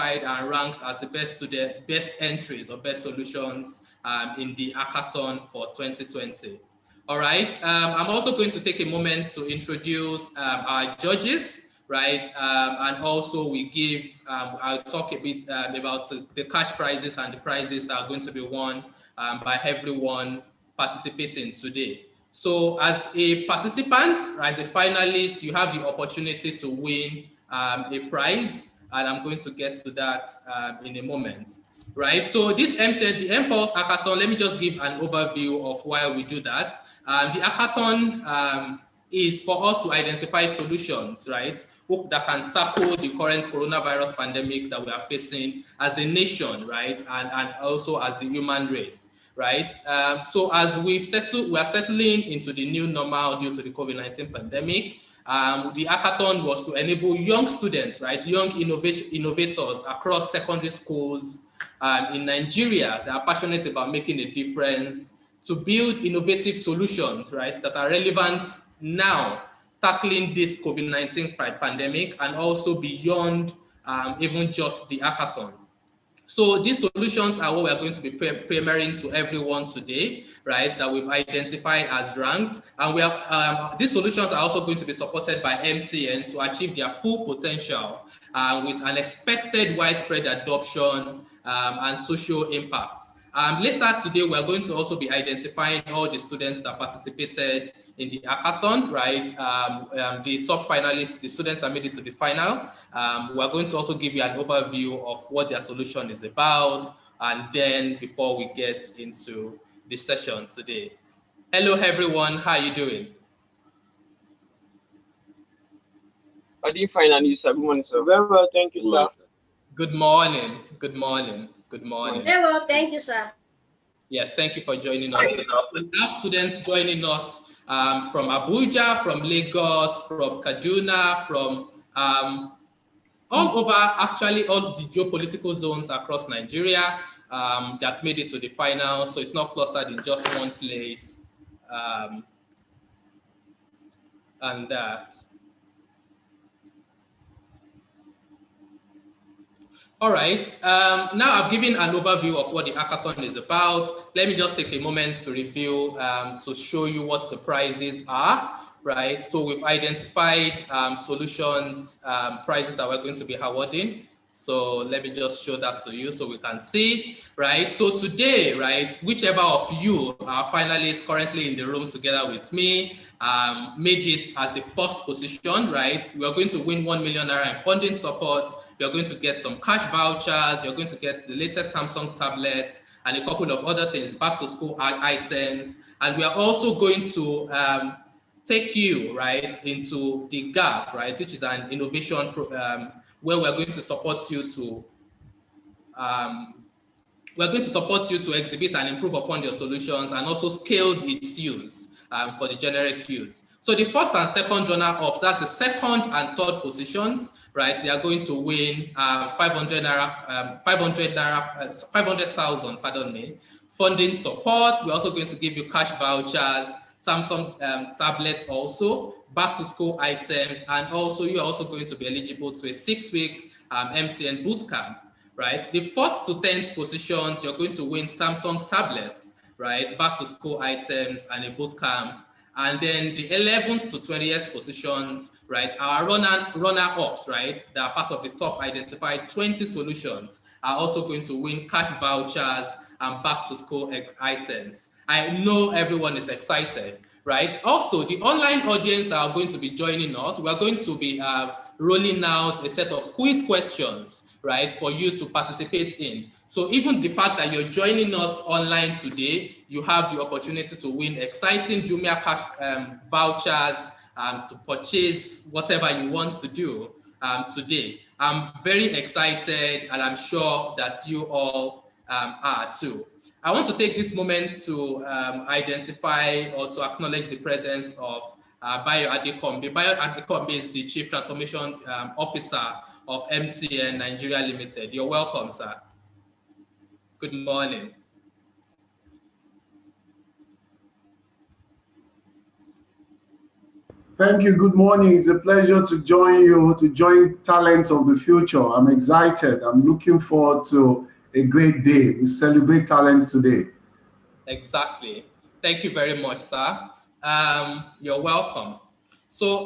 and ranked as the best entries or best solutions in the Hackathon for 2020. All right, I'm also going to take a moment to introduce our judges, right? And also I'll talk a bit about the cash prizes and the prizes that are going to be won by everyone participating today. So as a participant, as a finalist, you have the opportunity to win a prize, and I'm going to get to that in a moment, right? So this MTN, the mPulse Hackathon, let me just give an overview of why we do that. The Hackathon is for us to identify solutions, right, that can tackle the current coronavirus pandemic that we are facing as a nation, right, and also as the human race. Right. So as we are settling into the new normal due to the COVID-19 pandemic. The hackathon was to enable young students, right, young innovators across secondary schools in Nigeria that are passionate about making a difference to build innovative solutions, right, that are relevant now, tackling this COVID-19 pandemic and also beyond even just the hackathon. So these solutions are what we are going to be premiering to everyone today, right, that we've identified as ranked. And these solutions are also going to be supported by MTN to achieve their full potential with an expected widespread adoption and social impact. Later today, we are going to also be identifying all the students that participated in the hackathon, right? The top finalists, the students that made it to the final. We're going to also give you an overview of what their solution is about, and then before we get into the session today. Hello, everyone. How are you doing? I did fine, and you, sir. Good morning, sir. Very well, thank you, sir. Good morning. Good morning. Good morning. Very well, thank you, sir. Yes, thank you for joining us. We have students joining us from Abuja, from Lagos, from Kaduna, from all over, actually, all the geopolitical zones across Nigeria that made it to the final. So it's not clustered in just one place. And that. All right, now I've given an overview of what the hackathon is about. Let me just take a moment to review, to show you what the prizes are, right? So we've identified solutions, prizes that we're going to be awarding. So let me just show that to you so we can see, right? So today, right, whichever of you are finalists currently in the room together with me made it as the first position, right? We are going to win 1 million naira in funding support. You're going to get some cash vouchers. You're going to get the latest Samsung tablet and a couple of other things, back to school items. And we are also going to take you, right, into the gap, right, which is an innovation where we're going to support you to exhibit and improve upon your solutions and also scale its use for the generic use. So the first and second runner-ups, that's the second and third positions, right? They are going to win 500,000, pardon me, funding support. We're also going to give you cash vouchers, Samsung tablets also, back to school items, and also you're also going to be eligible to a 6-week MTN bootcamp. Right, the 4th to 10th positions, you're going to win Samsung tablets, right, back to school items and a boot camp. And then the 11th to 20th positions, right, our runner-ups, right, that are part of the top identified 20 solutions are also going to win cash vouchers and back to school items. I know everyone is excited, right? Also, the online audience that are going to be joining us, we are going to be rolling out a set of quiz questions, right, for you to participate in. So even the fact that you're joining us online today, you have the opportunity to win exciting Jumia cash vouchers to purchase whatever you want to do today. I'm very excited, and I'm sure that you all are too. I want to take this moment to identify or to acknowledge the presence of Bayo Adekombi. Bayo Adekombi is the Chief Transformation Officer of MTN Nigeria Limited. You're welcome, sir. Good morning. Thank you. Good morning. It's a pleasure to join you, to join Talents of the Future. I'm excited. I'm looking forward to a great day. We celebrate talents today. Exactly. Thank you very much, sir. You're welcome. So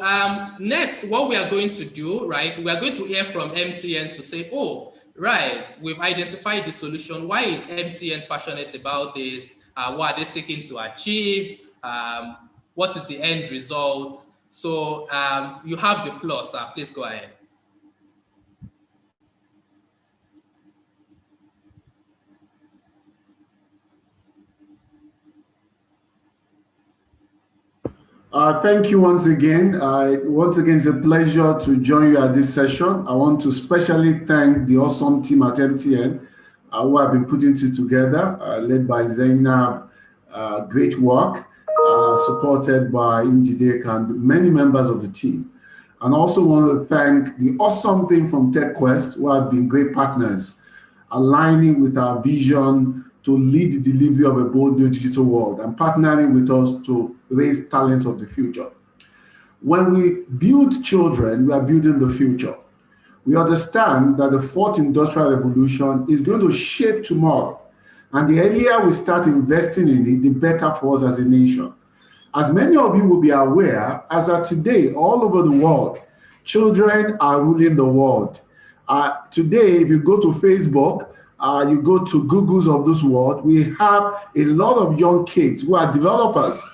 next, what we are going to do, right, we are going to hear from MTN to say, oh, right, we've identified the solution. Why is MTN passionate about this? What are they seeking to achieve? What is the end result? So you have the floor, sir. Please go ahead. Thank you once again. Once again, it's a pleasure to join you at this session. I want to specially thank the awesome team at MTN who have been putting it together, led by Zainab. Great work, supported by Injidek and many members of the team. And also want to thank the awesome team from TechQuest who have been great partners, aligning with our vision to lead the delivery of a bold new digital world and partnering with us to raise talents of the future. When we build children, we are building the future. We understand that the fourth industrial revolution is going to shape tomorrow. And the earlier we start investing in it, the better for us as a nation. As many of you will be aware, as of today, all over the world, children are ruling the world. Today, if you go to Facebook, you go to Google's of this world, we have a lot of young kids who are developers.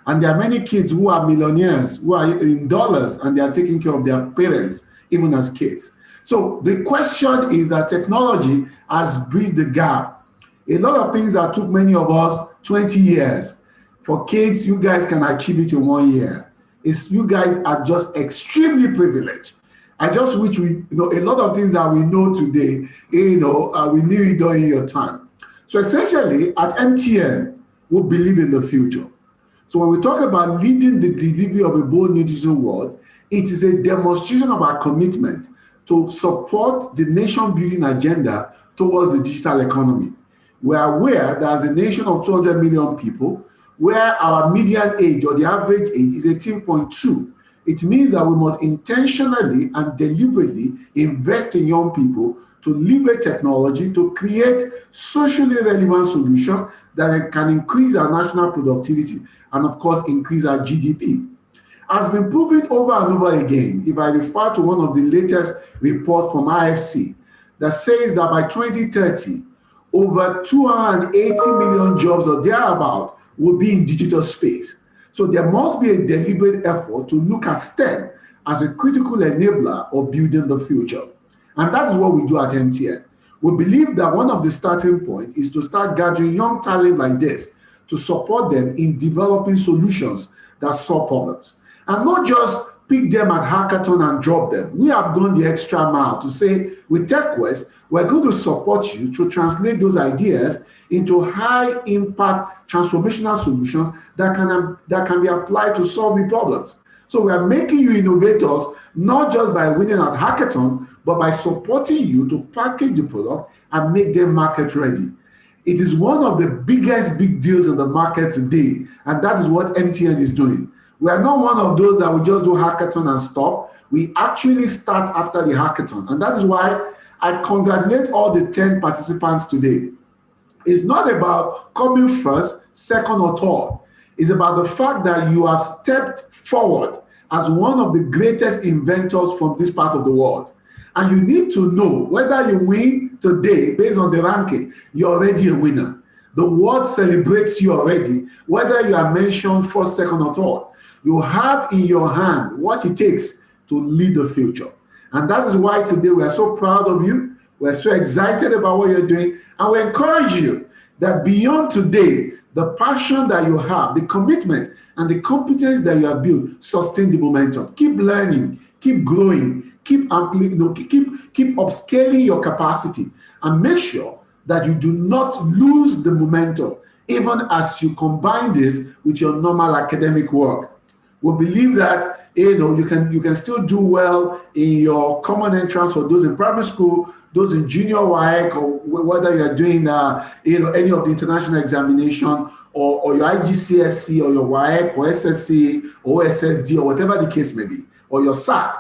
And there are many kids who are millionaires, who are in dollars, and they are taking care of their parents, even as kids. So the question is that technology has bridged the gap. A lot of things that took many of us 20 years. For kids, you guys can achieve it in 1 year. You guys are just extremely privileged. I just wish a lot of things that we know today, we knew it during your time. So essentially, at MTN, we believe in the future. So when we talk about leading the delivery of a bold new digital world, it is a demonstration of our commitment to support the nation-building agenda towards the digital economy. We are aware that as a nation of 200 million people, where our median age or the average age is 18.2, it means that we must intentionally and deliberately invest in young people to leverage technology to create socially relevant solutions that can increase our national productivity and, of course, increase our GDP. Has been proven over and over again, if I refer to one of the latest reports from IFC that says that by 2030, over 280 million jobs or thereabout will be in digital space. So there must be a deliberate effort to look at STEM as a critical enabler of building the future. And that is what we do at MTN. We believe that one of the starting points is to start gathering young talent like this to support them in developing solutions that solve problems. And not just pick them at Hackathon and drop them. We have gone the extra mile to say, with TechQuest, we're going to support you to translate those ideas into high-impact transformational solutions that can be applied to solve the problems. So we are making you innovators, not just by winning at Hackathon, but by supporting you to package the product and make them market ready. It is one of the biggest big deals in the market today, and that is what MTN is doing. We are not one of those that will just do hackathon and stop. We actually start after the hackathon. And that is why I congratulate all the 10 participants today. It's not about coming first, second, or third. It's about the fact that you have stepped forward as one of the greatest inventors from this part of the world. And you need to know whether you win today based on the ranking, you're already a winner. The world celebrates you already, whether you are mentioned first, second, or third. You have in your hand what it takes to lead the future. And that is why today we are so proud of you. We're so excited about what you're doing. And we encourage you that beyond today, the passion that you have, the commitment, and the competence that you have built, sustain the momentum. Keep learning, keep growing, keep upscaling your capacity, and make sure that you do not lose the momentum, even as you combine this with your normal academic work. We believe that You can still do well in your common entrance for those in primary school, those in junior WAEC, or whether you're doing any of the international examination, or your IGCSE or your WAEC or SSC or SSD or whatever the case may be, or your SAT.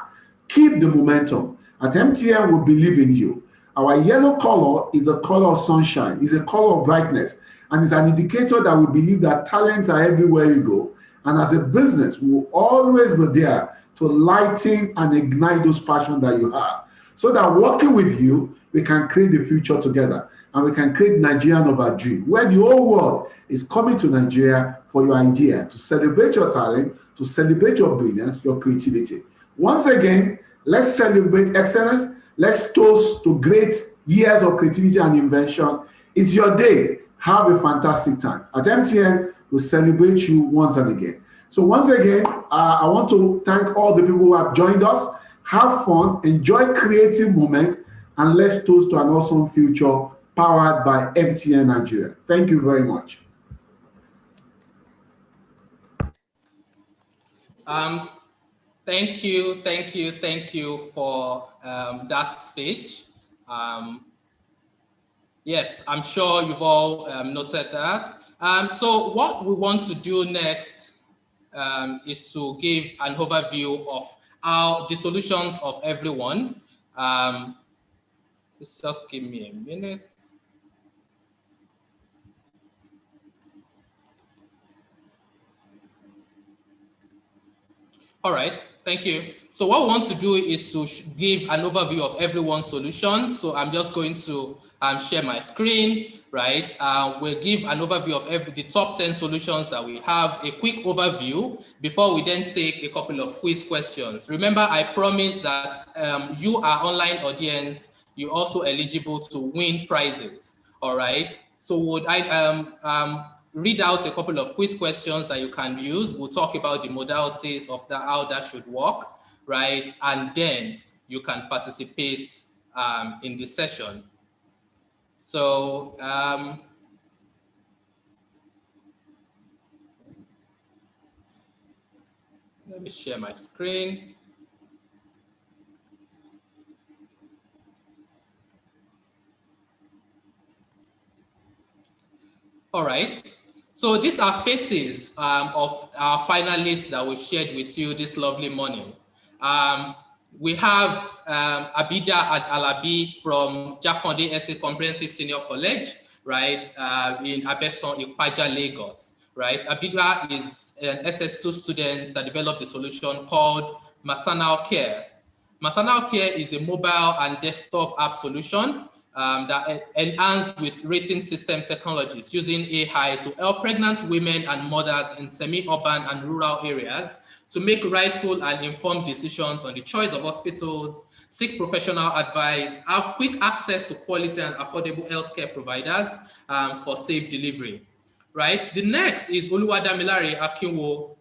Keep the momentum. At MTN, we believe in you. Our yellow color is a color of sunshine, is a color of brightness, and it's an indicator that we believe that talents are everywhere you go. And as a business, we will always be there to lighten and ignite those passions that you have, so that working with you, we can create the future together, and we can create Nigeria of our dream, where the whole world is coming to Nigeria for your idea, to celebrate your talent, to celebrate your brilliance, your creativity. Once again, let's celebrate excellence. Let's toast to great years of creativity and invention. It's your day. Have a fantastic time. At MTN, we celebrate you once and again. So once again, I want to thank all the people who have joined us. Have fun, enjoy creative moment, and let's toast to an awesome future powered by MTN Nigeria. Thank you very much. Thank you for that speech. Yes, I'm sure you've all noted that. So what we want to do next is to give an overview of the solutions of everyone. Just give me a minute. All right, thank you. So what we want to do is to give an overview of everyone's solution. So I'm just going to share my screen, right? We'll give an overview of the top 10 solutions that we have, a quick overview before we then take a couple of quiz questions. Remember, I promised that you, our online audience, you're also eligible to win prizes, all right? So would I read out a couple of quiz questions that you can use. We'll talk about the modalities of how that should work, right? And then you can participate in the session. So let me share my screen. All right. So these are faces of our finalists that we've shared with you this lovely morning. We have Abida Alabi from Jakonde SA Comprehensive Senior College, right, in Abeson, Ipaja, Lagos, right? Abida is an SS2 student that developed a solution called Maternal Care. Maternal Care is a mobile and desktop app solution that enhanced with rating system technologies using AI to help pregnant women and mothers in semi-urban and rural areas to make rightful and informed decisions on the choice of hospitals, seek professional advice, have quick access to quality and affordable healthcare providers for safe delivery, right? The next is Oluwadamilare Akinwo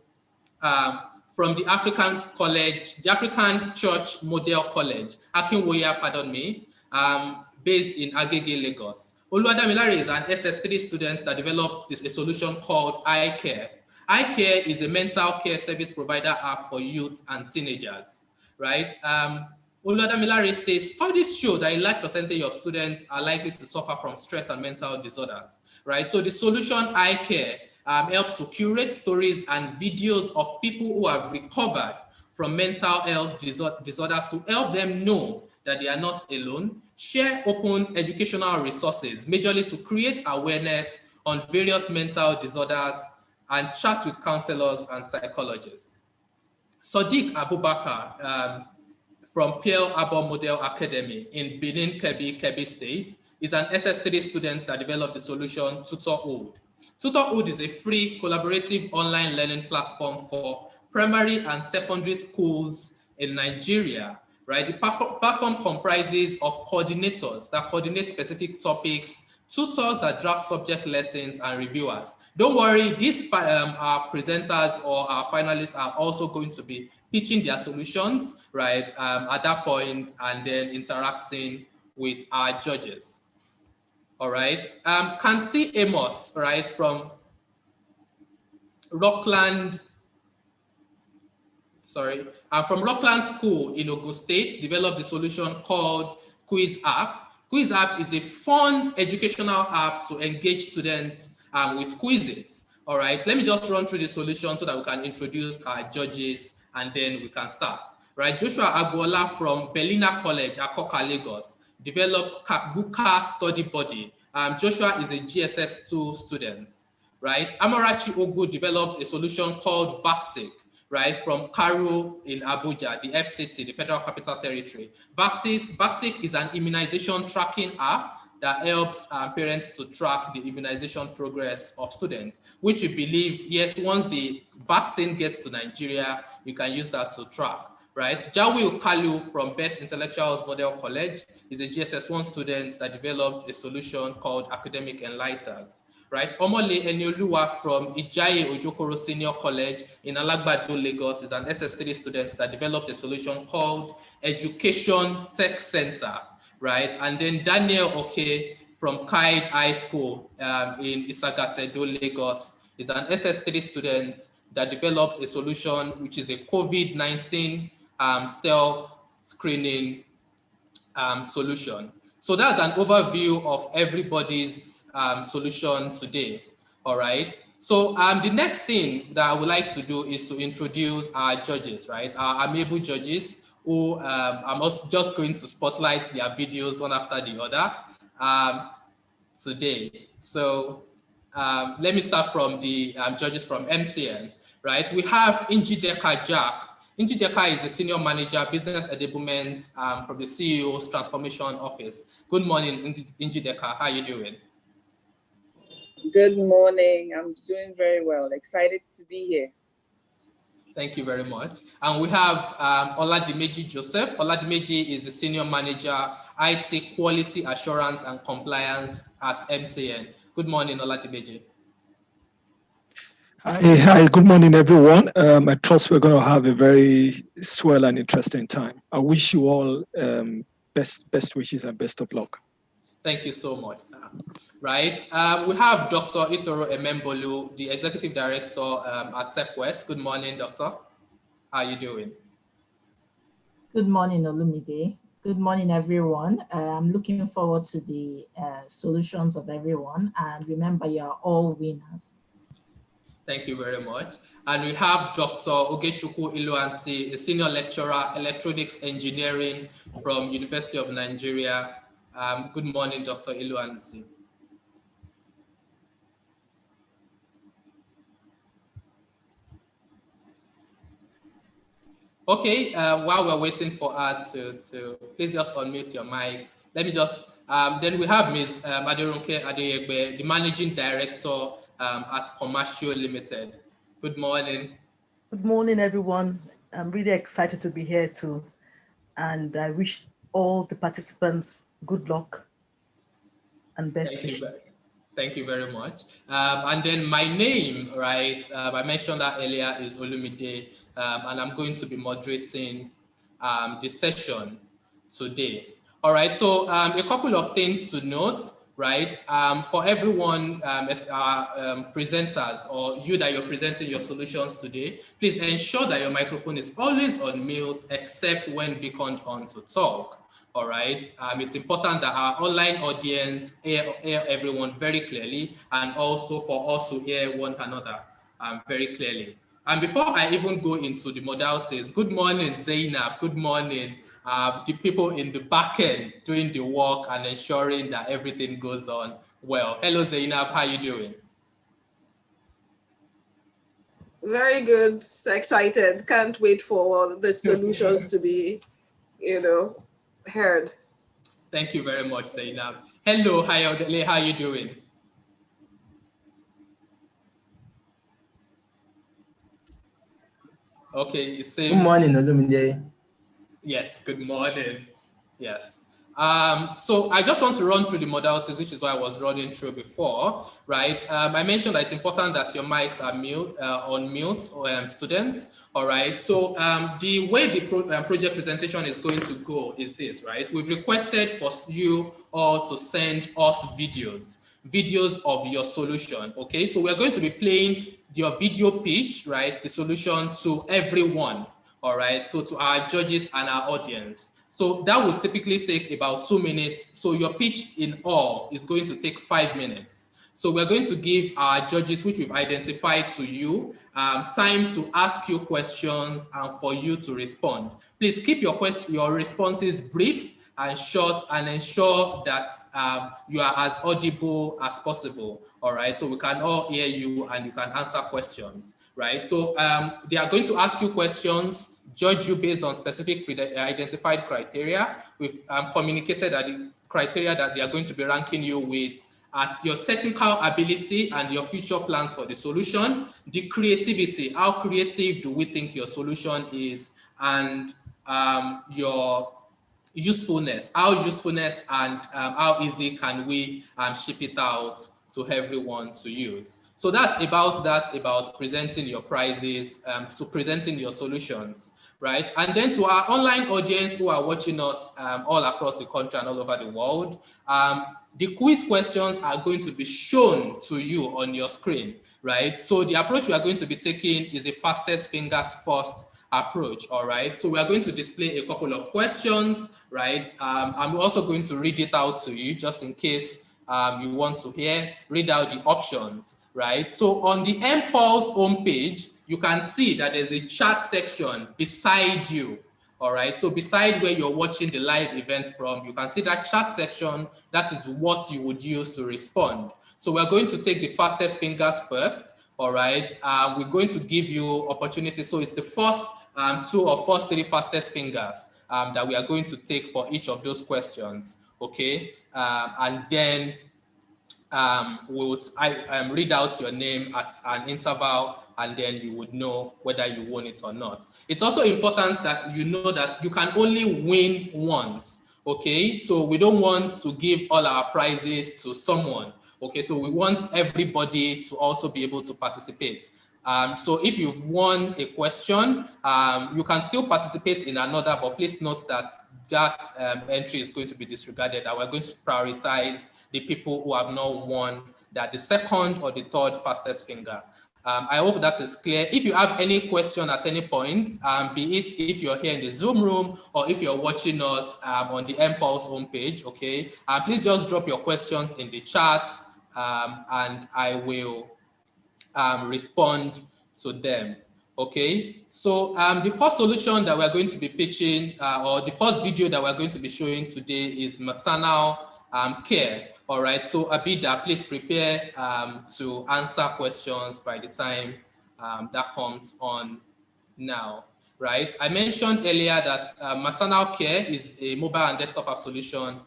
from the African College, the African Church Model College, Akinwoya, pardon me, based in Agege, Lagos. Oluwadamilare is an SS3 student that developed a solution called iCare. iCare is a mental care service provider app for youth and teenagers, right? Oluwadamilare says studies show that a large percentage of students are likely to suffer from stress and mental disorders, right? So the solution iCare helps to curate stories and videos of people who have recovered from mental health disorders to help them know that they are not alone, share open educational resources, majorly to create awareness on various mental disorders, and chat with counselors and psychologists. Sadiq Abubakar from Pearl Arbor Model Academy in Benin, Kebbi State, is an SS3 student that developed the solution Tutorhood. Tutorhood is a free collaborative online learning platform for primary and secondary schools in Nigeria, right? The platform comprises of coordinators that coordinate specific topics, tutors that draft subject lessons, and reviewers. Don't worry, these our presenters or our finalists are also going to be pitching their solutions, right, at that point, and then interacting with our judges. All right. Kansi Amos, right, from Rockland from Rockland School in Ogun State, developed a solution called Quiz App. Quiz App is a fun educational app to engage students with quizzes. All right, let me just run through the solution so that we can introduce our judges and then we can start. Right, Joshua Agbola from Belina College, Akoka, Lagos, developed Kabuka Study Buddy. Joshua is a GSS2 student. Right, Amarachi Ogu developed a solution called Vactic, right, from Karo in Abuja, the FCT, the Federal Capital Territory. Vactic is an immunization tracking app that helps parents to track the immunization progress of students, which we believe, yes, once the vaccine gets to Nigeria, you can use that to track, right? Jawi Kalu from Best Intellectuals Model College is a GSS1 student that developed a solution called Academic Enlighters, right? Omole Enioluwa from Ijaye Ojokoro Senior College in Alagbado, Lagos is an SS3 student that developed a solution called Education Tech Center, right? And then Daniel Oke from Kaid High School in Isagatedo, Lagos is an SS3 student that developed a solution which is a COVID-19 self-screening solution. So that's an overview of everybody's solution today, all right? So the next thing that I would like to do is to introduce our judges, right? Our amiable judges who I'm also just going to spotlight their videos one after the other today. So let me start from the judges from MTN, right? We have Njideka Jack. Njideka is the Senior Manager, Business Enablement from the CEO's Transformation Office. Good morning, Njideka. How are you doing? Good morning. I'm doing very well. Excited to be here. Thank you very much. And we have Oladimeji Joseph. Oladimeji is the Senior Manager, IT Quality Assurance and Compliance at MTN. Good morning, Oladimeji. Hi, good morning, everyone. I trust we're going to have a very swell and interesting time. I wish you all best wishes and best of luck. Thank you so much, sir. Right, we have Dr. Itoro Emembolu, the Executive Director at TechWest. Good morning, Doctor. How are you doing? Good morning, Olumide. Good morning, everyone. I'm looking forward to the solutions of everyone. And remember, you're all winners. Thank you very much. And we have Dr. Ogechukwu Iluansi, a Senior Lecturer, Electronics Engineering from University of Nigeria. Good morning, Dr. Iluansi. Okay, while we're waiting for her to please just unmute your mic. Let me just, then we have Ms. Aderonke Adeyegbe, the Managing Director at Commercial Limited. Good morning. Good morning, everyone. I'm really excited to be here too. And I wish all the participants good luck and best wishes. Thank you very much. And then my name, right, I mentioned that earlier, is Olumide, and I'm going to be moderating the session today. All right, so a couple of things to note, right? For everyone, presenters or you that you're presenting your solutions today, please ensure that your microphone is always on mute except when beaconed on to talk. All right, it's important that our online audience hear everyone very clearly and also for us to hear one another very clearly. And before I even go into the modalities, good morning, Zainab. Good morning, the people in the back end doing the work and ensuring that everything goes on well. Hello, Zainab, how are you doing? Very good, so excited. Can't wait for the solutions to be, heard. Thank you very much, Zainab. Hello, Hayodele, how are you doing? Okay, it seems... Good morning, Olumide. Yes, good morning. Yes. So I just want to run through the modalities, which is what I was running through before, right? I mentioned that it's important that your mics are on mute, students, all right? So the way the project presentation is going to go is this, right? We've requested for you all to send us videos of your solution, okay? So we're going to be playing your video pitch, right? The solution to everyone. all right? So to our judges and our audience. So that would typically take about 2 minutes. So your pitch in all is going to take 5 minutes. So we're going to give our judges, which we've identified to you, time to ask you questions and for you to respond. Please keep your responses brief and short, and ensure that you are as audible as possible, all right? So we can all hear you and you can answer questions, right? So they are going to ask you questions, judge you based on specific identified criteria. We've communicated that the criteria that they are going to be ranking you with at your technical ability and your future plans for the solution, the creativity, how creative do we think your solution is, and your usefulness, and how easy can we ship it out to everyone to use. So that's about presenting your prizes, so presenting your solutions, right? And then to our online audience who are watching us all across the country and all over the world, the quiz questions are going to be shown to you on your screen, right? So the approach we are going to be taking is the fastest fingers first approach, all right? So we are going to display a couple of questions, right? I'm also going to read it out to you just in case you want to read out the options, right? So on the mPulse homepage, you can see that there's a chat section beside you, all right? So beside where you're watching the live event from, you can see that chat section. That is what you would use to respond. So we're going to take the fastest fingers first, all right? We're going to give you opportunity. So it's the first 2 or first 3 fastest fingers that we are going to take for each of those questions, okay? And then we'll read out your name at an interval, and then you would know whether you won it or not. It's also important that you know that you can only win once, okay? So we don't want to give all our prizes to someone, okay? So we want everybody to also be able to participate. So if you've won a question, you can still participate in another, but please note that entry is going to be disregarded, and we're going to prioritize the people who have not won that the second or the third fastest finger. I hope that is clear. If you have any question at any point, be it if you're here in the Zoom room or if you're watching us on the mPulse homepage, okay, please just drop your questions in the chat and I will respond to them. Okay, so the first solution that we're going to be pitching, or the first video that we're going to be showing today, is maternal care. All right, so Abida, please prepare to answer questions by the time that comes on now, right? I mentioned earlier that maternal care is a mobile and desktop app solution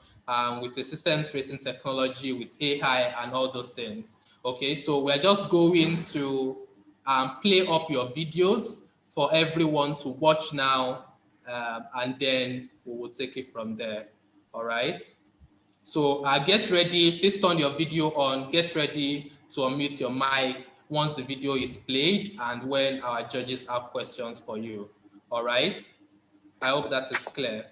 with a systems rating technology, with AI and all those things. Okay, so we're just going to play up your videos for everyone to watch now, and then we will take it from there. All right. So get ready, please turn your video on, get ready to unmute your mic once the video is played and when our judges have questions for you. All right. I hope that is clear.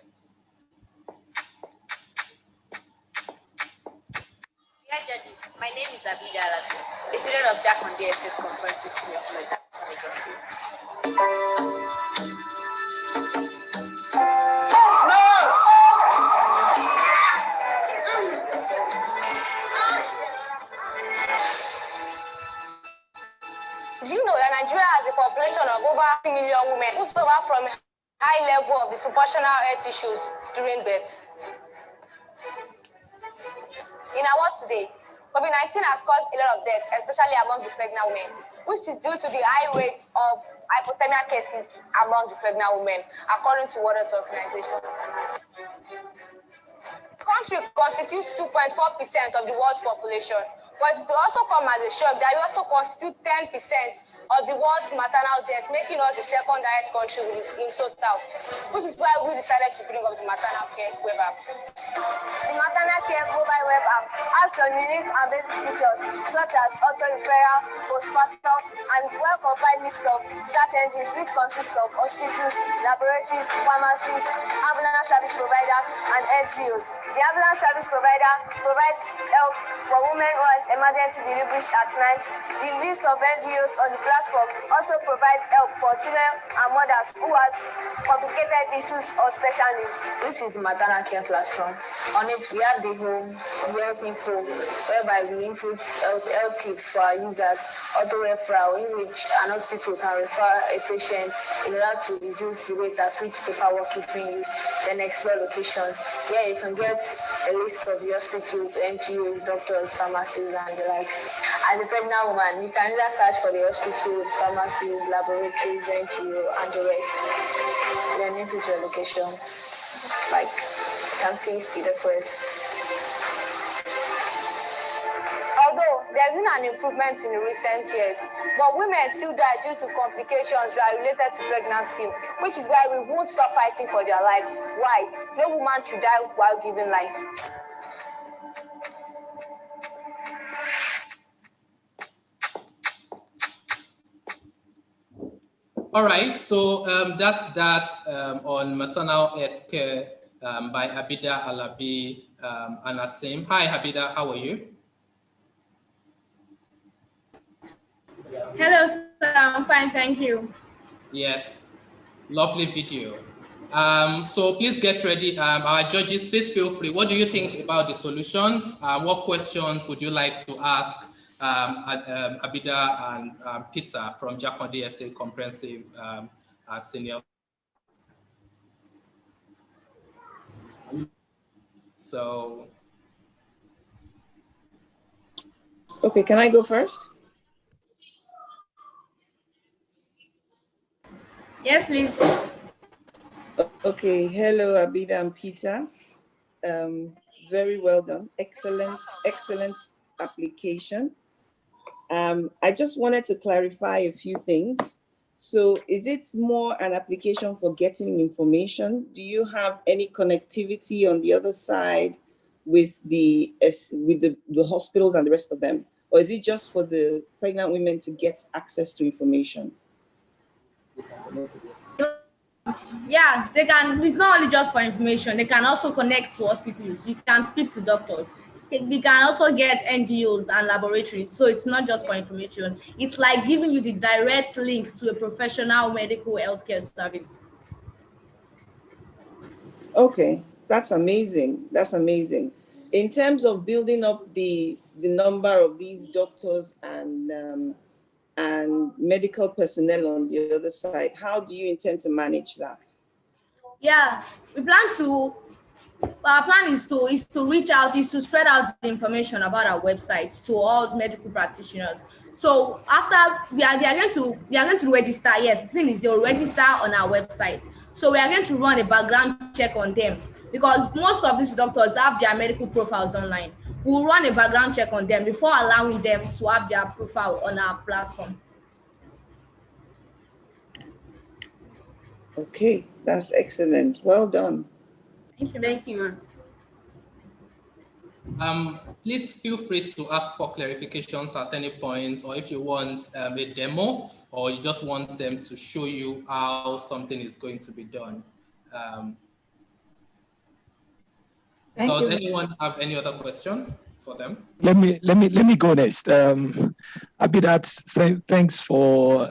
Dear judges, my name is Abida Alato, a student of Jack on DSF Conferences Senior College, Lagos State. Do you know that Nigeria has a population of over 3 million women who suffer from a high level of disproportional health issues during birth? In our world today, COVID-19 has caused a lot of deaths, especially among the pregnant women, which is due to the high rate of hypothermia cases among the pregnant women, according to World Health Organization. The country constitutes 2.4% of the world's population, but it will also come as a shock that we also constitute 10% of the world's maternal deaths, making us the second highest country in total, which is why we decided to bring up the maternal care web app. The maternal care mobile web app has has some unique and basic features such as auto-referral, postpartum, and well-compiled list of certainties which consist of hospitals, laboratories, pharmacies, ambulance service providers, and NGOs. The ambulance service provider provides help for women who has emergency deliveries at night. The list of NGOs on the platform also provides help for children and mothers who has complicated issues or special needs. This is the maternal care platform. On it, we have the home, health info, whereby we input health tips for our users, auto-referral, in which an hospital can refer a patient in order to reduce the rate at which paperwork is being used, then explore locations. Here you can get a list of the hospitals, NGOs, doctors, pharmacies, and the likes. As a pregnant woman, you can either search for the hospitals, pharmacies, laboratories, NGO, and the rest. Then input your location, like you can see the Press. Although there's been an improvement in recent years, but women still die due to complications that are related to pregnancy, which is why we won't stop fighting for their life. Why? No woman should die while giving life. All right, so that's that on maternal health care by Abida Alabi and her team. Hi, Abida, how are you? Hello, sir. I'm fine, thank you. Yes, lovely video. So please get ready. Our judges, please feel free. What do you think about the solutions? What questions would you like to ask Abida and Peter from Jakonde Estate Comprehensive Senior? So. Okay, can I go first? Yes, please. Okay, hello, Abida and Peter. Very well done. Excellent application. I just wanted to clarify a few things. So is it more an application for getting information? Do you have any connectivity on the other side with the hospitals and the rest of them? Or is it just for the pregnant women to get access to information? Yeah, they can. It's not only just for information. They can also connect to hospitals. You can speak to doctors. We can also get NGOs and laboratories. So it's not just for information. It's like giving you the direct link to a professional medical healthcare service. Okay, that's amazing. That's amazing. In terms of building up the number of these doctors and medical personnel on the other side, how do you intend to manage that? Yeah, we plan to. Our plan is to reach out, is to spread out the information about our website to all medical practitioners. So after we are going to register. Yes, the thing is they'll register on our website. So we are going to run a background check on them because most of these doctors have their medical profiles online. We'll run a background check on them before allowing them to have their profile on our platform. Okay, that's excellent. Well done. Thank you. Please feel free to ask for clarifications at any point, or if you want a demo, or you just want them to show you how something is going to be done. Does anyone have any other question for them? Let me go next. Abidat, thanks for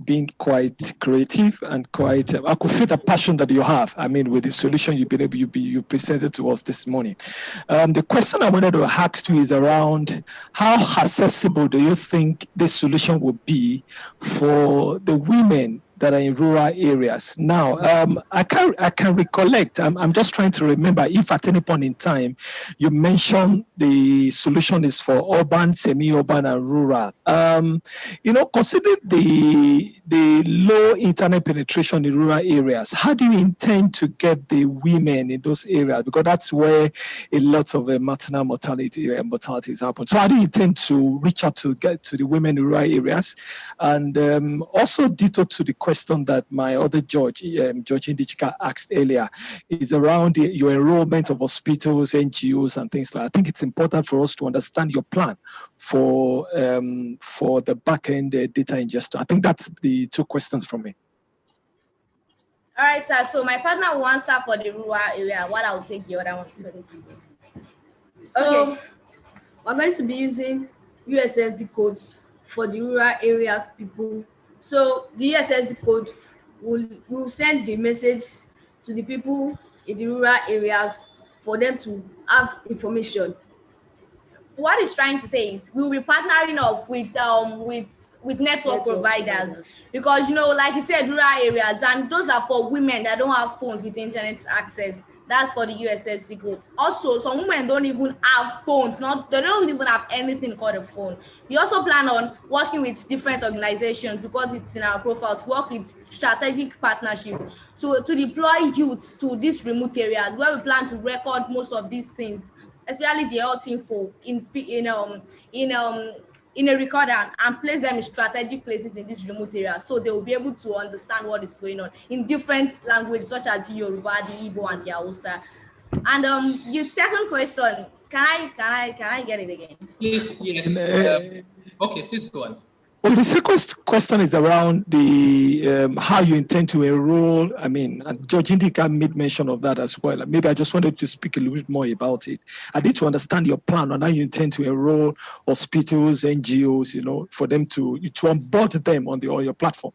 being quite creative and quite. I could feel the passion that you have. I mean, with the solution you presented to us this morning. The question I wanted to ask you is around how accessible do you think this solution would be for the women that are in rural areas. Now, I can recollect, I'm just trying to remember if at any point in time you mentioned the solution is for urban, semi-urban, and rural. Consider the the low internet penetration in rural areas, how do you intend to get the women in those areas? Because that's where a lot of maternal mortalities happen. So how do you intend to reach out to get to the women in rural areas? And also detail to the question that my other judge, Judge Indichika, asked earlier, is around your enrollment of hospitals, NGOs, and things like that. I think it's important for us to understand your plan for the back-end data ingester. I think that's the two questions from me. All right, sir. So my partner will answer for the rural area, while I will take the other one. So okay, we're going to be using USSD codes for the rural areas people. So the USSD code will send the message to the people in the rural areas for them to have information. What he's trying to say is we'll be partnering up with network providers, because, you know, like you said, rural areas, and those are for women that don't have phones with internet access. That's for the USSD codes. Also, some women don't even have phones. They don't even have anything called a phone. We also plan on working with different organizations, because it's in our profile, to work with strategic partnership to deploy youth to these remote areas where we plan to record most of these things, especially the health info in a recorder, and place them in strategic places in these remote areas, so they will be able to understand what is going on in different languages such as Yoruba, the Igbo, and the Hausa. And your second question, can I get it again? Please, yes. Okay, please go on. Well, the second question is around the how you intend to enroll. I mean, Judge Indika made mention of that as well. Maybe I just wanted to speak a little bit more about it. I need to understand your plan on how you intend to enroll hospitals, NGOs, you know, for them to onboard them on your platform.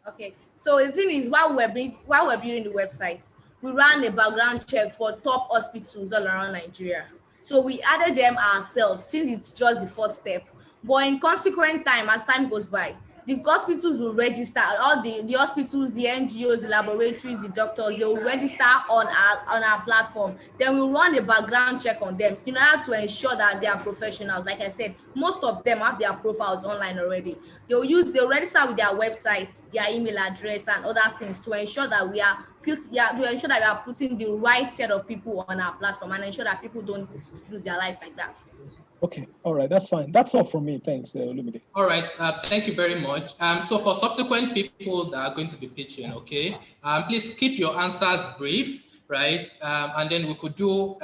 Okay, so the thing is, while we're building the website, we ran a background check for top hospitals all around Nigeria. So we added them ourselves, since it's just the first step. But in consequent time, as time goes by, the hospitals will register, all the hospitals, the NGOs, the laboratories, the doctors, they will register on our platform. Then we'll run a background check on them in order to ensure that they are professionals. Like I said, most of them have their profiles online already. They'll register with their websites, their email address, and other things to ensure that we are putting the right set of people on our platform, and ensure that people don't lose their lives like that. Okay, all right, that's fine. That's all from me. Thanks, Olumide. All right, thank you very much. So for subsequent people that are going to be pitching, okay, please keep your answers brief, right? And then we could do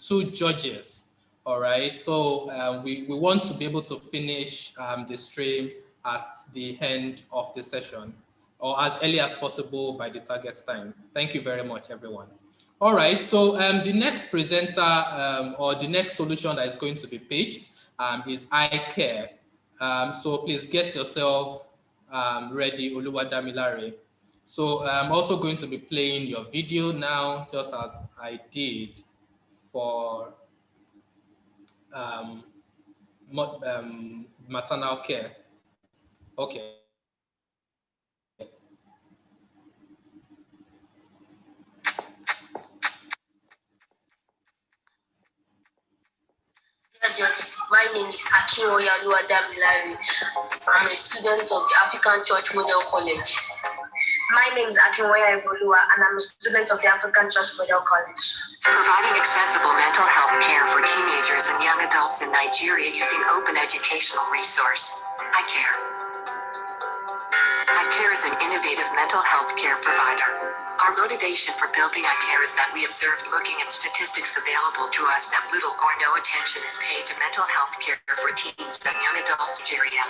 2 judges, all right? So we want to be able to finish the stream at the end of the session, or as early as possible by the target time. Thank you very much, everyone. All right, so the next presenter or the next solution that is going to be pitched is iCare. So please get yourself ready, Oluwadamilare. So I'm also going to be playing your video now, just as I did for maternal care. Okay. Judges, my name is Akinwoye Oluwadamilare. I'm a student of the African Church Model College. My name is Akinwoye Ebolua, and I'm a student of the African Church Model College. Providing accessible mental health care for teenagers and young adults in Nigeria using open educational resource. iCare. iCare is an innovative mental health care provider. Our motivation for building iCare is that we observed, looking at statistics available to us, that little or no attention is paid to mental health care for teens and young adults in Nigeria.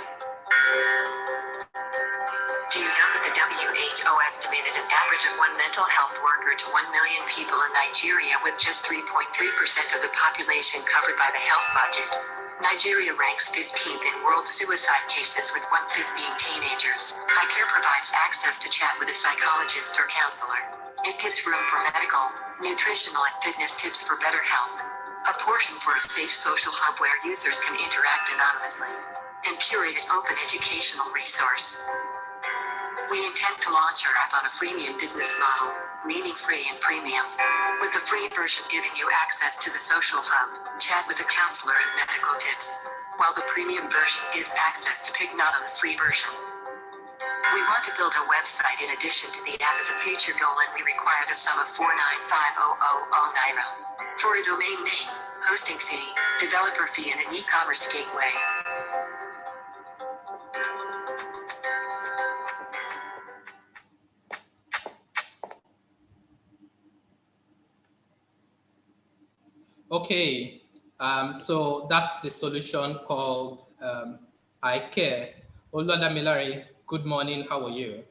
Do you know that the WHO estimated an average of 1 mental health worker to 1 million people in Nigeria, with just 3.3% of the population covered by the health budget? Nigeria ranks 15th in world suicide cases, with 1/5 being teenagers. iCare provides access to chat with a psychologist or counselor. It gives room for medical, nutritional, and fitness tips for better health. A portion for a safe social hub where users can interact anonymously. And curated open educational resource. We intend to launch our app on a freemium business model, meaning free and premium. With the free version giving you access to the social hub, chat with a counselor, and medical tips, while the premium version gives access to Pignot on the free version. We want to build a website in addition to the app as a future goal, and we require the sum of 495,000 naira for a domain name, hosting fee, developer fee, and an e-commerce gateway. Okay, so that's the solution called I Care. Olwadamilare, good morning, how are you?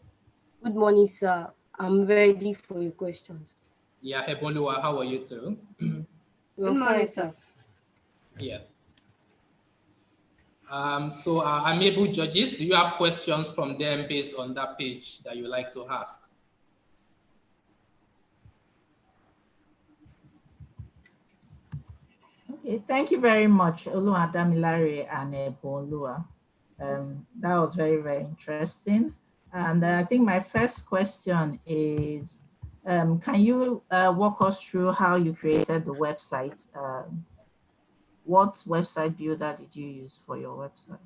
Good morning, sir. I'm ready for your questions. Yeah, Heboluwa, how are you too? Good morning, sir. Yes. So amiable judges, do you have questions from them based on that page that you like to ask? Okay, thank you very much, Oluwadamilare and Ebonlua. That was very, very interesting. And I think my first question is, can you walk us through how you created the website? What website builder did you use for your website?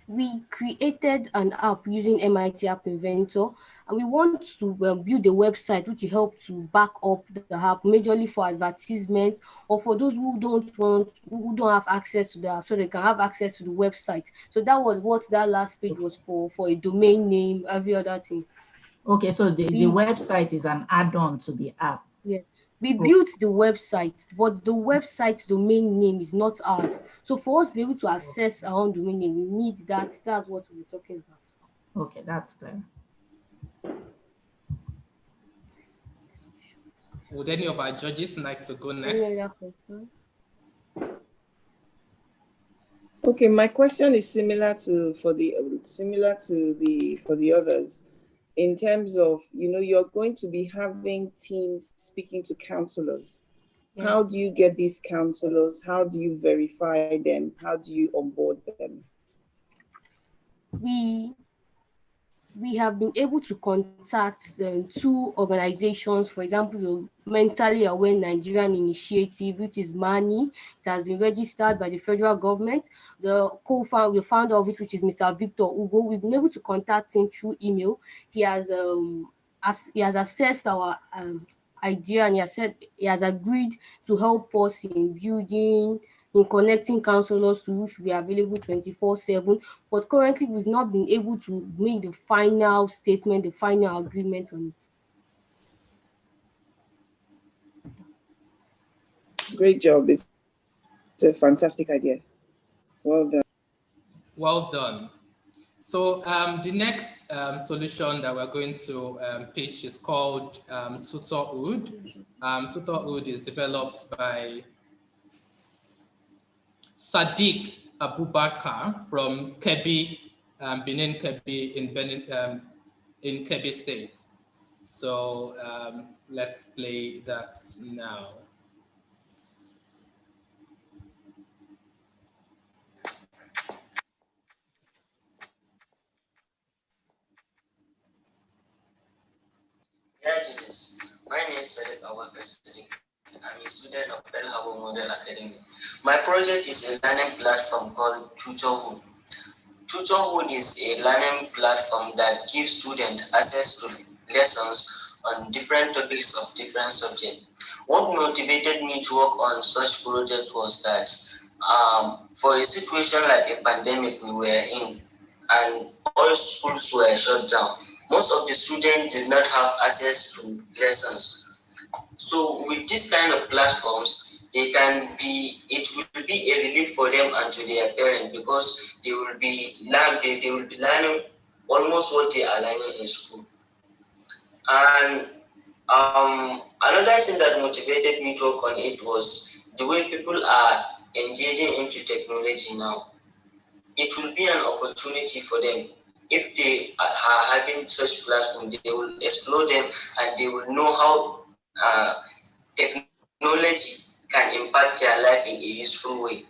We created an app using MIT App Inventor, and we want to build a website which will help to back up the app, majorly for advertisements or for those who don't have access to the app, so they can have access to the website. So that was what that last page was for a domain name, every other thing. Okay, so the website is an add-on to the app. Yeah. We built the website, but the website's domain name is not ours. So for us to be able to access our own domain name, we need that. That's what we're talking about. Okay, that's clear. Would any of our judges like to go next? Any other question? Okay, my question is similar to the others. In terms of, you're going to be having teams speaking to counselors. Yes. How do you get these counselors? How do you verify them? How do you onboard them? We have been able to contact two organizations, for example, the Mentally Aware Nigerian Initiative, which is MANI. It has been registered by the federal government. The founder of it, which is Mr. Victor Ugo, we've been able to contact him through email. He has assessed our idea, and he has agreed to help us in building, in connecting counselors to which we are available 24/7. But currently, we've not been able to make the final statement, the final agreement on it. Great job. It's a fantastic idea. Well done. Well done. So the next solution that we're going to pitch is called Tutorhood. Tutorhood is developed by Sadiq Abubakar from Kebbi, Benin Kebbi in Kebbi State. So let's play that now. Dear judges, my name is Sadiq Abubakar Sadiq. I'm a student of Bell Harbor Model Academy. My project is a learning platform called Tutorhood. Tutorhood is a learning platform that gives students access to lessons on different topics of different subjects. What motivated me to work on such project was that for a situation like a pandemic we were in, and all schools were shut down, most of the students did not have access to lessons. So with this kind of platforms, it will be a relief for them and to their parents, because they will be learning almost what they are learning in school. And another thing that motivated me to work on it was the way people are engaging into technology now. It will be an opportunity for them. If they are having such platforms, they will explore them and they will know how technology can impact their life in a useful way.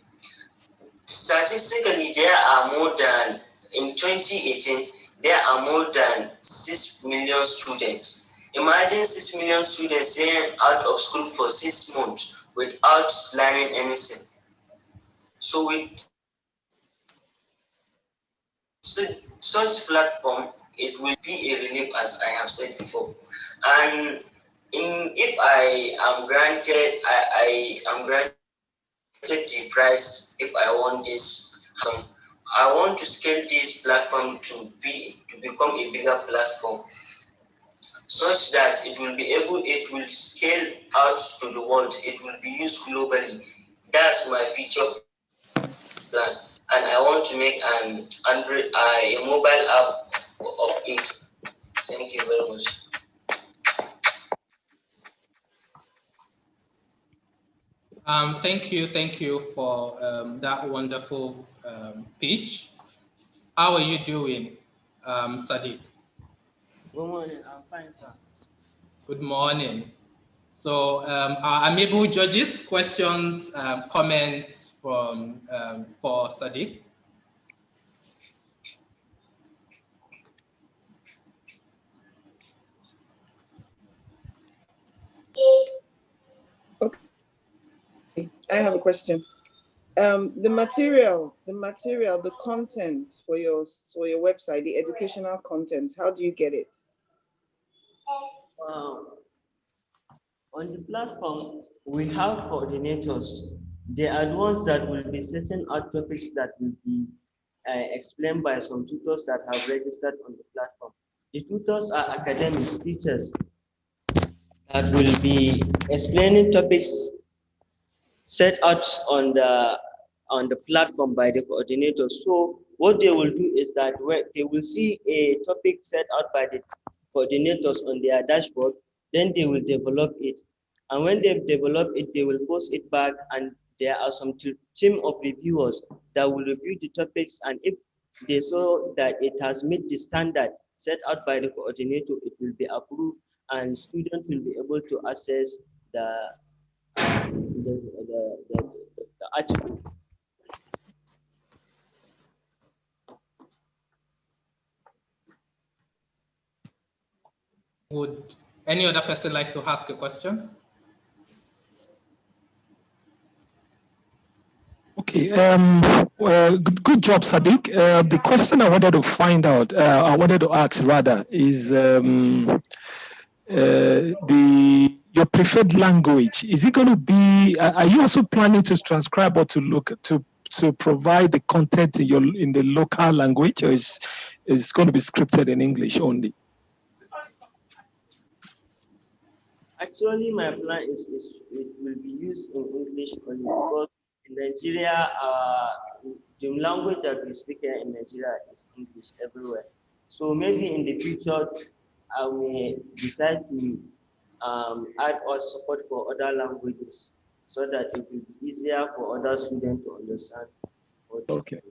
Statistically, in 2018, there are more than 6 million students. Imagine 6 million students staying out of school for 6 months without learning anything. So with such platform, it will be a relief, as I have said before. And if I am granted, I am granted the prize if I want this. I want to scale this platform to become a bigger platform, such that it will scale out to the world. It will be used globally. That's my future plan, and I want to make a mobile app of it. Thank you very much. Thank you for that wonderful pitch. How are you doing, Sadiq? Good morning, I'm fine, sir. Good morning. So our amiable judges, questions, comments from for Sadiq? Okay, I have a question. The material, the content for your website, the educational content, how do you get it? On the platform, we have coordinators. They are the ones that will be setting out topics that will be explained by some tutors that have registered on the platform. The tutors are academics, teachers that will be explaining topics set out on the platform by the coordinator. So what they will do is that they will see a topic set out by the coordinators on their dashboard, then they will develop it. And when they've developed it, they will post it back, and there are some team of reviewers that will review the topics, and if they saw that it has met the standard set out by the coordinator, it will be approved, and students will be able to access the article. Would any other person like to ask a question? Okay, good job, Sadiq. The question I wanted to find out, I wanted to ask rather, is your preferred language. Is it going to be? Are you also planning to transcribe or to provide the content in the local language, or is it's going to be scripted in English only? Actually, my plan is it will be used in English only, because in Nigeria, the language that we speak here in Nigeria is English everywhere. So maybe in the future, I may decide to add or support for other languages, so that it will be easier for other students to understand. Okay.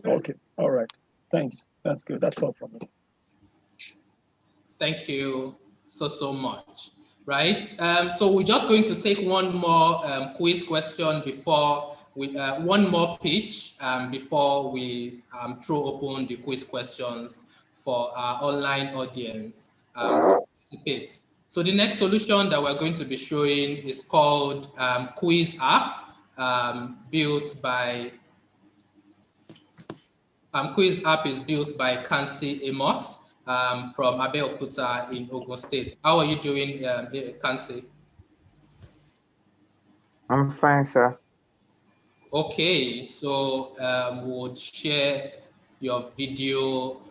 Okay. All right. Thanks. That's good. That's all from me. Thank you so much. Right. So we're just going to take one more quiz question before we one more pitch before we throw open the quiz questions for our online audience to participate. So the next solution that we're going to be showing is called Quiz App, built by Quiz App is built by Kansi Amos from Abeokuta in Ogun State. How are you doing, Kansi? I'm fine, sir. Okay, so we'll share your video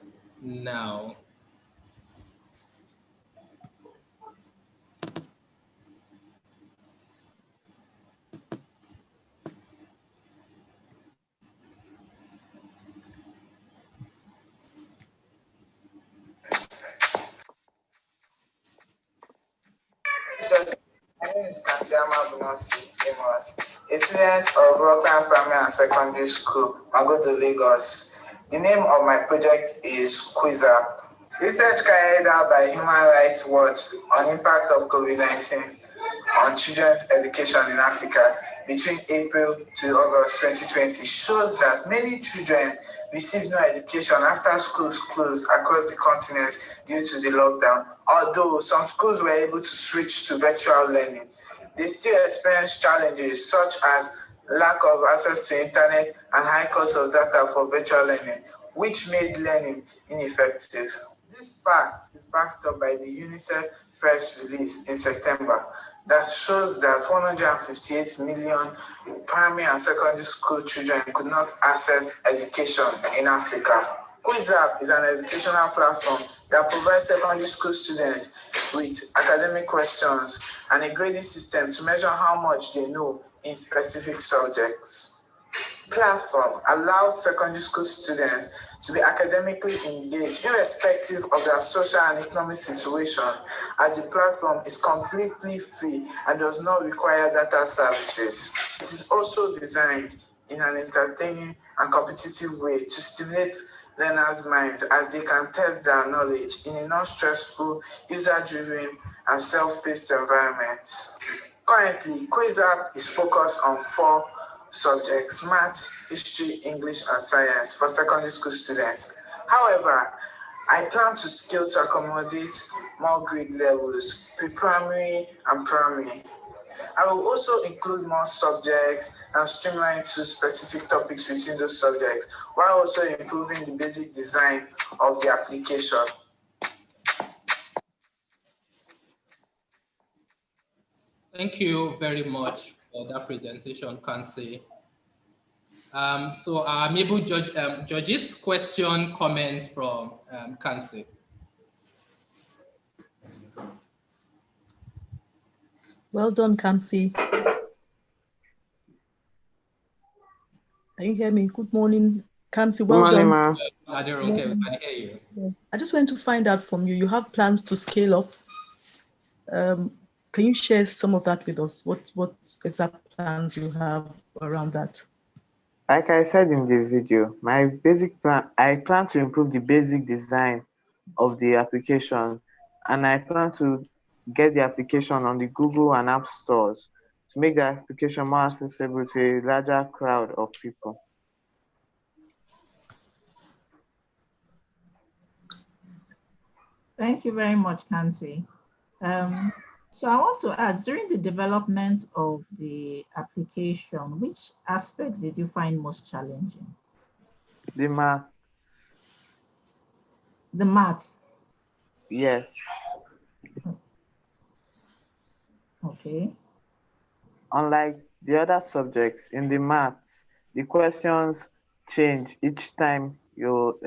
now. My name is Kansiama Bunosi Amos, a student of Rockland Primary and Secondary School, Magodo, Lagos. The name of my project is Quiz App. Research carried out by Human Rights Watch on impact of COVID-19 on children's education in Africa between April to August 2020 shows that many children received no education after schools closed across the continent due to the lockdown. Although some schools were able to switch to virtual learning, they still experienced challenges such as lack of access to internet and high cost of data for virtual learning. which made learning ineffective. This fact is backed up by the UNICEF press release in September that shows that 158 million primary and secondary school children could not access education in Africa. QuizApp is an educational platform that provides secondary school students with academic questions and a grading system to measure how much they know in specific subjects. Platform allows secondary school students to be academically engaged irrespective of their social and economic situation, as the platform is completely free and does not require data services. It is also designed in an entertaining and competitive way to stimulate learners' minds as they can test their knowledge in a non-stressful, user-driven, and self-paced environment. Currently, QuizApp is focused on 4 subjects: math, history, English, and science for secondary school students. However, I plan to scale to accommodate more grade levels, pre-primary and primary. I will also include more subjects and streamline to specific topics within those subjects, while also improving the basic design of the application. Thank you very much for that presentation, Kansi. So maybe George's question, comments from Kansi. Well done, Kamsi. Can you hear me? Good morning, Kamsi. Well Good morning, done. Adero, okay, we can hear you. I just want to find out from you. You have plans to scale up. Can you share some of that with us? What exact plans you have around that? Like I said in the video, my basic plan, I plan to improve the basic design of the application, and I plan to get the application on the Google and App stores to make the application more accessible to a larger crowd of people. Thank you very much, Kansi. So I want to ask, during the development of the application, which aspects did you find most challenging? The math. The math? Yes. Okay. Unlike the other subjects, in the maths, the questions change each time you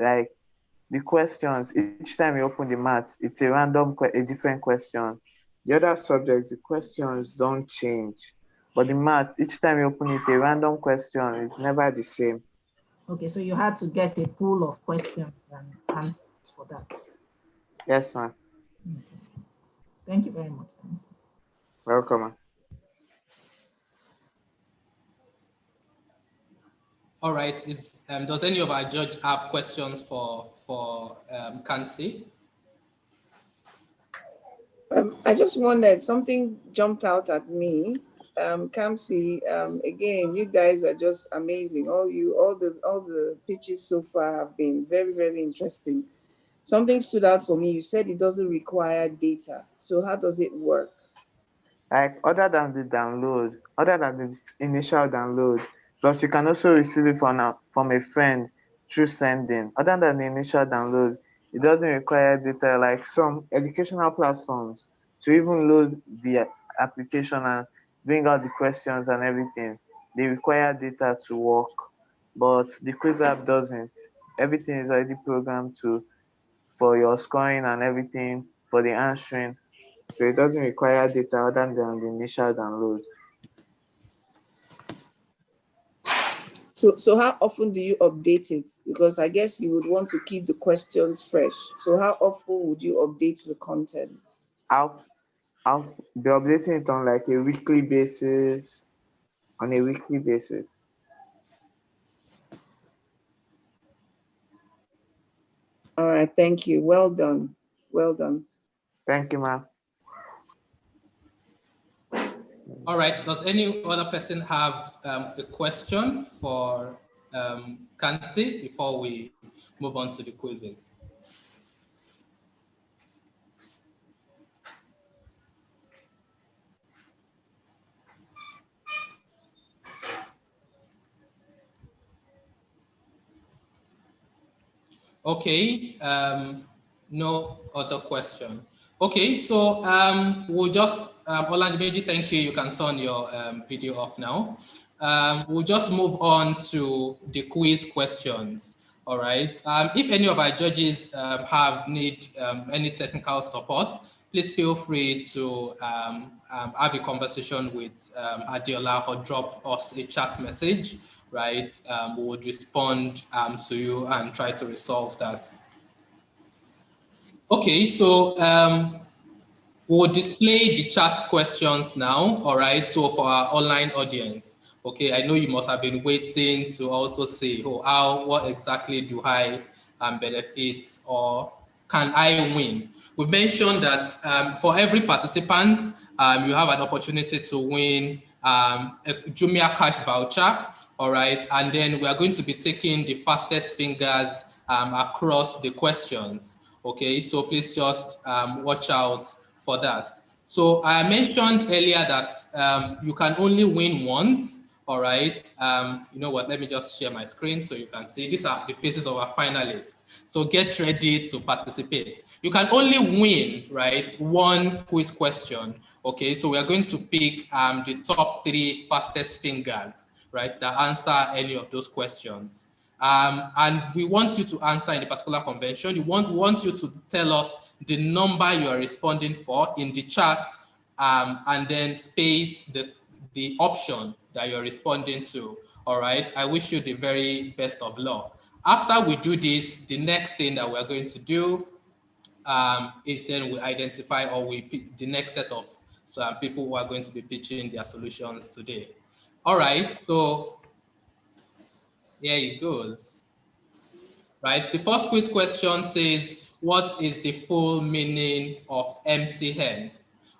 each time you open the maths, it's a different question. The other subjects, the questions don't change. But the maths, each time you open it, a random question is never the same. Okay, so you had to get a pool of questions and answers for that. Yes, ma'am. Okay. Thank you very much. Welcome, ma'am. All right. Does any of our judge have questions for Kansi? I just wondered, something jumped out at me. Kamsi, again, you guys are just amazing. All the pitches so far have been very, very interesting. Something stood out for me. You said it doesn't require data. So how does it work? Like other than the initial download, plus you can also receive it from a friend through sending. Other than the initial download, it doesn't require data like some educational platforms to even load the application and bring out the questions and everything. They require data to work, but the quiz app doesn't. Everything is already programmed for your scoring and everything, for the answering. So it doesn't require data other than the initial download. So how often do you update it? Because I guess you would want to keep the questions fresh. So how often would you update the content? I'll be updating it on like a weekly basis. On a weekly basis. All right, thank you. Well done. Well done. Thank you, ma'am. All right. Does any other person have a question for Kansi before we move on to the quizzes? Okay, no other question. Okay, so we'll just, Olanjimeji, thank you. You can turn your video off now. We'll just move on to the quiz questions. All right. If any of our judges need any technical support, please feel free to have a conversation with Adiola or drop us a chat message, right? We would respond to you and try to resolve that. Okay, so we'll display the chat questions now, all right? So for our online audience, okay, I know you must have been waiting to also say, oh, what exactly do I benefit or can I win? We mentioned that for every participant, you have an opportunity to win a Jumia cash voucher, all right? And then we are going to be taking the fastest fingers across the questions, okay? So please just watch out for that. So I mentioned earlier that you can only win once, all right? You know what, let me just share my screen so you can see. These are the faces of our finalists. So get ready to participate. You can only win, right, one quiz question, okay? So we are going to pick the top 3 fastest fingers, right, that answer any of those questions. And we want you to answer in a particular convention. We want you to tell us the number you are responding for in the chat, and then space the option that you're responding to. All right. I wish you the very best of luck. After we do this, the next thing that we're going to do is then we identify the next set of people who are going to be pitching their solutions today. All right. So here it goes. Right. The first quiz question says, what is the full meaning of MTN?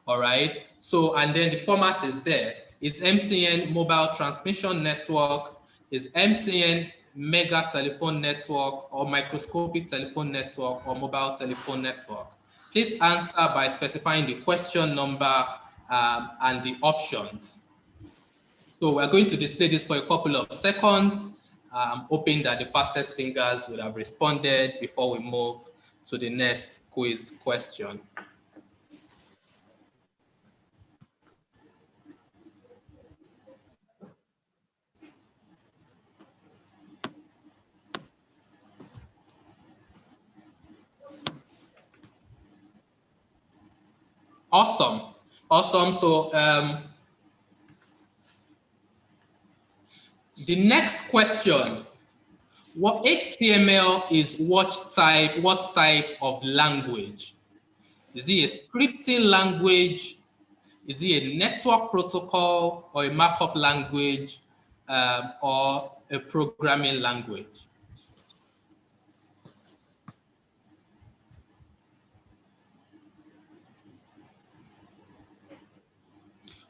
All right. So, and then the format is there. It's MTN Mobile Transmission Network, is MTN Mega Telephone Network, or Microscopic Telephone Network, or Mobile Telephone Network. Please answer by specifying the question number and the options. So we're going to display this for a couple of seconds, hoping that the fastest fingers would have responded before we move to the next quiz question. Awesome. Awesome. So the next question, what HTML is what type of language? Is it a scripting language? Is it a network protocol or a markup language or a programming language?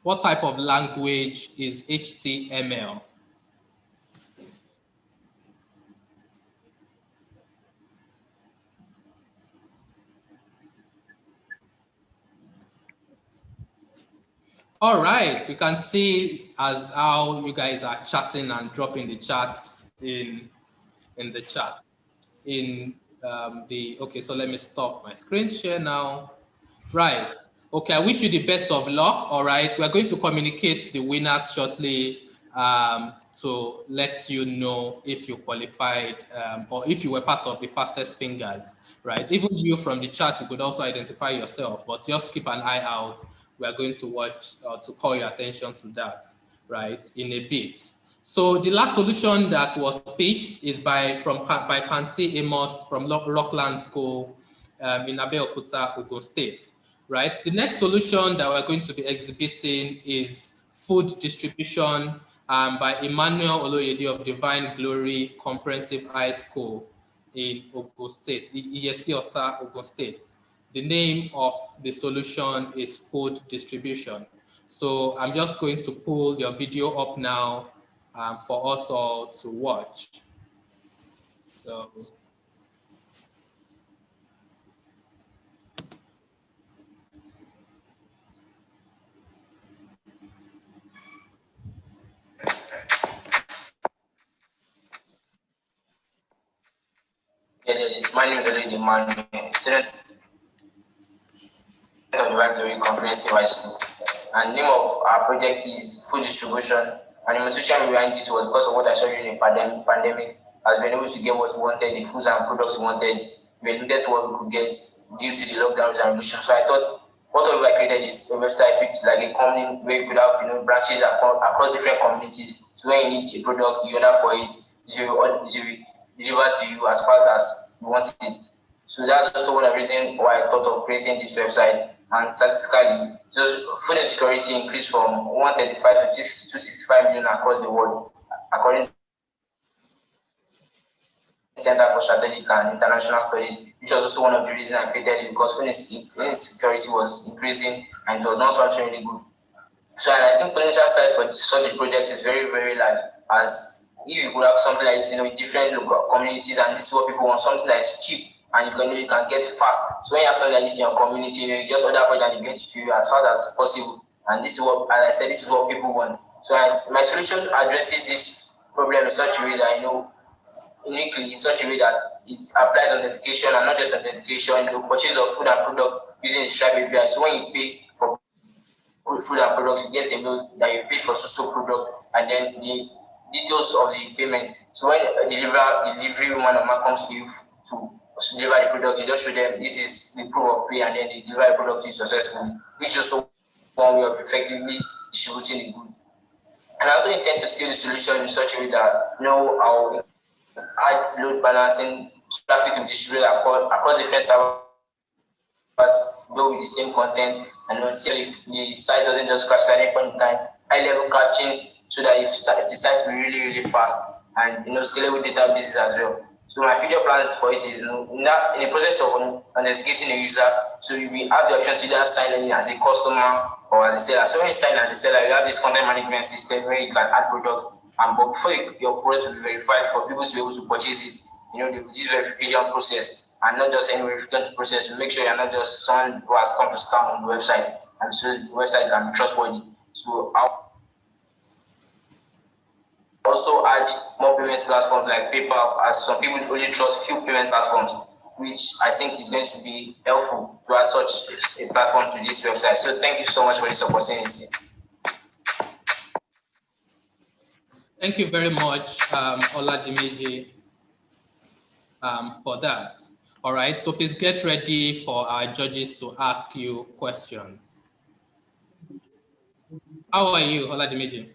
What type of language is HTML? All right, we can see as how you guys are chatting and dropping the chats in the chat. Okay, so let me stop my screen share now. Right. Okay, I wish you the best of luck. All right, we're going to communicate the winners shortly to let you know if you qualified or if you were part of the fastest fingers, right? Even you from the chat, you could also identify yourself, but just keep an eye out. We are going to watch to call your attention to that, right, in a bit. So the last solution that was pitched is by Kansi Amos from Rockland School in Abeokuta, Ogun State, right? The next solution that we're going to be exhibiting is food distribution by Emmanuel Oloyede of Divine Glory Comprehensive High School in Ogun State, Iyesi Ota, Ogun State. The name of the solution is food distribution. So I'm just going to pull your video up now for us all to watch. So. It's my name is already Manuel, student of the Library Comprehensive High School. And the name of our project is food distribution. And the motivation behind it was because of what I saw during the pandemic. As we were able to get what we wanted, the foods and products we wanted, we were limited to what we could get due to the lockdowns and restrictions. So I thought, what if I created is a website like a company where you could have branches across different communities. So when you need a product, you order for it, it will be delivered to you as fast as you want it. So that's also one of the reasons why I thought of creating this website. And statistically, just food insecurity increased from 135 to 265 million across the world, according to the Center for Strategic and International Studies, which was also one of the reasons I created it, because food insecurity was increasing and it was not something really good. So and I think potential size for such projects is very, very large. As if you could have something like this, in different local communities, and this is what people want, something that is cheap and you can get fast. So when you have something like this in your community, you just order for it and they get it to you as fast as possible. And this is what, as I said, this is what people want. So my solution addresses this problem in such a way that uniquely, in such a way that it applies authentication and not just authentication, purchase of food and product using the Stripe API. So when you pay for food and products, you get a bill that you've paid for so product, and then the details of the payment. So when the delivery woman or man comes to you to deliver the product, you just show them this is the proof of pay, and then they deliver the product to you successfully, which is also one way of effectively distributing the goods. And I also intend to scale the solution in such a way that I'll add load balancing traffic to distribute across different servers, go with the same content, and see the site doesn't just crash at any point in time. High level caption so that if the site be really, really fast, and scalable databases as well. So my future plans for it is in the process of authenticating a user, so we have the option to either sign in as a customer or as a seller. So when you sign as a seller, you have this content management system where you can add products, but before your product will be verified for people to be able to purchase it, this verification process, and not just any verification process, to make sure you're not just someone who has come to stamp on the website, and so the website can be trustworthy. So I'll also add more payment platforms like PayPal, as some people only trust few payment platforms, which I think is going to be helpful to add such a platform to this website. So thank you so much for this opportunity. Thank you very much, Oladimeji, for that. All right, so please get ready for our judges to ask you questions. How are you, Oladimeji?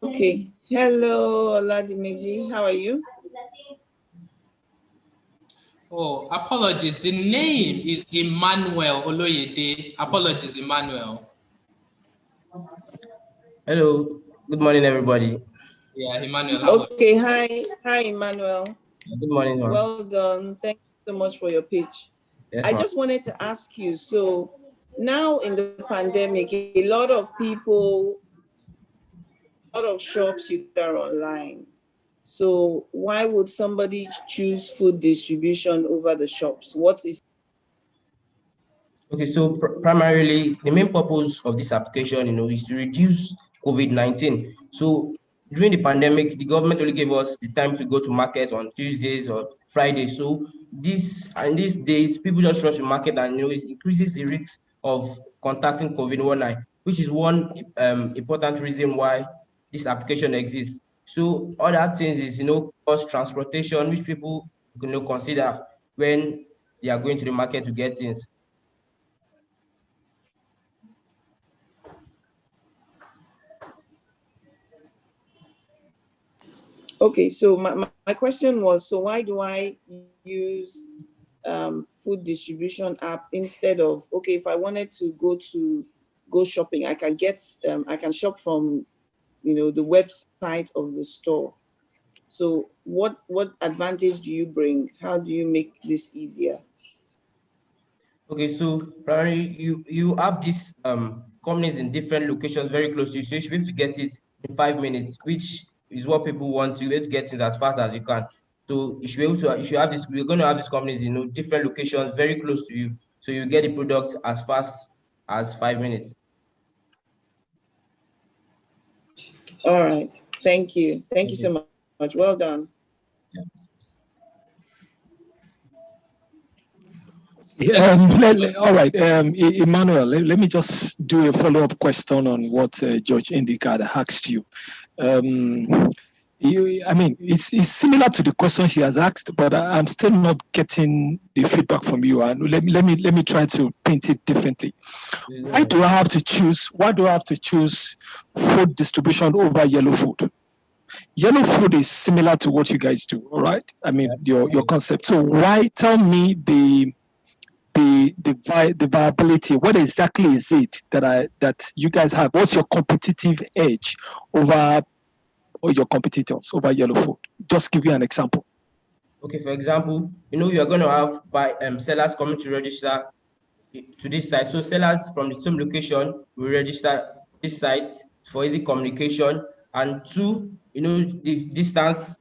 Okay. Hello, Oladimeji. How are you? Oh, apologies. The name is Emmanuel Oloyede. Apologies, Emmanuel. Hello. Good morning, everybody. Yeah, Emmanuel. How okay. Hi, Emmanuel. Good morning, ma'am. Well done. Thank you so much for your pitch. Yes, I just wanted to ask you, so now in the pandemic, a lot of people, a lot of shops you are online. So why would somebody choose food distribution over the shops? What is? Okay, so primarily the main purpose of this application, is to reduce COVID-19. So during the pandemic, the government only gave us the time to go to market on Tuesdays or Fridays. So these days, people just rush to market, and it increases the risk of contacting COVID-19, which is one important reason why this application exists. So other things is cost transportation, which people consider when they are going to the market to get things. Okay, so my question was, so why do I use food distribution app instead of, okay, if I wanted to go shopping, I can shop from, the website of the store. So what advantage do you bring? How do you make this easier? Okay, so primarily you have these companies in different locations very close to you, so you should be able to get it in 5 minutes, which is what people want, to be able to get it as fast as you can. So you should be able to, we're going to have these companies in different locations very close to you, so you get the product as fast as 5 minutes. All right. Thank you. Thank you so much. Well done. All right, Emmanuel, let me just do a follow-up question on what Judge Indicad asked you. I mean, it's similar to the question she has asked, but I'm still not getting the feedback from you. And let me try to paint it differently. Why do I have to choose? Why do I have to choose food distribution over yellow food? Yellow food is similar to what you guys do, all right? I mean, your concept. So why tell me the viability? What exactly is it that you guys have? What's your competitive edge over your competitors over yellow food? Just give you an example. Okay, for example, you are going to have sellers coming to register to this site. So sellers from the same location will register this site for easy communication. And two, the distance.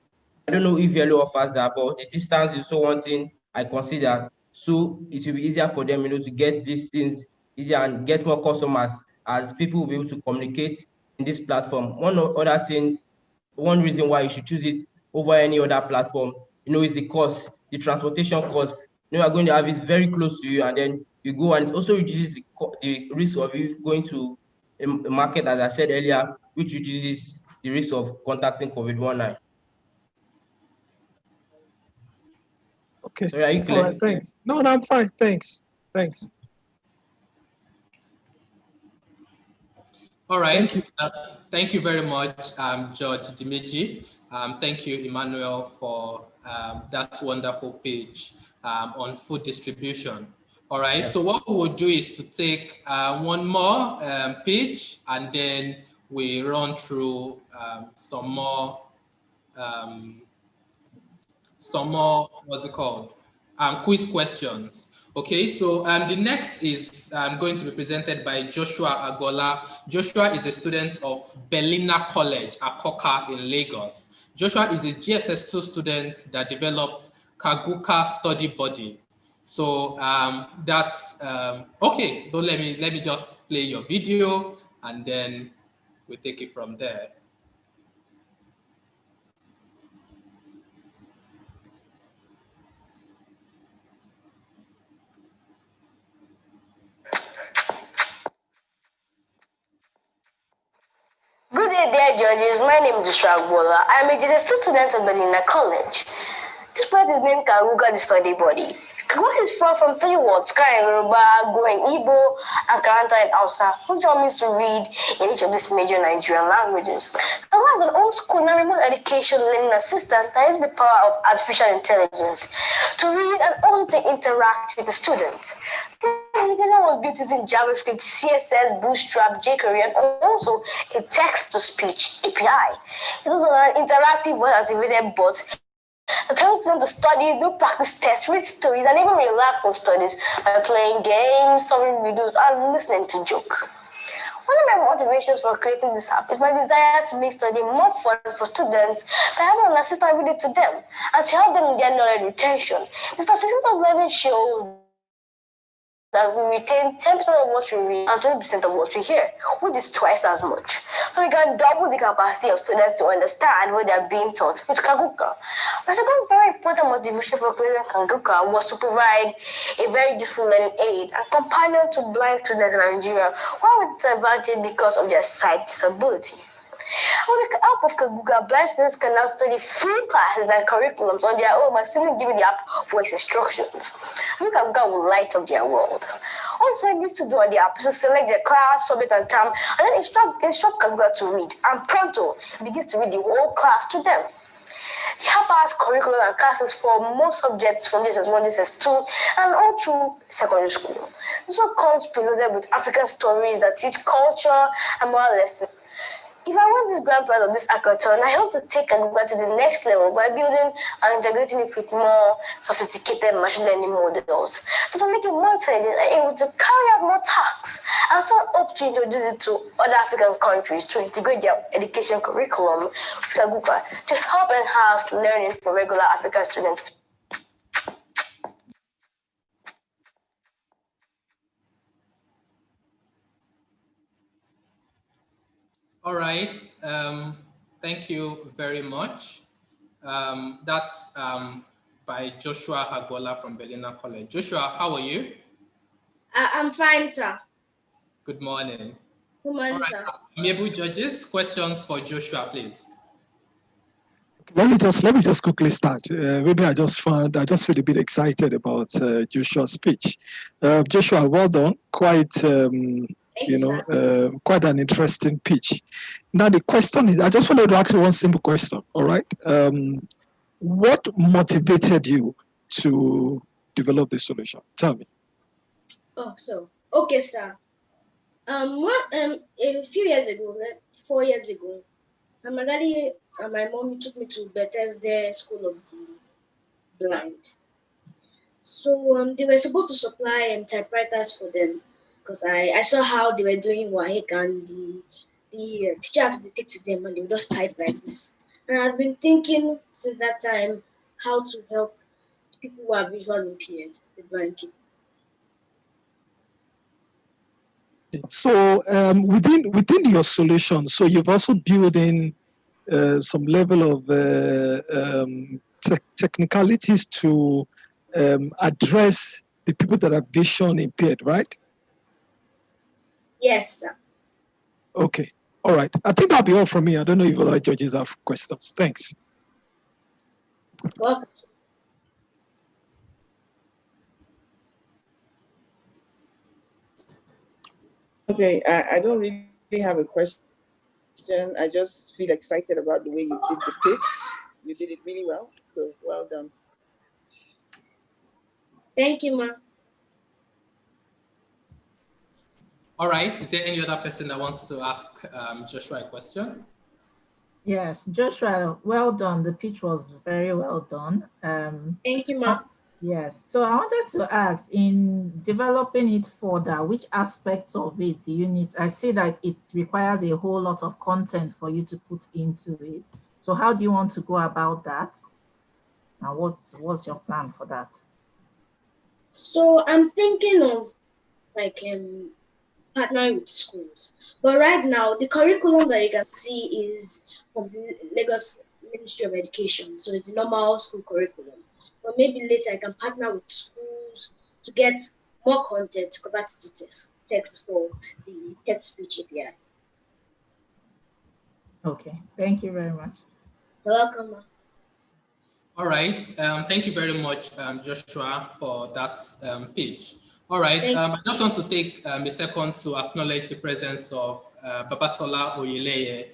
I don't know if yellow offers that, but the distance is so one thing I consider. So it will be easier for them, to get these things easier and get more customers as people will be able to communicate in this platform. One reason why you should choose it over any other platform, is the cost, the transportation cost. You are going to have it very close to you, and then you go, and it also reduces the risk of you going to a market, as I said earlier, which reduces the risk of contacting COVID-19. Okay. Sorry, are you clear? All right, thanks. No, I'm fine. Thanks. All right. Thank you very much, George Dimeji. Thank you, Emmanuel, for that wonderful page on food distribution. All right. So what we will do is to take one more page, and then we run through some more, what's it called? Quiz questions. Okay, so the next is going to be presented by Joshua Agbola. Joshua is a student of Bellina College, Akoka in Lagos. Joshua is a GSS2 student that developed Kaguka study body. So that's okay. Don't let me just play your video, and then we take it from there. Good day, dear judges. My name is Joshua Agbola. I am a GSS2 student of Bellina College. This part is named Karuga, the study body. Karuga is formed from three words: Kara in Yoruba, Go in Igbo, and Karanta in Hausa, which all means to read in each of these major Nigerian languages. Karuga is an old school non-remote education learning assistant that has the power of artificial intelligence to read and also to interact with the students. The application was built using JavaScript, CSS, Bootstrap, jQuery, and also a text-to-speech API. It is an interactive, voice-activated bot that helps them to study, do practice tests, read stories, and even relax from studies by playing games, solving videos, and listening to jokes. One of my motivations for creating this app is my desire to make study more fun for students by having an assistant read it to them and to help them in their knowledge retention. The statistics of learning show that we retain 10% of what we read and 20% of what we hear, which is twice as much. So we can double the capacity of students to understand what they are being taught with Kaguka. The second very important motivation for creating Kaguka was to provide a very useful learning aid and companion to blind students in Nigeria who are disadvantaged because of their sight disability. With the help of Kaguka, blind students can now study free classes and curriculums on their own by simply giving the app voice instructions. Kaguka will light up their world. All they need to do on the app is to select their class, subject, and term, and then instruct Kaguka to read. And pronto, begins to read the whole class to them. The app has curriculum and classes for most subjects from JSS1, JSS2, and all through secondary school. This one comes preloaded with African stories that teach culture and moral lessons. If I win this grand prize of this hackathon, I hope to take Kaguka to the next level by building and integrating it with more sophisticated machine learning models that will make it more intelligent and able to carry out more tasks. I also hope to introduce it to other African countries to integrate their education curriculum with Kaguka to help enhance learning for regular African students. All right. Thank you very much. That's by Joshua Hagola from Berliner College. Joshua, how are you? I'm fine, sir. Good morning. Good morning, All right. sir. Amiable judges, questions for Joshua, please. Let me just quickly start. Maybe I just feel a bit excited about Joshua's speech. Joshua, well done. Quite quite an interesting pitch. Now the question is, I just wanted to ask you one simple question. All right, what motivated you to develop this solution? Tell me. Okay, sir. A few years ago, 4 years ago, my daddy and my mom took me to Bethesda School of the Blind. So they were supposed to supply typewriters for them because I saw how they were doing WAEC and the teacher had to dictate to them and they would just type like this. And I've been thinking since that time how to help people who are visual impaired, the blind people. So within your solution, so you've also built in some level of technicalities to address the people that are vision impaired, right? Yes, sir. Okay. All right. I think that'll be all from me. I don't know if other judges have questions. Thanks. Welcome. Okay, I don't really have a question. I just feel excited about the way you did the pitch. You did it really well, so well done. Thank you, ma'am. All right. Is there any other person that wants to ask Joshua a question? Yes, Joshua, well done. The pitch was very well done. Thank you, ma'am. Yes, so I wanted to ask, in developing it further, which aspects of it do you need? I see that it requires a whole lot of content for you to put into it. So how do you want to go about that? And what's your plan for that? So I'm thinking of partnering with schools. But right now, the curriculum that you can see is from the Lagos Ministry of Education. So it's the normal school curriculum. But maybe later I can partner with schools to get more content to convert it to text for the text-to-speech API. Okay, thank you very much. You're welcome. All right. Thank you very much, Joshua, for that pitch. All right. I just want to take a second to acknowledge the presence of Babatola Oyeleye,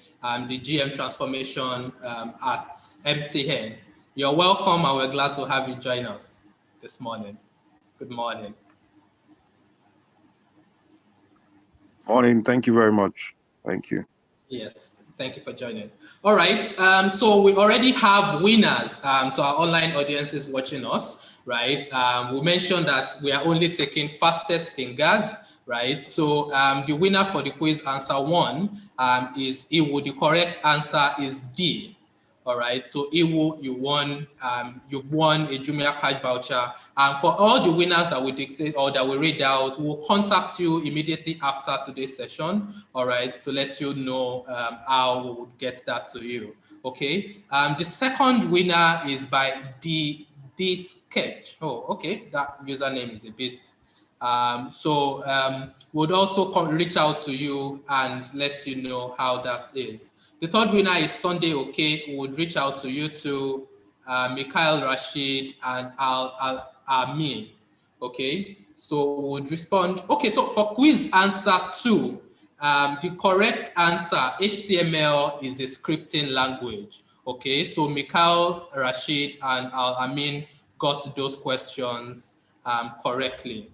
the GM transformation at MTN. You're welcome, and we're glad to have you join us this morning. Good morning. Morning. Thank you very much. Thank you. Yes. Thank you for joining. All right. So we already have winners to our online audiences watching us, right? We mentioned that we are only taking fastest fingers, right? So the winner for the quiz answer 1 is Iwu. The correct answer is D. All right, so Iwu, you've won a Jumia cash voucher. And for all the winners that we dictate or that we read out, we'll contact you immediately after today's session. All right, to let you know how we would get that to you. Okay. The second winner is by D Sketch. Oh, okay. That username is a bit. We'll also reach out to you and let you know how that is. The third winner is Sunday Okay. We would reach out to you to Mikhail Rashid and Al Amin. Okay, so we would respond. Okay, so for quiz answer 2, the correct answer, HTML is a scripting language. Okay, so Mikhail Rashid and Al Amin got those questions correctly.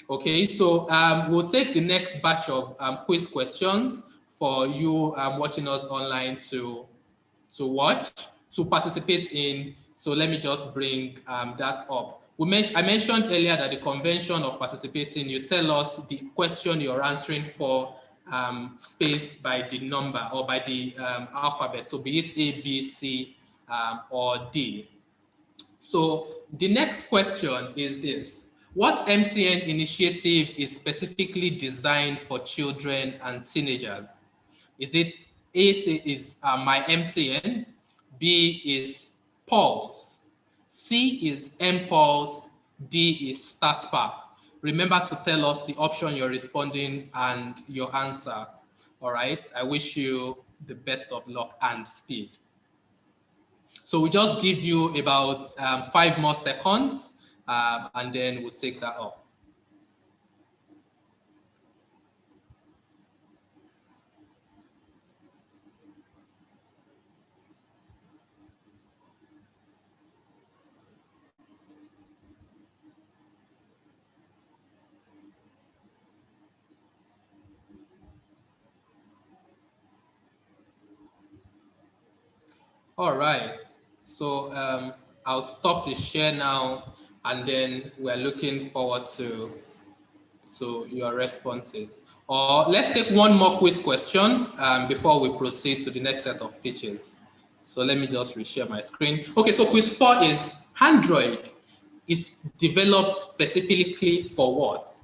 Okay, so we'll take the next batch of quiz questions for you watching us online to participate in. So let me just bring that up. I mentioned earlier that the convention of participating, you tell us the question you're answering for spaced by the number or by the alphabet. So be it A, B, C, or D. So the next question is this. What MTN initiative is specifically designed for children and teenagers? Is it is my MTN, B is Pulse, C is mPulse, D is StartPack. Remember to tell us the option you're responding and your answer. All right, I wish you the best of luck and speed. So we just give you about 5 more seconds and then we'll take that up. All right, so I'll stop the share now, and then we're looking forward to your responses. Or let's take one more quiz question before we proceed to the next set of pitches. So let me just reshare my screen. Okay, so quiz 4 is Android is developed specifically for what?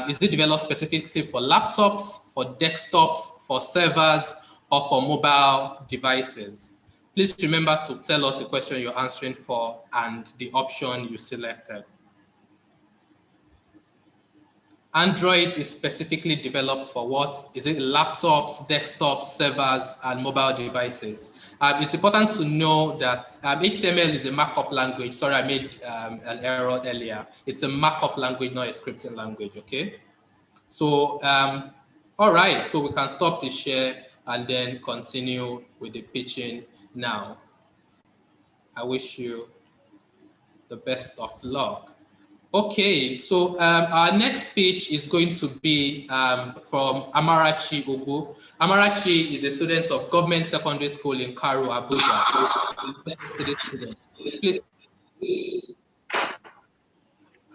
Is it developed specifically for laptops, for desktops, for servers, or for mobile devices? Please remember to tell us the question you're answering for and the option you selected. Android is specifically developed for what? Is it laptops, desktops, servers, and mobile devices? It's important to know that HTML is a markup language. Sorry, I made an error earlier. It's a markup language, not a scripting language, okay? So, all right, so we can stop the share and then continue with the pitching now. I wish you the best of luck. Okay, so our next speech is going to be from Amarachi Ogu. Amarachi is a student of Government Secondary School in Karu, Abuja. Please,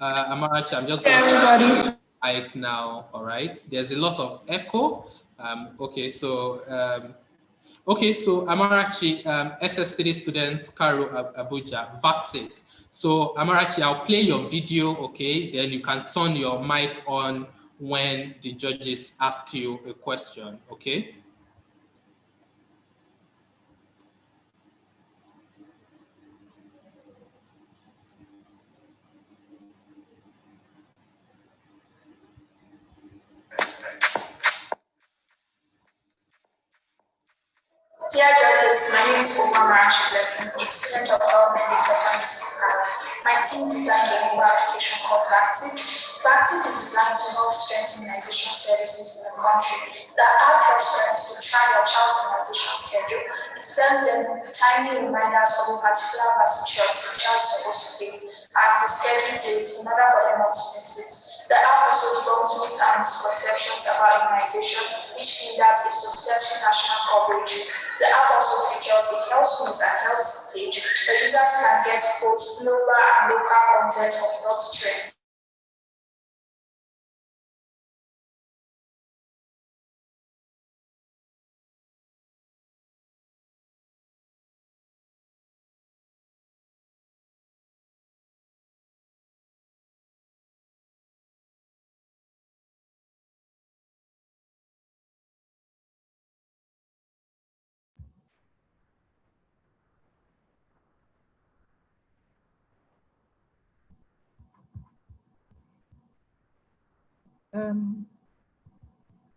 Amarachi, I'm just going to mic now, all right? There's a lot of echo. Okay, so Amarachi, SS3 student, Karu, Abuja, VACTIC. So Amarachi, I'll play your video, okay? Then you can turn your mic on when the judges ask you a question, okay? Dear judges, my name is Omar Marachi Blessing, a student of Government Secondary School. My team designed a mobile application called Practic. Practic is designed to help strengthen immunization services in the country that helps parents to track their child's immunization schedule. It sends them tiny reminders of a particular vaccine shot the child is supposed to take at the scheduled date in order for them not to miss it. The app also debunks myths and misconceptions about immunization, which hinders a successful national coverage. The app also features a health news and health page where users can get both global and local content of health trends.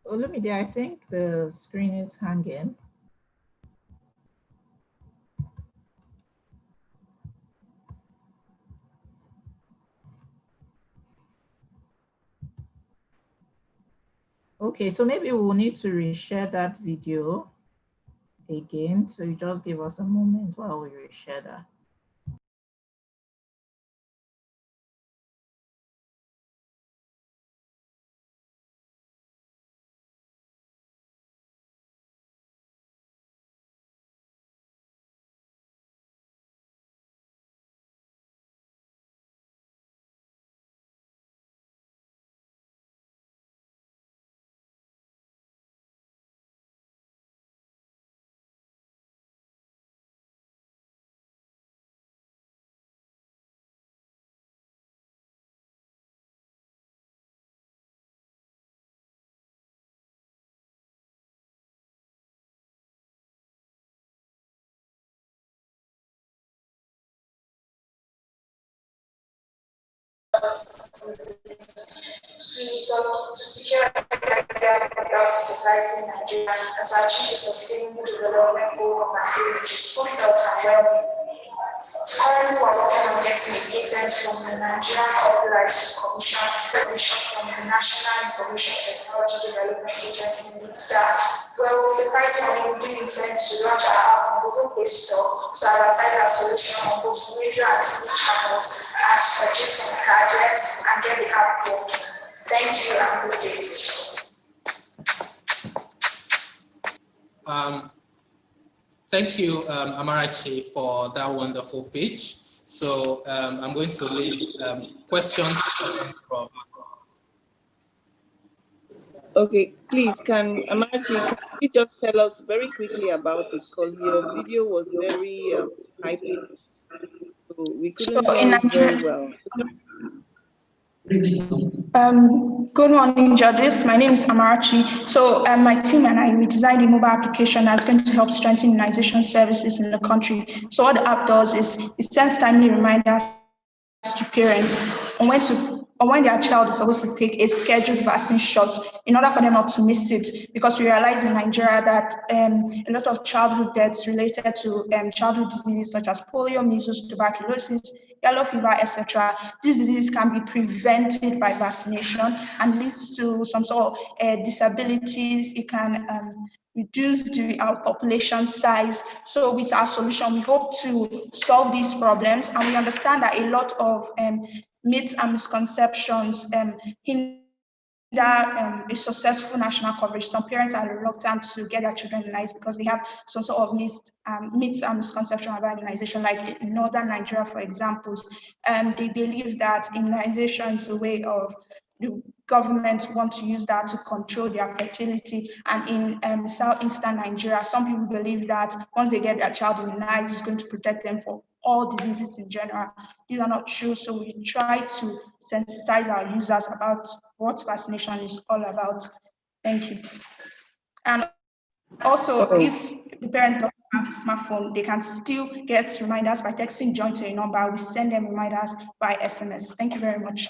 Olumide, I think the screen is hanging. Okay, so maybe we'll need to reshare that video again. So you just give us a moment while we reshare that. to secure without society in Nigeria and to achieve the sustainable development goal of Nigeria, which is good health and well-being. Currently, we're working on getting a patent from the Nigerian Copyright Commission, permission from the National Information Technology Development Agency, NITSA, where we'll be pricing on we intend to launch our app on Google Play Store to advertise our solution on both radio and TV channels and purchase some gadgets and get the app working. Thank you and good day. Thank you, Amarachi, for that wonderful pitch. So I'm going to leave questions from. Okay, please, Amarachi, can you just tell us very quickly about it? Because your video was very high-pitched, so we couldn't hear it very well. Good morning, judges. My name is Amarachi. So my team and I, we designed a mobile application that's going to help strengthen immunization services in the country. So what the app does is it sends timely reminders to parents on when their child is supposed to take a scheduled vaccine shot in order for them not to miss it, because we realize in Nigeria that a lot of childhood deaths related to childhood diseases such as polio, measles, tuberculosis, yellow fever, etc. These diseases can be prevented by vaccination and leads to some sort of disabilities. It can reduce our population size. So with our solution, we hope to solve these problems, and we understand that a lot of myths and misconceptions hinder a successful national coverage. Some parents are reluctant to get their children immunized because they have some sort of myths and misconceptions about immunization. Like in northern Nigeria, for example, they believe that immunization is a way of the government want to use that to control their fertility. And in southeastern Nigeria, some people believe that once they get their child immunized, it's going to protect them from all diseases in general. These are not true, so we try to sensitize our users about what vaccination is all about. Thank you. And also, if the parent doesn't have a smartphone, they can still get reminders by texting join to a number. We send them reminders by SMS. Thank you very much.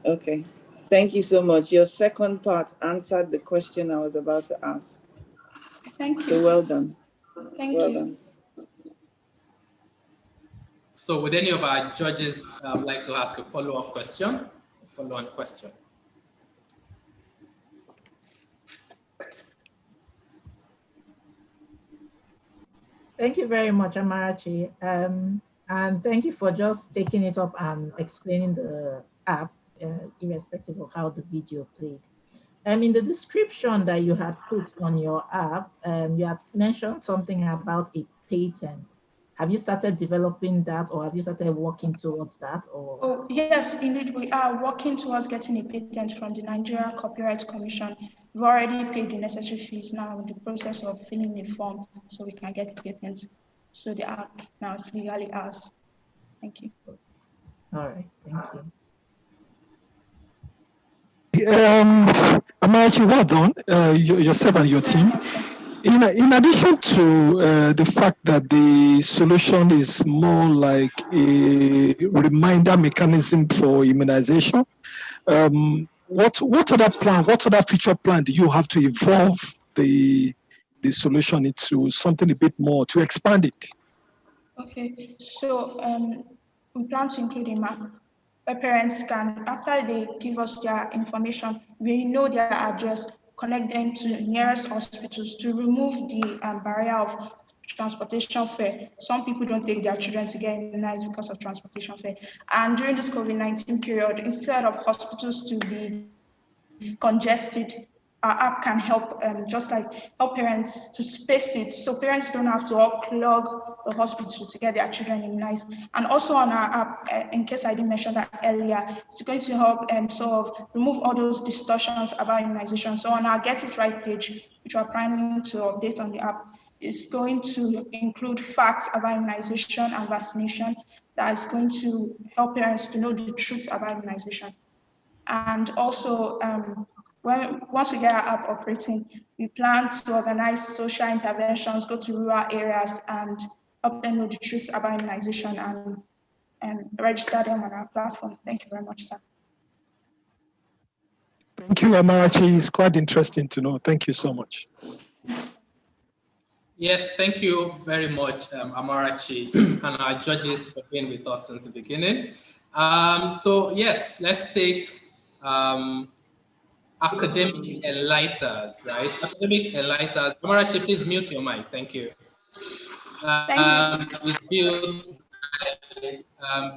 Okay, thank you so much. Your second part answered the question I was about to ask. Thank you. So well done. Thank well you. Done. So would any of our judges like to ask a follow-up question? Follow-on question. Thank you very much, Amarachi. And thank you for just taking it up and explaining the app, irrespective of how the video played. In the description that you had put on your app, you had mentioned something about a patent. Have you started developing that, or have you started working towards that? Or oh, yes, indeed, we are working towards getting a patent from the Nigerian Copyright Commission. We've already paid the necessary fees. Now in the process of filling a form so we can get the patent. So the app now is legally ours. Thank you. All right, thank you. Amarachi, well done, yourself and your team. In addition to the fact that the solution is more like a reminder mechanism for immunization, what other feature plan do you have to evolve the solution into something a bit more, to expand it? Okay, so we plan to include a map where parents can, after they give us their information, we know their address, connect them to nearest hospitals to remove the barrier of transportation fare. Some people don't take their children to get immunized because of transportation fare. And during this COVID-19 period, instead of hospitals to be congested, our app can help, just like help parents to space it, so parents don't have to all clog the hospital to get their children immunized. And also on our app, in case I didn't mention that earlier, it's going to help sort of remove all those distortions about immunization. So on our Get It Right page, which we're planning to update on the app, is going to include facts about immunization and vaccination that is going to help parents to know the truth about immunization. And also, once we get our app operating, we plan to organize social interventions, go to rural areas and help them know the truth about immunization and and register them on our platform. Thank you very much, sir. Thank you, Amarachi. It's quite interesting to know. Thank you so much. Yes, thank you very much, Amarachi, and our judges for being with us since the beginning. So yes, let's take academic enlighters, right? Academic enlighters. Amarachi, please mute your mic. Thank you. It's built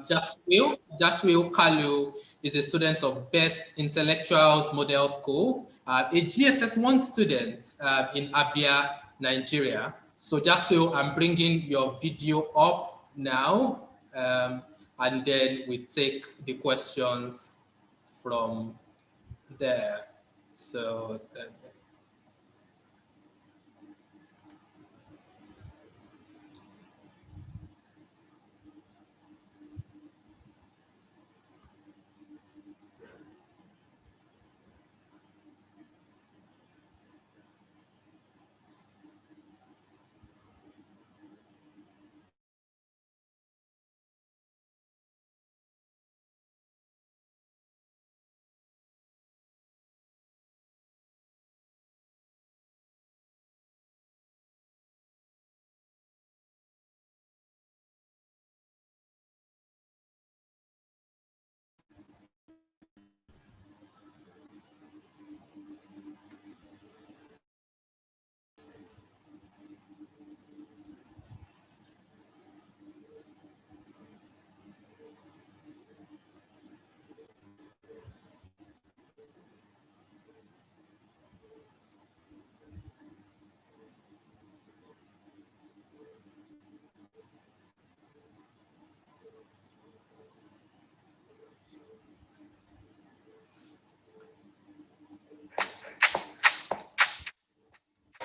Jaswil Kalu is a student of Best Intellectuals Model School, a GSS1 student in Abia, Nigeria. So Jaswil, I'm bringing your video up now, and then we take the questions from there. So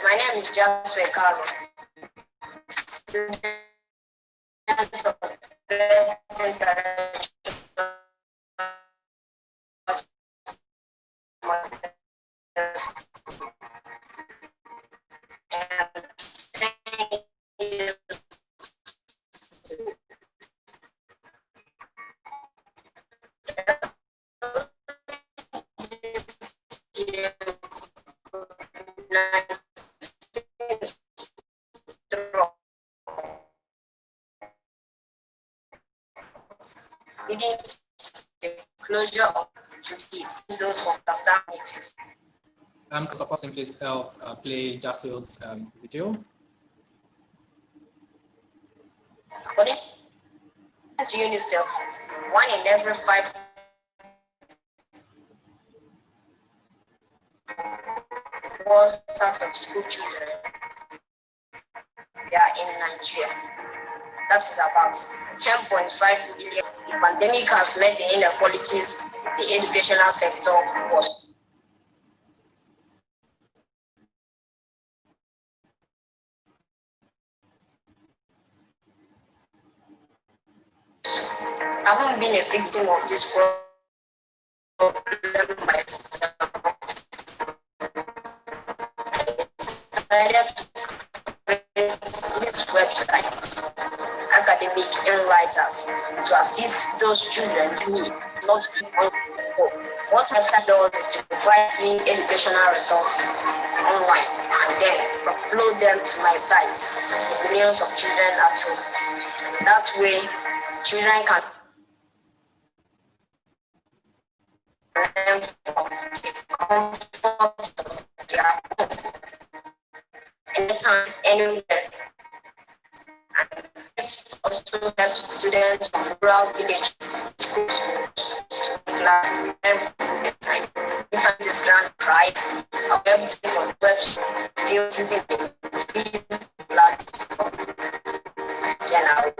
My name is Jasper Carlo. Leading to the closure of those of the meetings. could support please help play Jaswil's video. According to UNICEF, 1 in every 5 was out of school children in Nigeria. That is about 10.5 billion. The pandemic has made the inequalities in the educational sector worse. I haven't been a victim of this problem myself. I decided to create this website, Academic Enlighters, to assist those children who not on home. What website does is to provide free educational resources online and then upload them to my site with millions of children at home. That way, children can learn from the comfort of their home, anytime, anywhere. And this also helps students from rural villages, schools, to learn anytime. We find this grand prize, I'll be able to take on website built using the free platform. Then I'll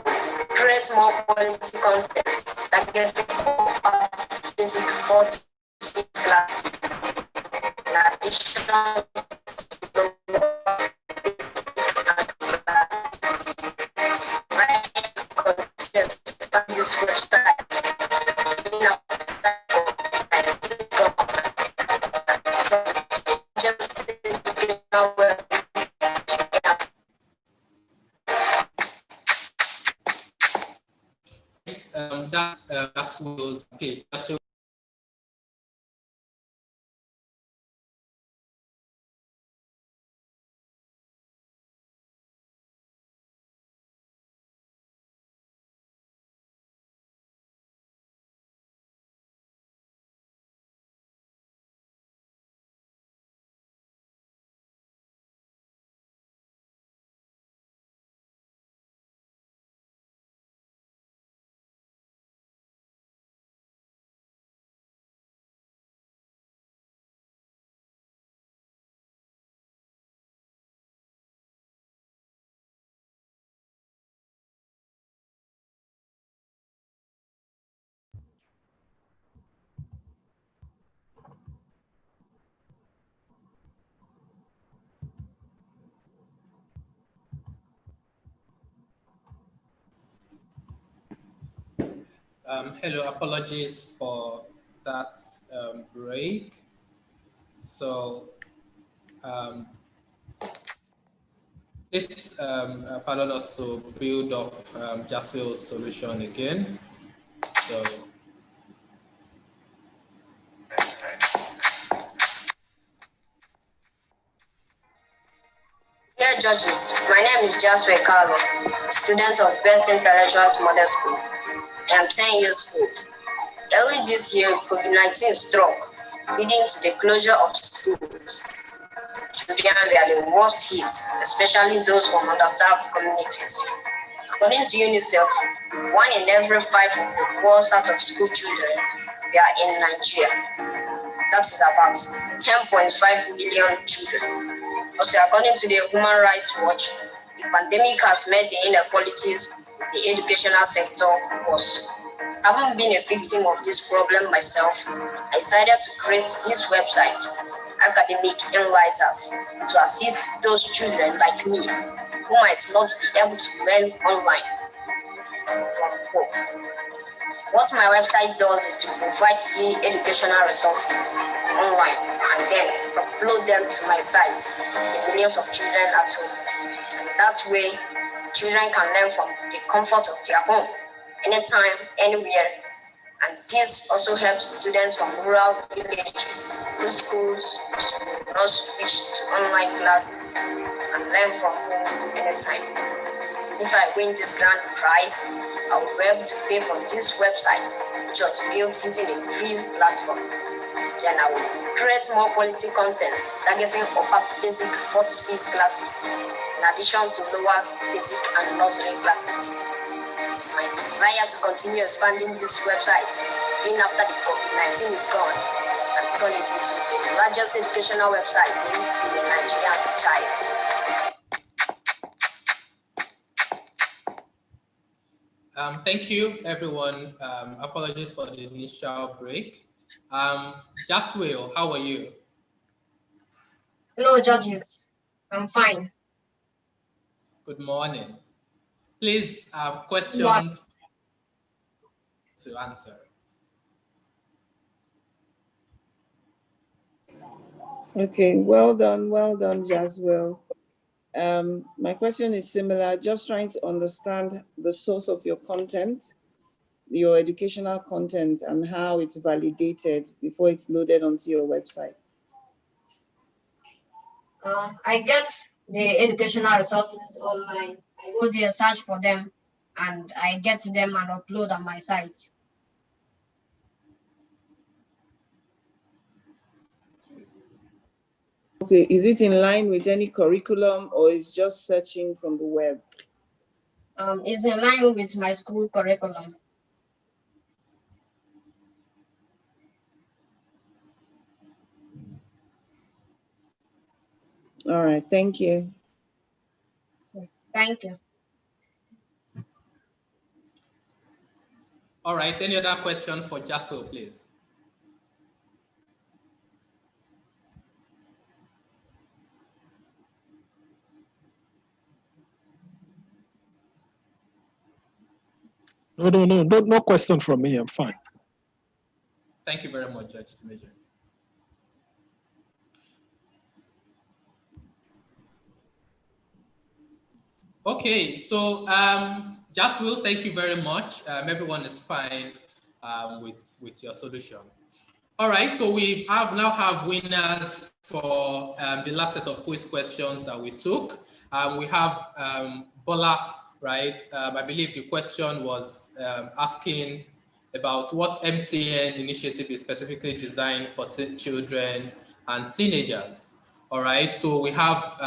create more quality content that gets the basic 4 to 6 class. In addition this website. that's Will's page. Hello, apologies for that break. So please pardon us to build up Jasil's solution again. So Dear judges, my name is Jasper Carlo, a student of Best Intellectuals Model School. I am 10 years old. Early this year, COVID-19 struck, leading to the closure of schools. Children were the worst hit, especially those from underserved communities. According to UNICEF, 1 in every 5 of the poorest out of school children were in Nigeria. That is about 10.5 million children. Also, according to the Human Rights Watch, the pandemic has made the inequalities in the educational sector worse. Having been a victim of this problem myself, I decided to create this website, Academic Enlighters, to assist those children like me who might not be able to learn online from home. What my website does is to provide free educational resources online and then upload them to my site, the millions of children at home. And that way, children can learn from the comfort of their home, anytime, anywhere. And this also helps students from rural villages whose schools do not switch to online classes and learn from home anytime. If I win this grand prize, I will be able to pay for this website, which was built using a free platform. Then I will create more quality content targeting upper basic 4 to 6 classes, in addition to lower basic and nursery classes. It's my desire to continue expanding this website, even after the COVID-19 is gone, and turn it into the largest educational website in the Nigerian child. Thank you, everyone. Apologies for the initial break. Jaswil, how are you? Hello, judges. I'm fine. Good morning. Please, questions to answer. Okay, well done, Jaswil. My question is similar, just trying to understand the source of your content, your educational content, and how it's validated before it's loaded onto your website. I get the educational resources online. I go there, search for them, and I get them and upload on my site. Okay, is it in line with any curriculum or is just searching from the web? It's in line with my school curriculum. All right, thank you. Thank you. All right, any other question for Jaso, please? No question from me. I'm fine. Thank you very much, Judge Major. Okay, so Jaswil, thank you very much. Everyone is fine with your solution. All right, so we now have winners for the last set of quiz questions that we took. We have Bola, right? I believe the question was asking about what MTN initiative is specifically designed for children and teenagers. All right, so we have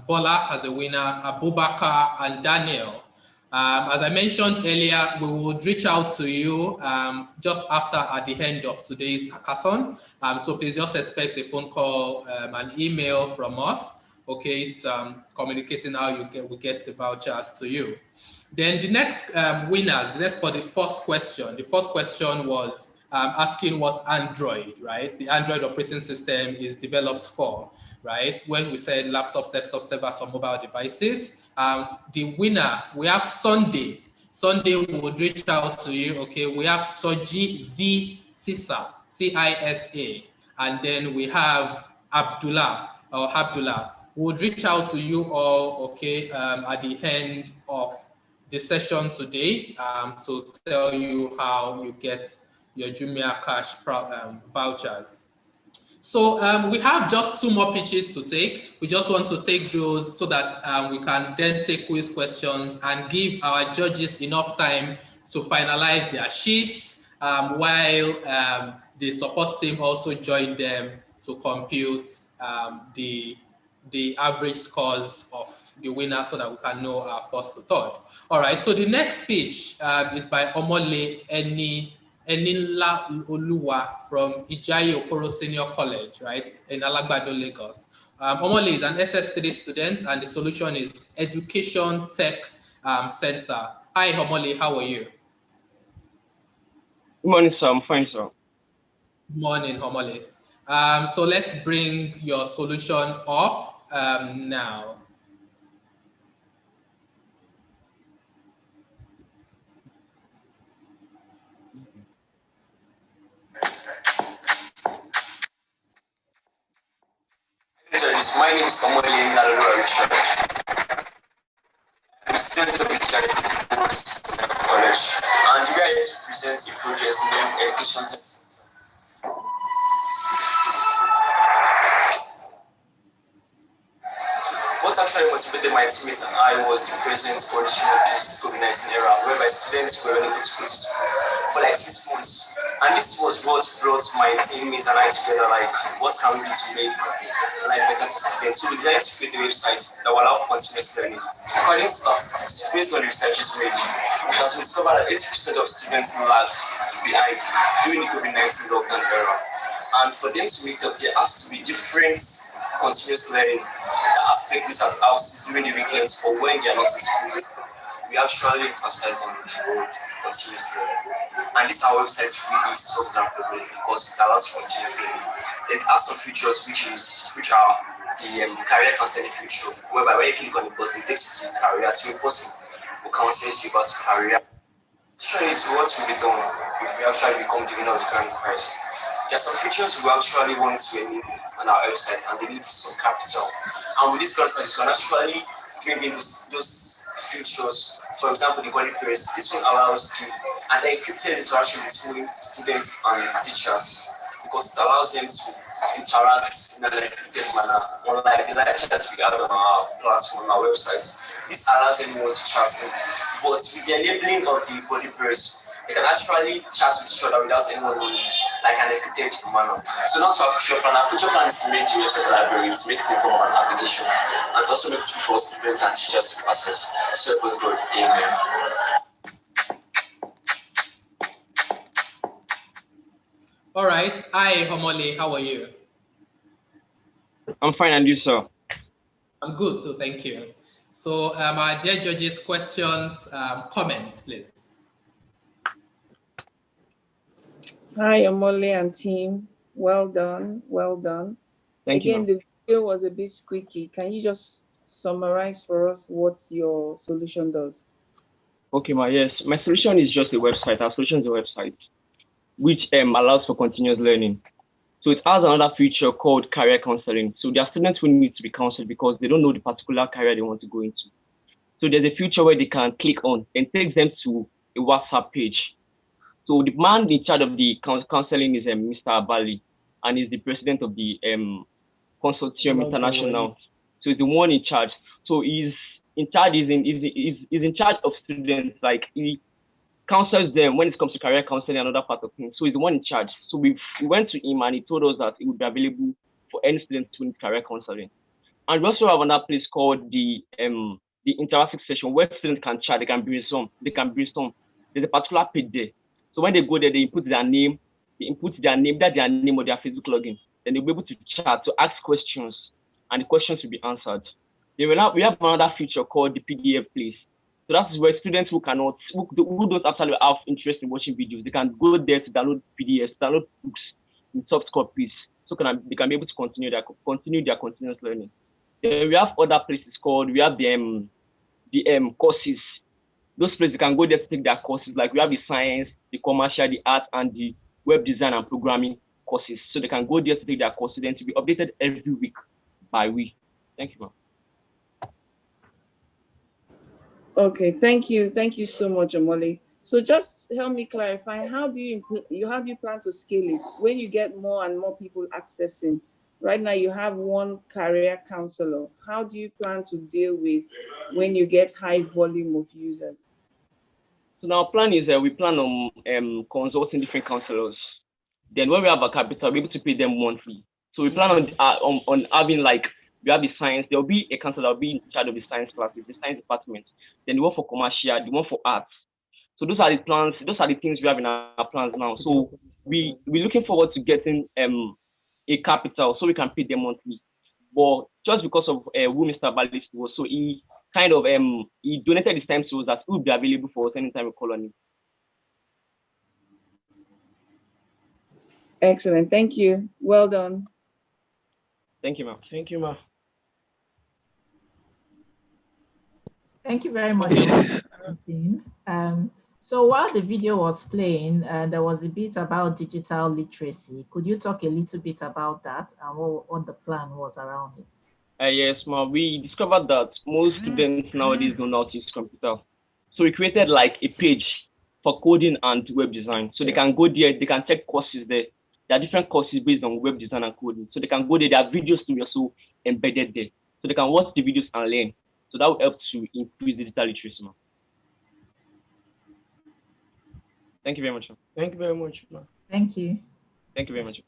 Bola as a winner, Abubakar and Daniel. As I mentioned earlier, we would reach out to you just after at the end of today's hackathon. So please just expect a phone call, an email from us, okay, communicating how we get the vouchers to you. Then the next winners, that's for the first question. The fourth question was asking what Android, right? The Android operating system is developed for, right? When we said laptops, desktop servers, or mobile devices. The winner, we have Sunday. Sunday would reach out to you, okay? We have Soji V Tisa, Tisa. And then we have Abdullah, would reach out to you all, okay, at the end of the session today to tell you how you get your Jumia Cash vouchers. So we have just 2 more pitches to take. We just want to take those so that we can then take quiz questions and give our judges enough time to finalize their sheets while the support team also join them to compute the average scores of the winner so that we can know our first to third. All right, so the next pitch is by Omole Enila Oluwa from Ijayi Okoro Senior College, right, in Alagbado, Lagos. Omole is an SS3 student, and the solution is Education Tech Center. Hi, Omole, how are you? Good morning, sir. I'm fine, sir. Good morning, Omole. So let's bring your solution up now. My name is Omole Nalura. I'm a student of the College, and we are here to present a project named Education Tech Center. What actually motivated my teammates and I was the present condition of this COVID-19 era, whereby students were unable to go to school for like 6 months. And this was what brought my teammates and I together, like, what can we do to make life better for students? So we decided to create a website that will allow for continuous learning. According to statistics, based on the researches made, it has been discovered that 80% of students lagged behind during the COVID-19 lockdown era. And for them to meet up, there has to be different continuous learning that has to take place at houses during the weekends or when they are not in school. We actually emphasize on the word continuous learning. And this our website really solves that problem because it allows continuous learning. It has some features which are the career counseling feature, whereby when you click on the button, it takes you to career to a person who counsels you about career. This is what will be done if we actually become the winner of the grand prize. There are some features we actually want to enable on our website, and they need some capital. And with this grand prize, you can actually bring in those features. For example, the body press. This one allows you an encrypted interaction between students and teachers because it allows them to interact in an encrypted manner, unlike the live chat we have on our platform, on our website. This allows anyone to chat in. But with the enabling of the body press, they can actually chat with each other without anyone knowing, like an encrypted manner. So now to our feature plan. Our feature plan is to make the website library, to make it inform an application, and to also make it for students and teachers to access. So it was good. Amen. All right. Hi, Omole, how are you? I'm fine, and you, sir? I'm good, so thank you. So our dear judges, questions, comments, please. Hi, Omole and team. Well done, well done. Thank Again, you, the video was a bit squeaky. Can you just summarize for us what your solution does? Okay, yes. My solution is just a website. Our solution is a website, which allows for continuous learning. So it has another feature called career counseling. So there are students who need to be counseled because they don't know the particular career they want to go into. So there's a feature where they can click on and takes them to a WhatsApp page. So the man in charge of the counseling is Mr. Abali, and he's the president of the Consortium International. So he's the one in charge. So he's in charge. He's in charge of students. Like he counsels them when it comes to career counseling and other part of things. So he's the one in charge. So we went to him and he told us that it would be available for any student to need career counseling. And we also have another place called the interactive session where students can chat, they can brainstorm. There's a particular page there. So when they go there, they input their name, that's their name or their Facebook login. Then they'll be able to chat, to ask questions, and the questions will be answered. Then we have another feature called the PDF place. So that is where students who don't actually have interest in watching videos, they can go there to download PDFs, download books in soft copies, so they can be able to continue their continuous learning. Then we have other places called, we have the courses. Those places, they can go there to take their courses. Like we have the science, the commercial, the art, and the web design and programming courses. So they can go there to take their courses, then to be updated every week by week. Thank you, ma'am. Okay, thank you so much, Omole. So just help me clarify, how do you plan to scale it when you get more and more people accessing? Right now you have one career counselor. How do you plan to deal with when you get high volume of users? So now our plan is we plan on consulting different counselors. Then when we have a capital, we're able to pay them monthly. So we plan on having, like, we have the science, there will be a counselor that will be in charge of the science classes, the science department. Then the one for commercial, the one for arts. So those are the plans, those are the things we have in our plans now. So we're looking forward to getting a capital so we can pay them monthly. But just because of who Mr. Balis was, so he kind of he donated his time to us that it will be available for us anytime we call on him. Excellent. Thank you. Well done. Thank you, ma'am. Thank you, ma'am. Thank you very much, team. So while the video was playing, there was a bit about digital literacy. Could you talk a little bit about that and what the plan was around it? Yes, ma'am. We discovered that most students nowadays don't know how to use computer. So we created like a page for coding and web design. So they can go there, they can check courses there. There are different courses based on web design and coding. So they can go there, there are videos to be also embedded there. So they can watch the videos and learn. So that will help to increase digital literacy, ma'am. Thank you very much, ma'am. Thank you very much, ma'am. Thank you. Thank you very much.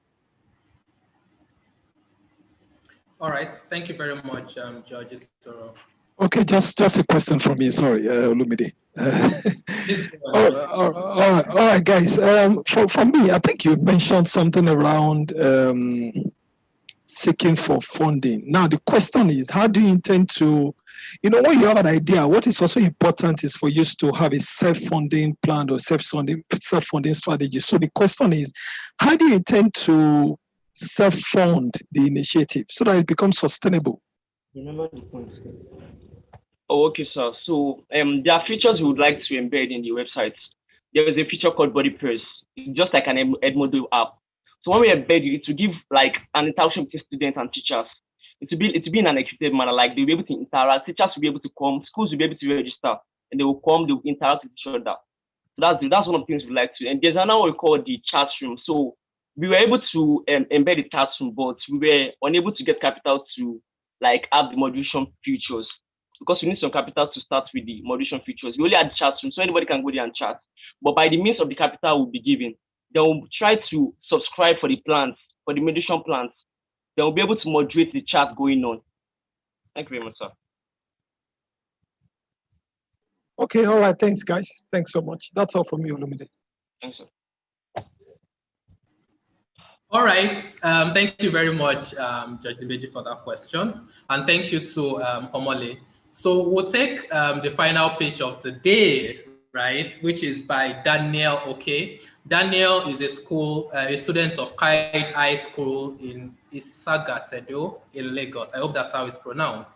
All right. Thank you very much, George. Okay, just a question from me. Sorry, Olumide. All right, guys. For me, I think you mentioned something around seeking for funding. Now, the question is, how do you intend to, when you have an idea, what is also important is for you to have a self-funding plan or self-funding strategy. So the question is, how do you intend to self-fund the initiative so that it becomes sustainable? Remember the point. Oh, okay, sir. So there are features we would like to embed in the website. There is a feature called Body Press. It's just like an Edmodo app. So when we embed it, to give like an interaction between students and teachers. It will be in an equitable manner, like they'll be able to interact, teachers will be able to come, schools will be able to register, and they will come, they will interact with each other. So that's one of the things we like to. And there's another one we call the chat room. So we were able to embed the chat room, but we were unable to get capital to like have the moderation features because we need some capital to start with the moderation features. We only had the chat room, so anybody can go there and chat. But by the means of the capital we'll be given, they will try to subscribe for the plans, for the moderation plans. They will be able to moderate the chat going on. Thank you very much, sir. Okay, all right. Thanks, guys. Thanks so much. That's all from me, Olumide. Thanks, sir. All right. Thank you very much, Judge Dimeji, for that question. And thank you to Omole. So we'll take the final pitch of the day, right, which is by Daniel. Okay. Daniel is a student of Kite High School in Isagatedo in Lagos. I hope that's how it's pronounced.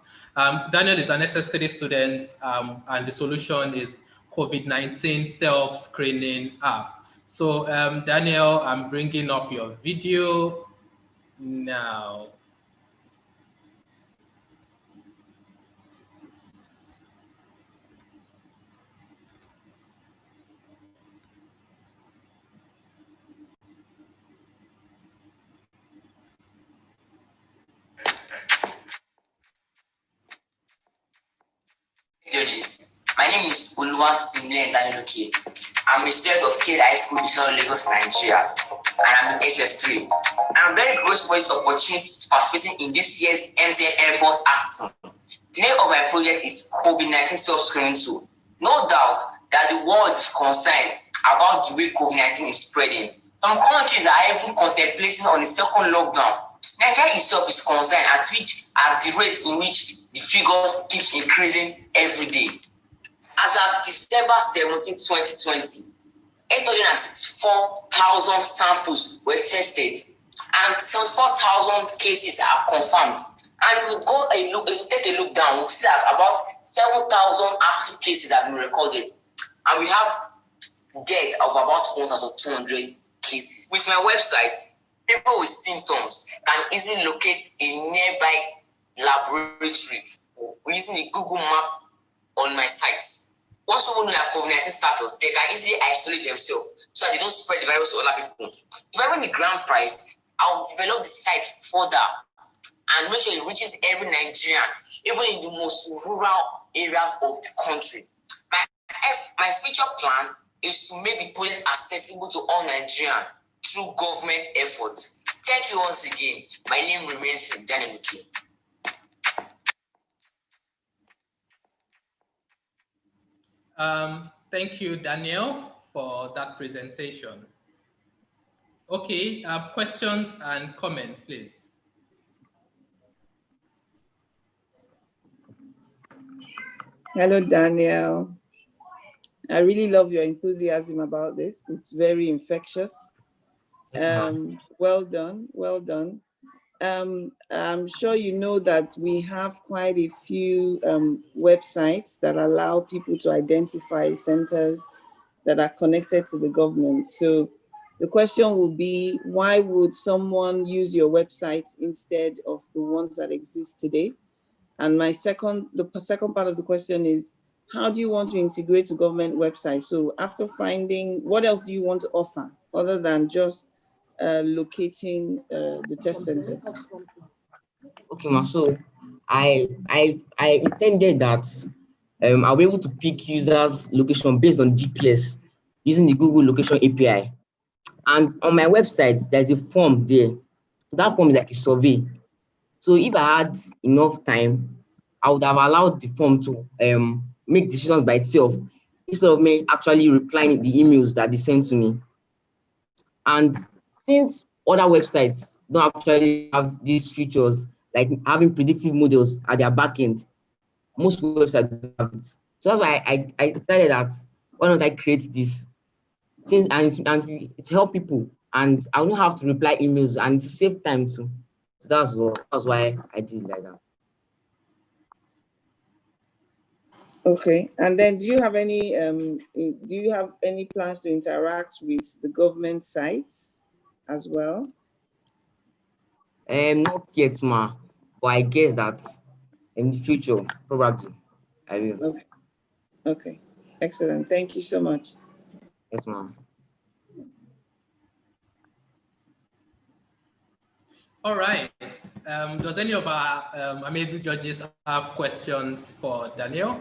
Daniel is an SS3 student, and the solution is COVID-19 self-screening app. So Daniel, I'm bringing up your video now. judges. My name is Oluwa Simile Ndaniloke. I'm a student of Kid High School, Mission Lagos, Nigeria, and I'm in SS3. I'm very grateful for this opportunity to participate in this year's MTN mPulse Hackathon. The name of my project is COVID-19 Self-Screening Tool. No doubt that the world is concerned about the way COVID-19 is spreading. Some countries are even contemplating on a second lockdown. Nigeria itself is concerned at the rate in which the figures keeps increasing every day. As of December 17, 2020, 864,000 samples were tested and 74,000 cases are confirmed. And if you take a look down, we'll see that about 7,000 active cases have been recorded. And we have deaths of about 1,200 cases. With my website, people with symptoms can easily locate a nearby laboratory using a Google map on my site. Once people know their COVID-19 status, they can easily isolate themselves so that they don't spread the virus to other people. If I win the grand prize, I'll develop the site further and make sure it reaches every Nigerian, even in the most rural areas of the country. My future plan is to make the project accessible to all Nigerians through government efforts. Thank you once again. My name remains Daniel. Thank you, Daniel, for that presentation. Okay, questions and comments, please. Hello, Daniel. I really love your enthusiasm about this. It's very infectious. Well done, well done. I'm sure you know that we have quite a few websites that allow people to identify centers that are connected to the government. So the question will be, why would someone use your website instead of the ones that exist today? And the second part of the question is, how do you want to integrate to government websites? So after finding, what else do you want to offer other than just locating the test centers? Okay, ma. So I intended that I'll be able to pick users' location based on GPS using the Google Location API. And on my website, there's a form there. So that form is like a survey. So if I had enough time, I would have allowed the form to make decisions by itself instead of me actually replying the emails that they send to me. And since other websites don't actually have these features, like having predictive models at their backend, most websites don't have it. So that's why I decided that why not I create this? Since and it's help people, and I don't have to reply emails and to save time too. So that's why I did it like that. Okay, and then do you have any plans to interact with the government sites as well? Not yet, ma, but I guess that in the future, probably, I will. Okay. Okay. Excellent. Thank you so much. Yes, ma'am. All right. Does any of our amiable judges have questions for Daniel,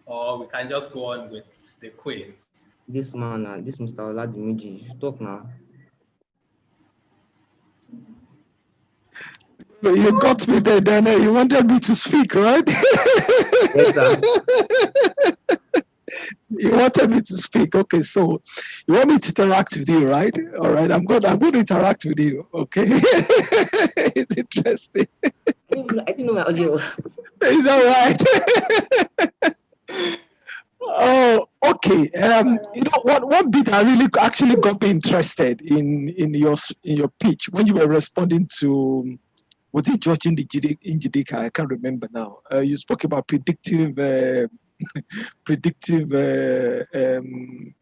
or we can just go on with the quiz? This man, this Mr. Oladimiji, you talk now. You got me there, Daniel. You wanted me to speak, right? Yes, sir. You wanted me to speak. Okay, so you want me to interact with you, right? All right, I'm going to interact with you. Okay. It's interesting. I didn't know my audio. Is that right? Oh, okay. You know what? One bit I really actually got me interested in your pitch when you were responding to, was it George Njidika? I can't remember now. You spoke about predictive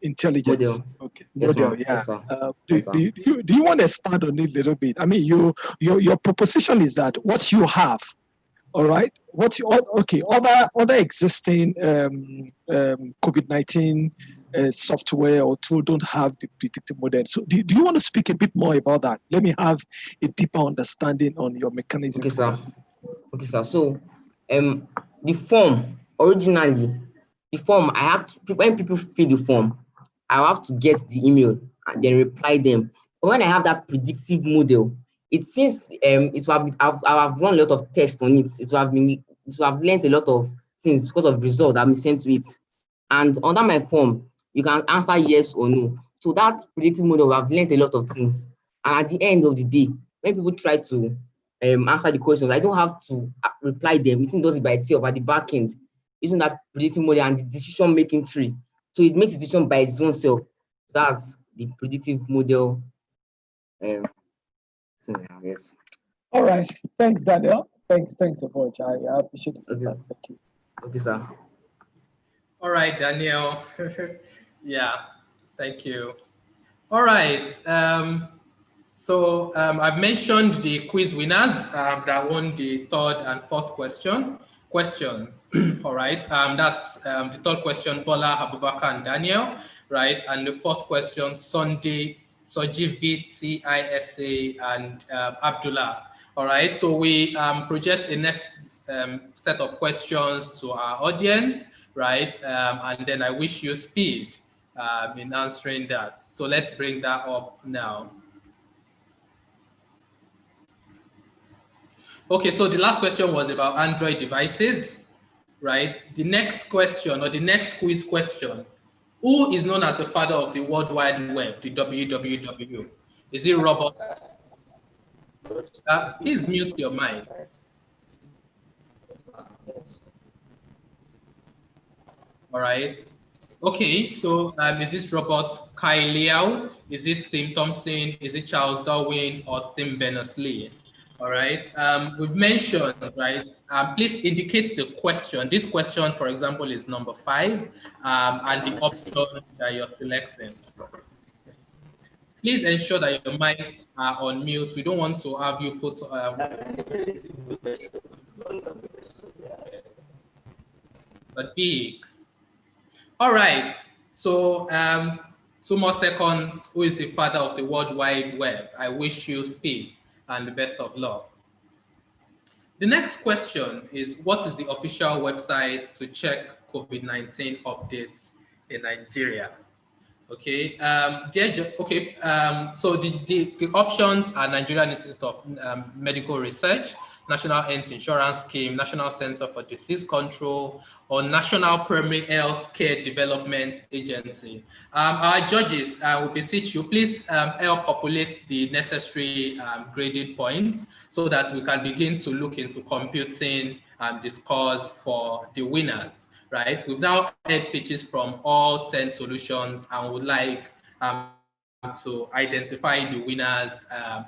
intelligence. Model. Okay. Yes, Model. ma'am. Yeah. Yes, sir. Do you want to expand on it a little bit? I mean, your proposition is that what you have. All right. Other existing COVID-19 software or tool don't have the predictive model. So do you want to speak a bit more about that? Let me have a deeper understanding on your mechanism. Okay, sir. Okay, sir. So the form originally the form, I have to, when people fill the form, I have to get the email and then reply them. But when I have that predictive model, it seems I've run a lot of tests on it. It will have learned a lot of things because of result I've been sent to it. And under my form, you can answer yes or no. So that predictive model, I've learned a lot of things. And at the end of the day, when people try to answer the questions, I don't have to reply them. It does it by itself at the back end, using that predictive model and the decision-making tree. So it makes a decision by its own self. That's the predictive model. Yes. All right. Thanks, Daniel. Thanks so much. I appreciate it. Okay. Thank you. Okay, sir. All right, Daniel. Yeah, thank you. All right. So I've mentioned the quiz winners that won the third and fourth questions. All right. That's the third question, Bola, Abubakar, and Daniel. Right. And the fourth question, Sunday, Sojivit, CISA, and Abdullah. All right. So we project a next set of questions to our audience. Right. And then I wish you speed in answering that. So let's bring that up now. Okay, so the last question was about Android devices, right? The next question, or the next quiz question, who is known as the father of the World Wide Web, the WWW? Is it Robert? Please mute your mic. All right. Okay, so is it Robert Kyle? Is it Tim Thompson? Is it Charles Darwin or Tim Berners-Lee? All right. We've mentioned, right? Please indicate the question. This question, for example, is number 5, and the option that you're selecting. Please ensure that your mics are on mute. We don't want to have you put. But big. All right. So 2 more seconds. Who is the father of the World Wide Web? I wish you speed and the best of luck. The next question is, what is the official website to check COVID-19 updates in Nigeria? Okay, so the options are Nigerian Institute of Medical Research, National Health Insurance Scheme, National Center for Disease Control, or National Primary Health Care Development Agency. Our judges, will beseech you, please help populate the necessary graded points so that we can begin to look into computing the scores for the winners. Right, we've now heard pitches from all 10 solutions and would like to identify the winners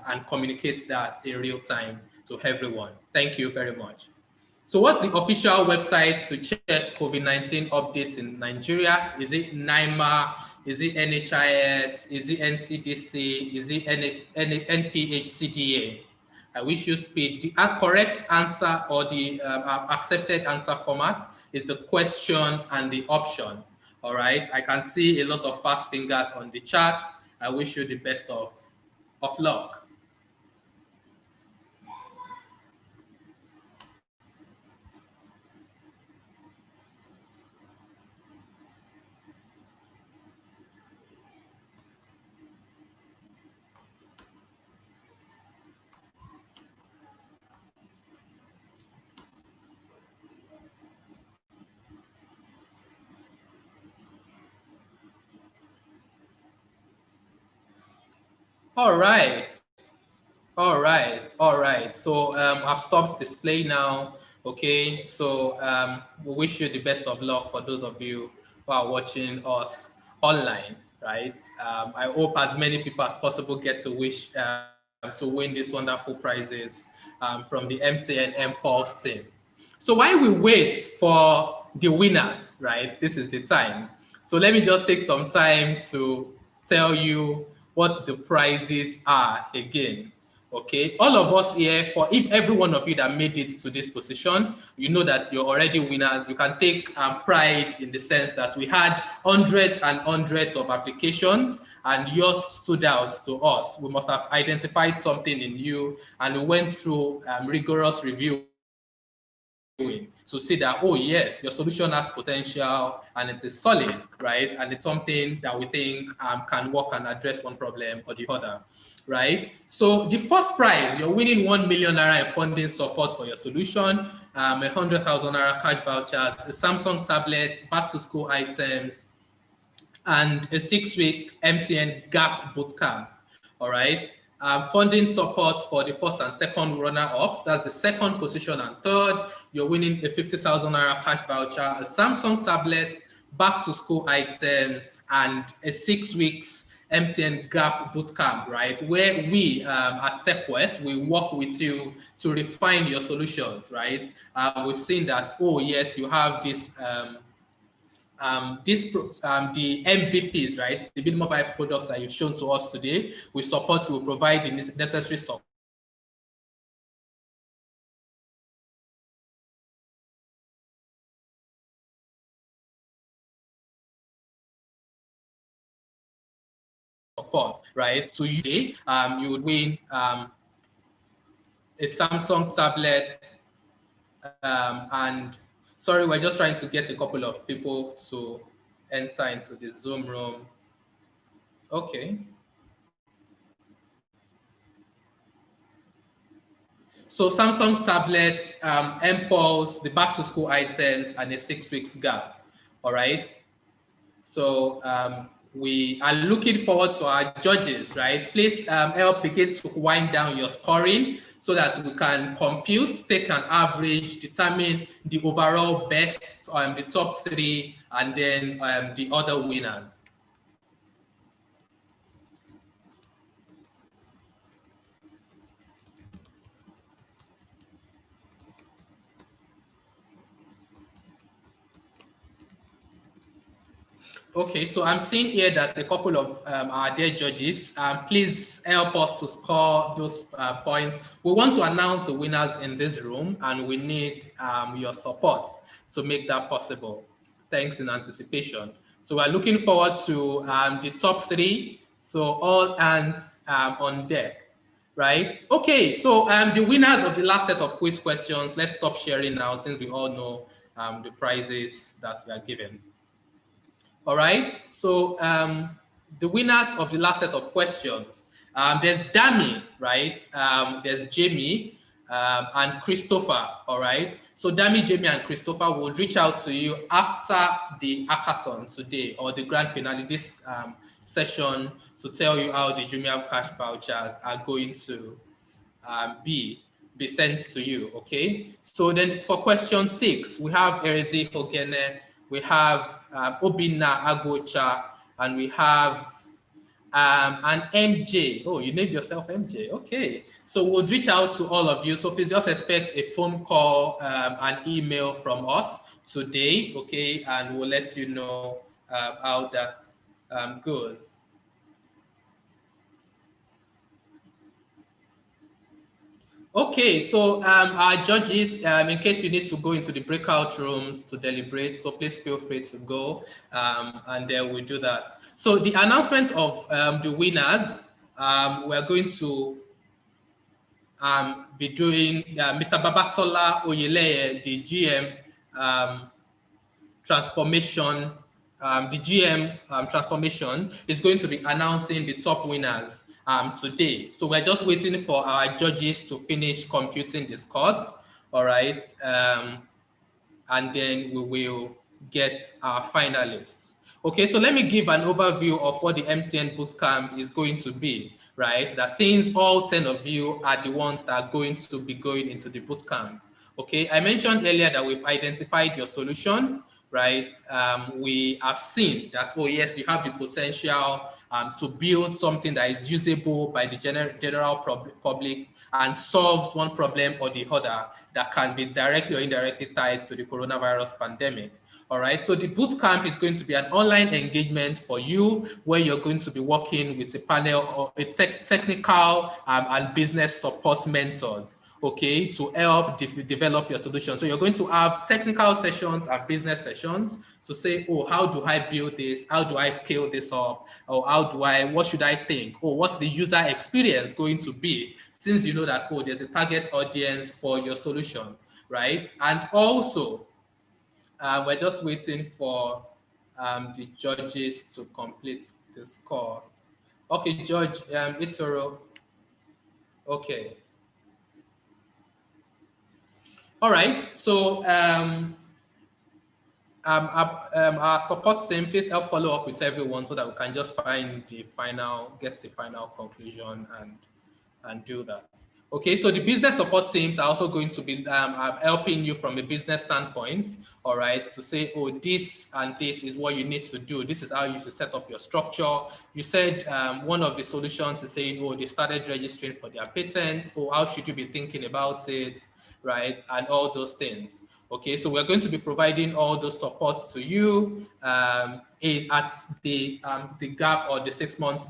and communicate that in real time to everyone. Thank you very much. So what's the official website to check COVID-19 updates in Nigeria? Is it NIMA? Is it NHIS? Is it NCDC? Is it NPHCDA? I wish you speed. The correct answer, or the accepted answer format, is the question and the option. All right. I can see a lot of fast fingers on the chat. I wish you the best of luck. All right. So I've stopped display now. Okay. So we wish you the best of luck for those of you who are watching us online. Right. I hope as many people as possible get to wish to win these wonderful prizes from the MTN mPulse team. So while we wait for the winners, right? This is the time. So let me just take some time to tell you what the prizes are again. Okay, all of us here, for if every one of you that made it to this position, you know that you're already winners. You can take pride in the sense that we had hundreds and hundreds of applications and yours stood out to us. We must have identified something in you, and we went through rigorous review to see that, oh yes, your solution has potential and it is solid, right? And it's something that we think can work and address one problem or the other, right? So the first prize, you're winning 1 million naira in funding support for your solution, 100,000 naira cash vouchers, a Samsung tablet, back to school items, and a 6-week MTN Gap bootcamp. All right. Funding support for the first and second runner-ups. That's the second position and third. You're winning a 50,000 naira cash voucher, a Samsung tablet, back to school items, and a 6 weeks MTN Gap bootcamp, right? Where we at TechWest, we work with you to refine your solutions, right? We've seen that, oh yes, you have this the MVPs, right? The mobile products that you've shown to us today. We support you, will provide the necessary support. Right? So you would win a Samsung tablet, and sorry, we're just trying to get a couple of people to enter into the Zoom room. Okay. So Samsung tablets, mPulse, the back to school items, and a 6 weeks gap. All right. So we are looking forward to our judges, right? Please help begin to wind down your scoring so that we can compute, take an average, determine the overall best, the top 3, and then the other winners. Okay, so I'm seeing here that a couple of our dear judges, please help us to score those points. We want to announce the winners in this room, and we need your support to make that possible. Thanks in anticipation. So we're looking forward to the top 3. So all hands on deck, right? Okay, so the winners of the last set of quiz questions, let's stop sharing now since we all know the prizes that we are given. All right, so the winners of the last set of questions, there's Dami, right? There's Jamie and Christopher, all right? So Dami, Jamie, and Christopher will reach out to you after the hackathon today or the grand finale, this session, to tell you how the Jumia cash vouchers are going to be sent to you, okay? So then for question 6, we have Erezi Hogene, we have Obina Agocha, and we have an MJ. Oh, you named yourself MJ, okay. So we'll reach out to all of you. So please just expect a phone call, an email from us today, okay? And we'll let you know how that goes. Okay, so our judges, in case you need to go into the breakout rooms to deliberate, so please feel free to go, and then we'll do that. So the announcement of the winners, we're going to be doing Mr. Babatola Oyeleye, the GM transformation, the GM transformation is going to be announcing the top winners today. So we're just waiting for our judges to finish computing the scores, all right? And then we will get our finalists. Okay, so let me give an overview of what the MTN Bootcamp is going to be, right? That since all 10 of you are the ones that are going to be going into the bootcamp. Okay, I mentioned earlier that we've identified your solution, right? We have seen that, oh yes, you have the potential to build something that is usable by the general public and solves one problem or the other that can be directly or indirectly tied to the coronavirus pandemic. All right, so the bootcamp is going to be an online engagement for you where you're going to be working with a panel or a technical and business support mentors, okay, to help develop your solution. So you're going to have technical sessions and business sessions to say, oh, how do I build this? How do I scale this up? Or what should I think? Or what's the user experience going to be? Since you know that, oh, there's a target audience for your solution. right? And also, we're just waiting for the judges to complete the score. Okay, Judge Itoro. Okay. All right. So our support team, please help follow up with everyone so that we can just find the final, get the final conclusion and do that. Okay, so the business support teams are also going to be helping you from a business standpoint, all right, to say, oh, this and this is what you need to do. This is how you should set up your structure. You said one of the solutions is saying, oh, they started registering for their patents, or how should you be thinking about it, right, and all those things. Okay, so we're going to be providing all those supports to you at the gap or the 6 months,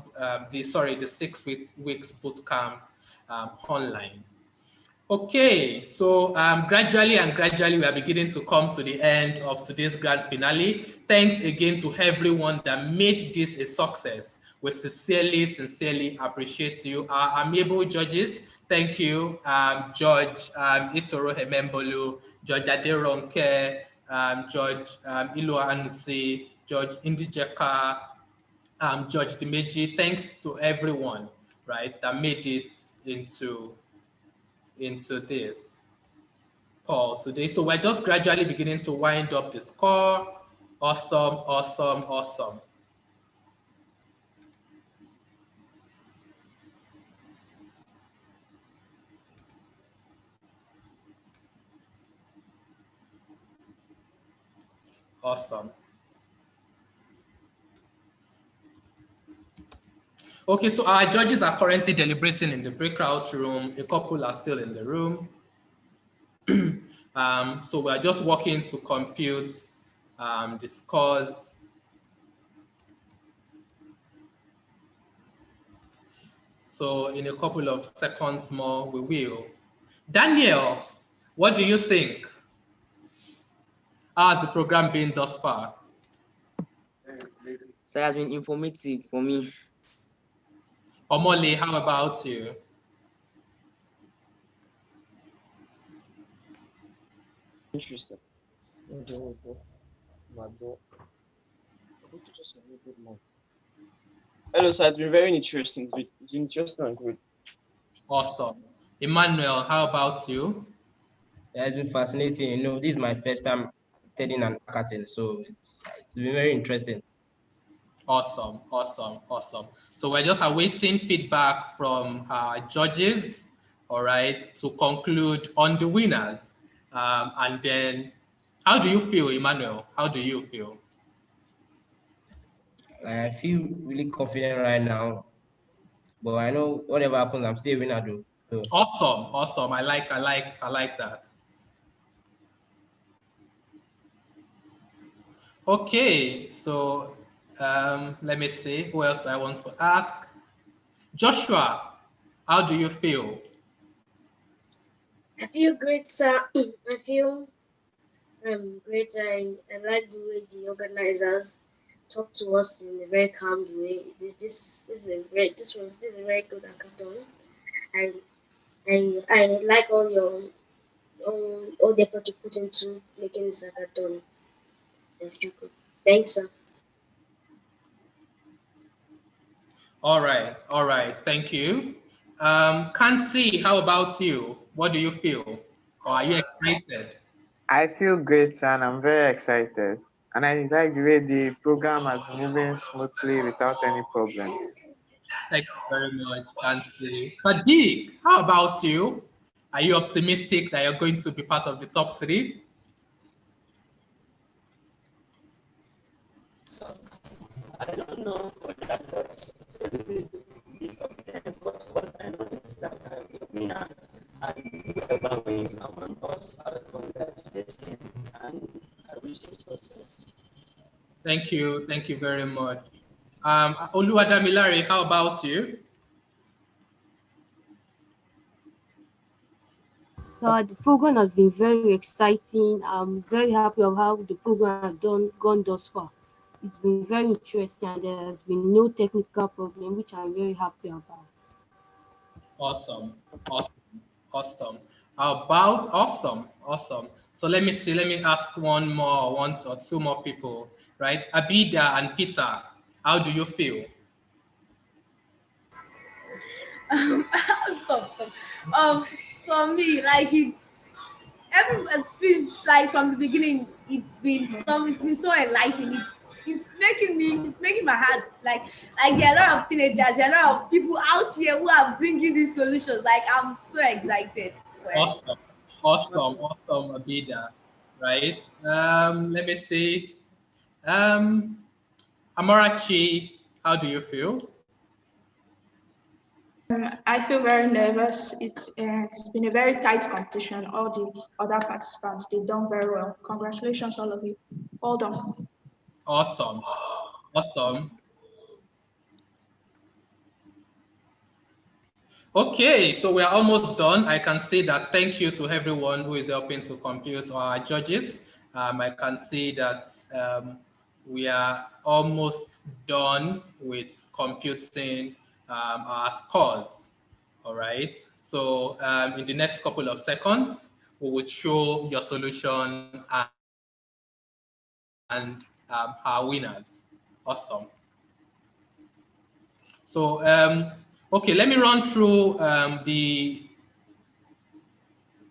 the 6 weeks boot camp online. Okay, so gradually we are beginning to come to the end of today's grand finale. Thanks again to everyone that made this a success. We sincerely appreciate you. Our amiable judges, thank you, Judge Itoro Hemembolu, Judge Aderonke, Judge Ilua Anusi, Judge Indijeka, Judge Dimeji. Thanks to everyone, right, that made it into this call today. So we're just gradually beginning to wind up the score. Awesome. Awesome. Okay, so our judges are currently deliberating in the breakout room. A couple are still in the room. So we're just working to compute the scores. So in a couple of seconds more, we will. Daniel, what do you think? How has the program been thus far? So it has been informative for me. Omole, how about you? Interesting. Hello, sir. It's been very interesting. It's interesting and good. Awesome. Emmanuel, how about you? Yeah, it's been fascinating. You know, this is my first time attending an hackathon, so it's been very interesting. Awesome. So we're just awaiting feedback from our judges, all right, to conclude on the winners. And then, how do you feel, Emmanuel? How do you feel? I feel really confident right now, but I know whatever happens, I'm still a winner, though. So. Awesome. I like that. Okay, so let me see who else I want to ask. Joshua, how do you feel? I feel great, sir. I feel great. I like the way the organizers talk to us in a very calm way. This is a very good hackathon. I like all the effort you put into making this hackathon. I feel good. Thanks, sir. All right. Thank you. Kansi, how about you? What do you feel? Or are you excited? I feel great and I'm very excited. And I like the way the program has been moving smoothly without any problems. Thank you very much, Kansi. Sadiq, how about you? Are you optimistic that you're going to be part of the top 3? I don't know for that, but what I know is that I'm a winner, and whoever wins among us, I congratulate him and I wish him success. Thank you very much. Oluwadamilare, how about you? So the program has been very exciting. I'm very happy of how the program has gone thus far. It's been very interesting and there has been no technical problem, which I'm very happy about. Awesome. About awesome, awesome. So let me see. Let me ask one or two more people, right? Abida and Peter, how do you feel? Stop. For me, like since like from the beginning, it's been so enlightening. It's making my heart like there are a lot of teenagers, there are a lot of people out here who are bringing these solutions. Like I'm so excited for it. Awesome, Abida, right? Let me see. Amarachi, how do you feel? I feel very nervous. It's been a very tight competition. All the other participants, they've done very well. Congratulations, all of you. Well done. Awesome. Okay, so we are almost done. I can see that. Thank you to everyone who is helping to compute our judges. I can see that we are almost done with computing our scores. All right. So in the next couple of seconds, we will show your solution and our winners. Awesome. So, okay, let me run through the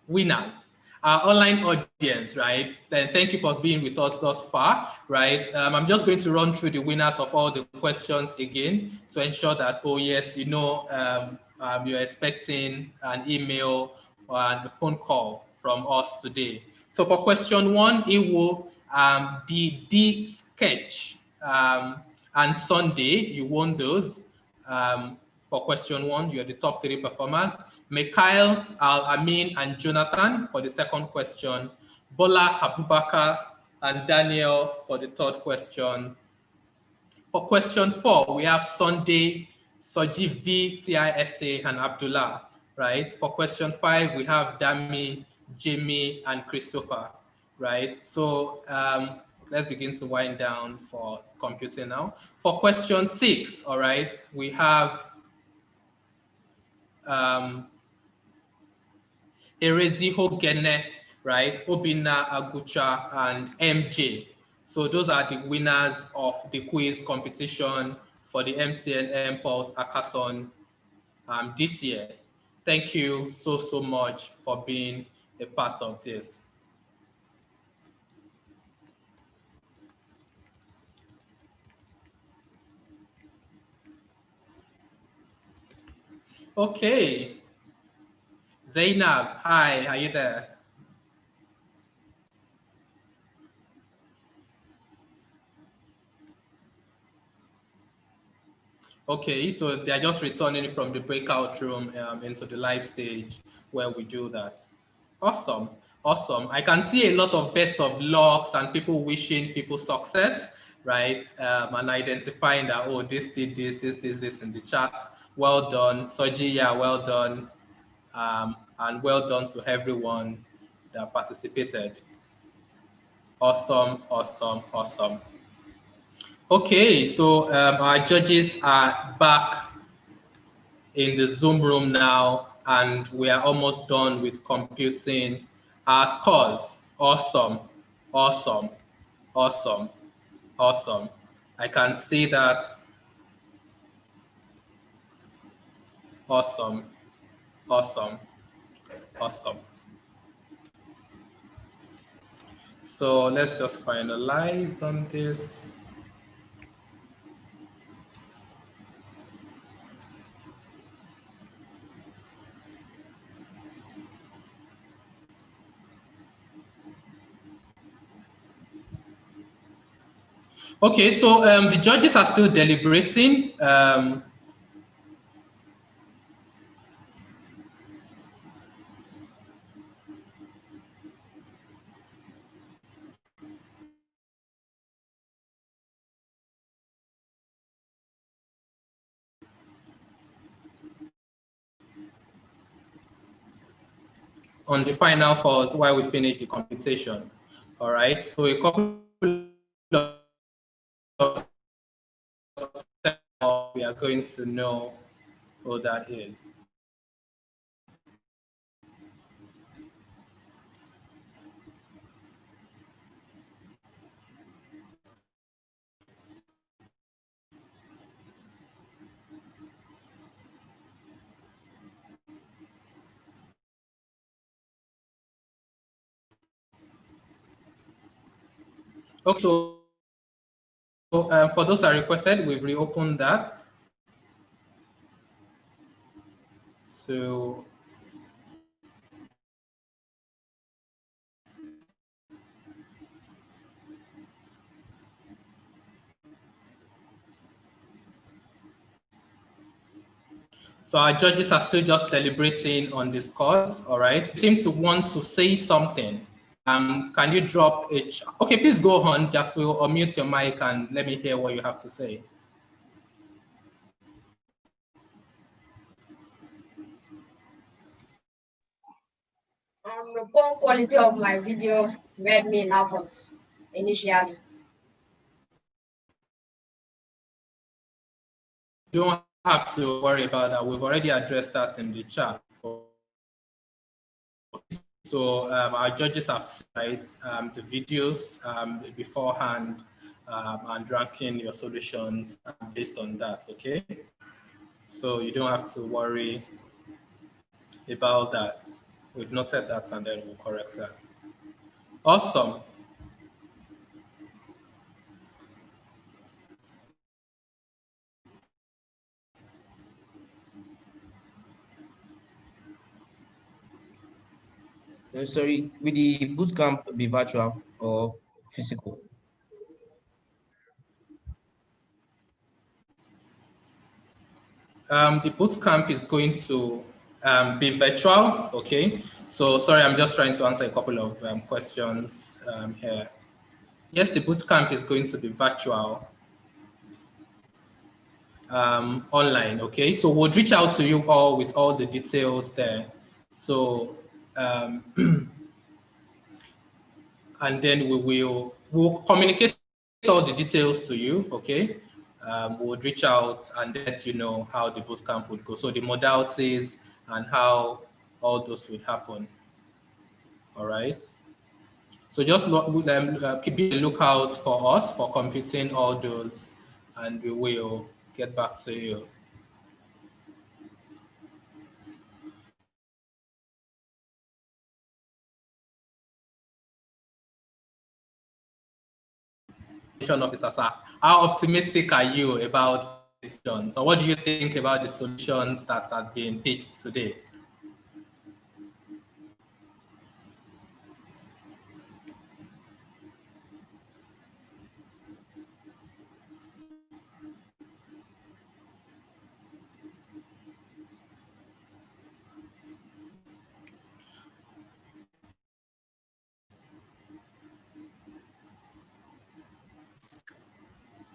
winners, our online audience, right? Then thank you for being with us thus far, right? I'm just going to run through the winners of all the questions again to ensure that, oh yes, you know, you're expecting an email and a phone call from us today. So for question one, it will the sketch and Sunday, you won those. For question one, you're the top 3 performers. Mikhail, Al-Amin, and Jonathan for the second question. Bola, Abubakar, and Daniel for the third question. For question 4, we have Sunday, Soji V, TISA, and Abdullah, right? For question 5, we have Dami, Jamie, and Christopher, right? So let's begin to wind down for computing now. For question 6, all right, we have Ereziho Gene, right? Obina Agucha and MJ. So those are the winners of the quiz competition for the MTN mPulse Hackathon this year. Thank you so much for being a part of this. Okay. Zainab, hi, are you there? Okay, so they're just returning from the breakout room into the live stage where we do that. Awesome. I can see a lot of best of lucks and people wishing people success, right? And identifying that, oh, this did this in the chat. Well done. Soji, yeah, well done. And well done to everyone that participated. Awesome. Okay, so our judges are back in the Zoom room now, and we are almost done with computing our scores. Awesome. I can see that. Awesome. So let's just finalize on this. Okay, so the judges are still deliberating. On the final scores while we finish the computation. All right, so a couple of we are going to know who that is. Okay, so for those that requested, we've reopened that. So our judges are still just deliberating on this course, all right? You seem to want to say something. Can you drop it? Okay, please go on, just will unmute your mic and let me hear what you have to say. The poor quality of my video made me nervous initially. You don't have to worry about that. We've already addressed that in the chat. So our judges have cited the videos beforehand and ranking your solutions based on that, okay? So you don't have to worry about that. We've noted that and then we'll correct that. Awesome. Sorry, will the bootcamp be virtual or physical? The bootcamp is going to be virtual, okay? So sorry, I'm just trying to answer a couple of questions here. Yes, the bootcamp is going to be virtual, online, okay? So we'll reach out to you all with all the details there. So, and then we'll communicate all the details to you, okay? We'll reach out and let you know how the bootcamp would go. So the modalities and how all those would happen, all right? So just keep a lookout for us for computing all those and we will get back to you. Officers, how optimistic are you about this, John? So what do you think about the solutions that have been pitched today?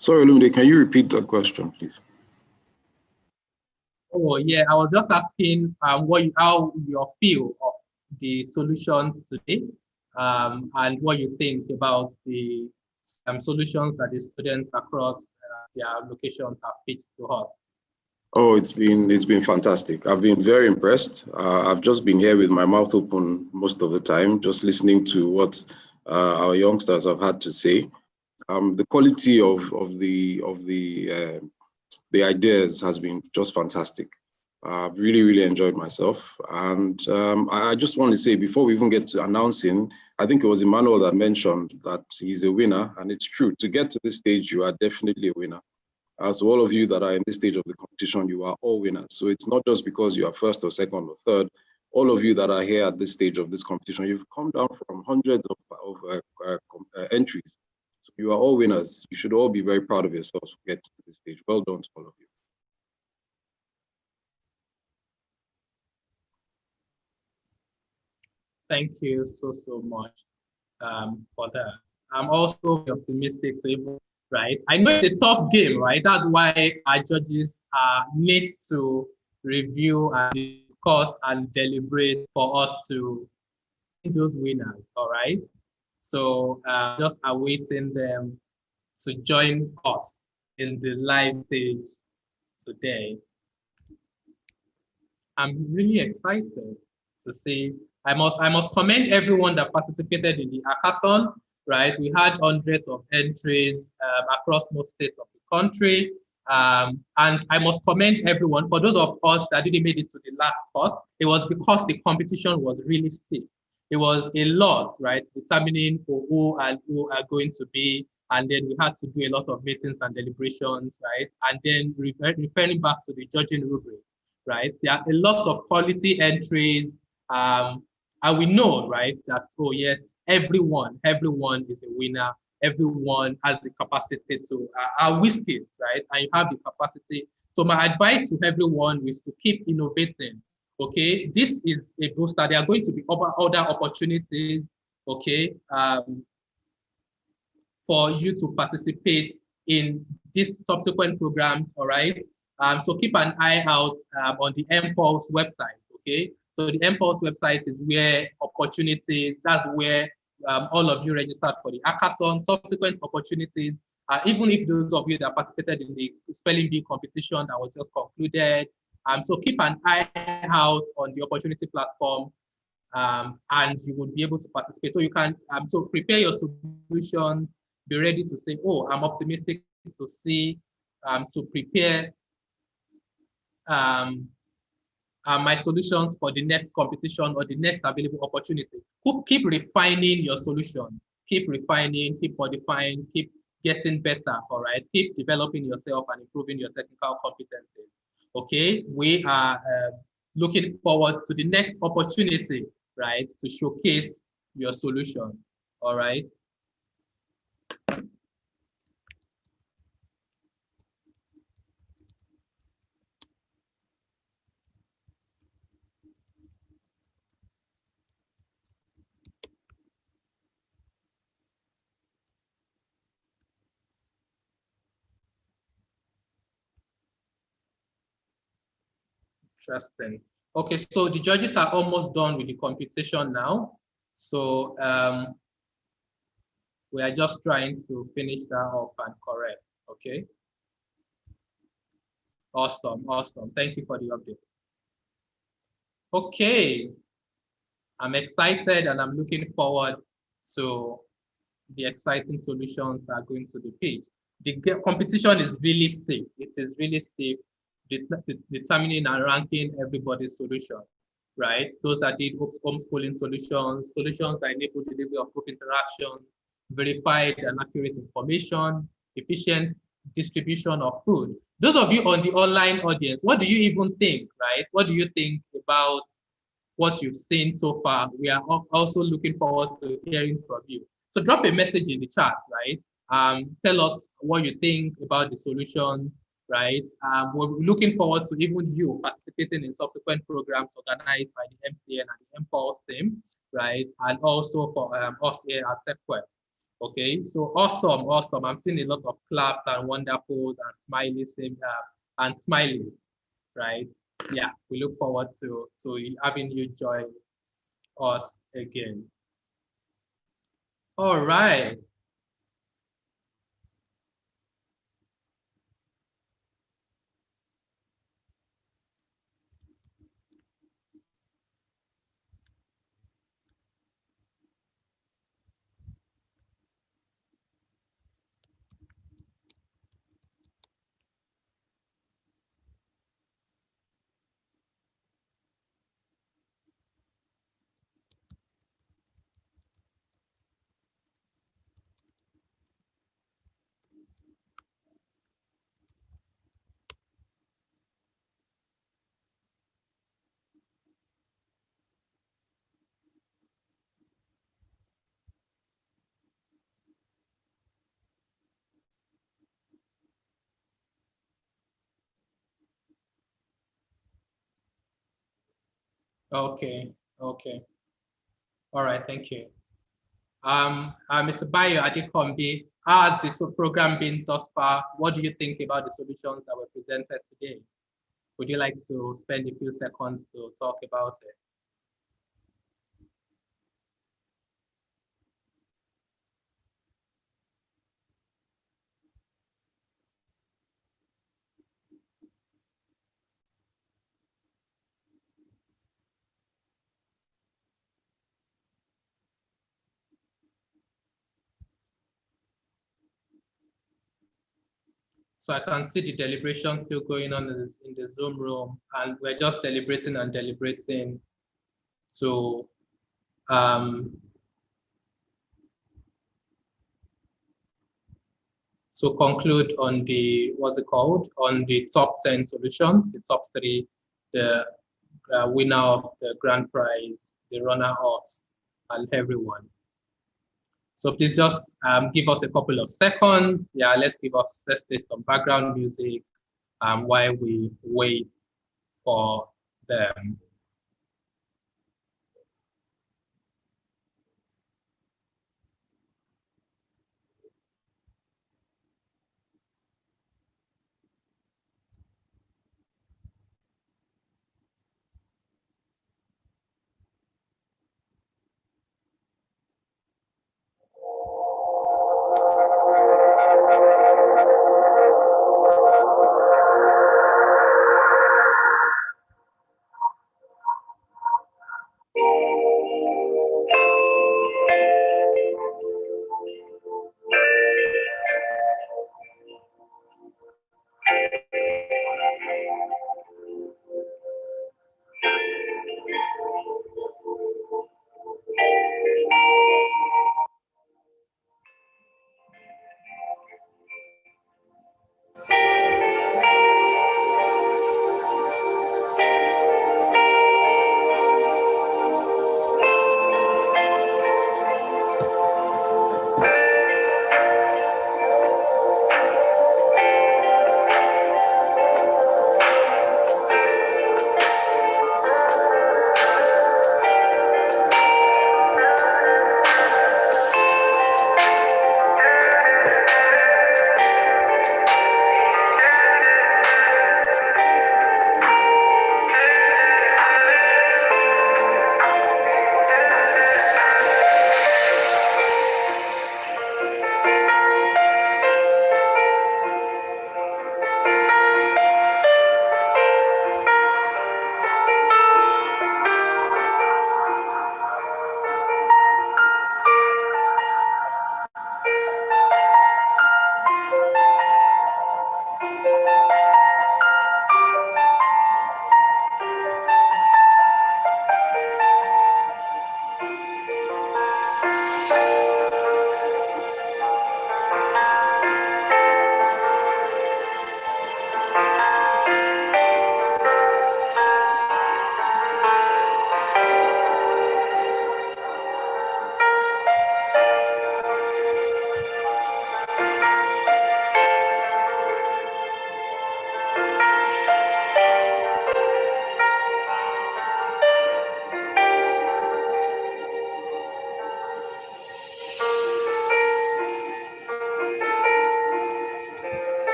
Sorry, Lumide, can you repeat that question, please? Oh yeah, I was just asking how you feel of the solutions today, and what you think about the solutions that the students across their locations have pitched to us. Oh, it's been fantastic. I've been very impressed. I've just been here with my mouth open most of the time, just listening to what our youngsters have had to say. The quality of the ideas has been just fantastic. I've really enjoyed myself, and I just want to say before we even get to announcing, I think it was Emmanuel that mentioned that he's a winner, and it's true. To get to this stage, you are definitely a winner. So all of you that are in this stage of the competition, you are all winners. So it's not just because you are first or second or third. All of you that are here at this stage of this competition, you've come down from hundreds of entries. So you are all winners. You should all be very proud of yourselves to get to this stage. Well done to all of you. Thank you so much for that. I'm also optimistic to even, right? I know it's a tough game, right? That's why our judges need to review and discuss and deliberate for us to pick those winners, all right? So just awaiting them to join us in the live stage today. I'm really excited to see. I must commend everyone that participated in the hackathon, right? We had hundreds of entries across most states of the country. And I must commend everyone. For those of us that didn't make it to the last part, it was because the competition was really steep. it was a lot, right? Determining who are going to be, and then we had to do a lot of meetings and deliberations, right? And then referring back to the judging rubric, right? There are a lot of quality entries, and we know, right, that, oh yes, everyone is a winner. Everyone has the capacity to whisk it, right? And you have the capacity. So my advice to everyone is to keep innovating. Okay, this is a booster. There are going to be other opportunities, okay, for you to participate in these subsequent programs, all right? So keep an eye out on the mPulse website, okay? So the mPulse website is where opportunities, that's where all of you registered for the hackathon, subsequent opportunities, even if those of you that participated in the spelling bee competition that was just concluded. So keep an eye out on the opportunity platform, and you would be able to participate. So you can so prepare your solution, be ready to say, oh, I'm optimistic to see, to prepare my solutions for the next competition or the next available opportunity. Keep refining your solutions, keep refining, keep modifying, keep getting better, all right? Keep developing yourself and improving your technical competencies, okay? We are looking forward to the next opportunity, right, to showcase your solution, all right? Interesting. Okay, so the judges are almost done with the competition now. So we are just trying to finish that up and correct, okay? Awesome, awesome. Thank you for the update. Okay, I'm excited and I'm looking forward to the exciting solutions that are going to be pitched. The competition is really steep. It is really steep, determining and ranking everybody's solution, right? Those that did homeschooling solutions, solutions that enable delivery of group interaction, verified and accurate information, efficient distribution of food. Those of you on the online audience, what do you even think, right? What do you think about what you've seen so far? We are also looking forward to hearing from you. So drop a message in the chat, right? Tell us what you think about the solution, right? We're looking forward to even you participating in subsequent programs organized by the MTN and the mPulse team, right? And also for us here at TechQuest. Okay, so awesome, awesome. I'm seeing a lot of claps and wonderfuls and smileys and smileys, right? Yeah, we look forward to having you join us again. All right. Okay, okay. All right, thank you. Mr. Bayo Adekombi, how has this program been thus far? What do you think about the solutions that were presented today? Would you like to spend a few seconds to talk about it? So I can see the deliberation still going on in the Zoom room, and we're just deliberating and deliberating to to conclude on the, what's it called, on the top 10 solutions, the top 3, the winner of the grand prize, the runner-ups, and everyone. So please just give us a couple of seconds. Yeah, let's play some background music while we wait for them.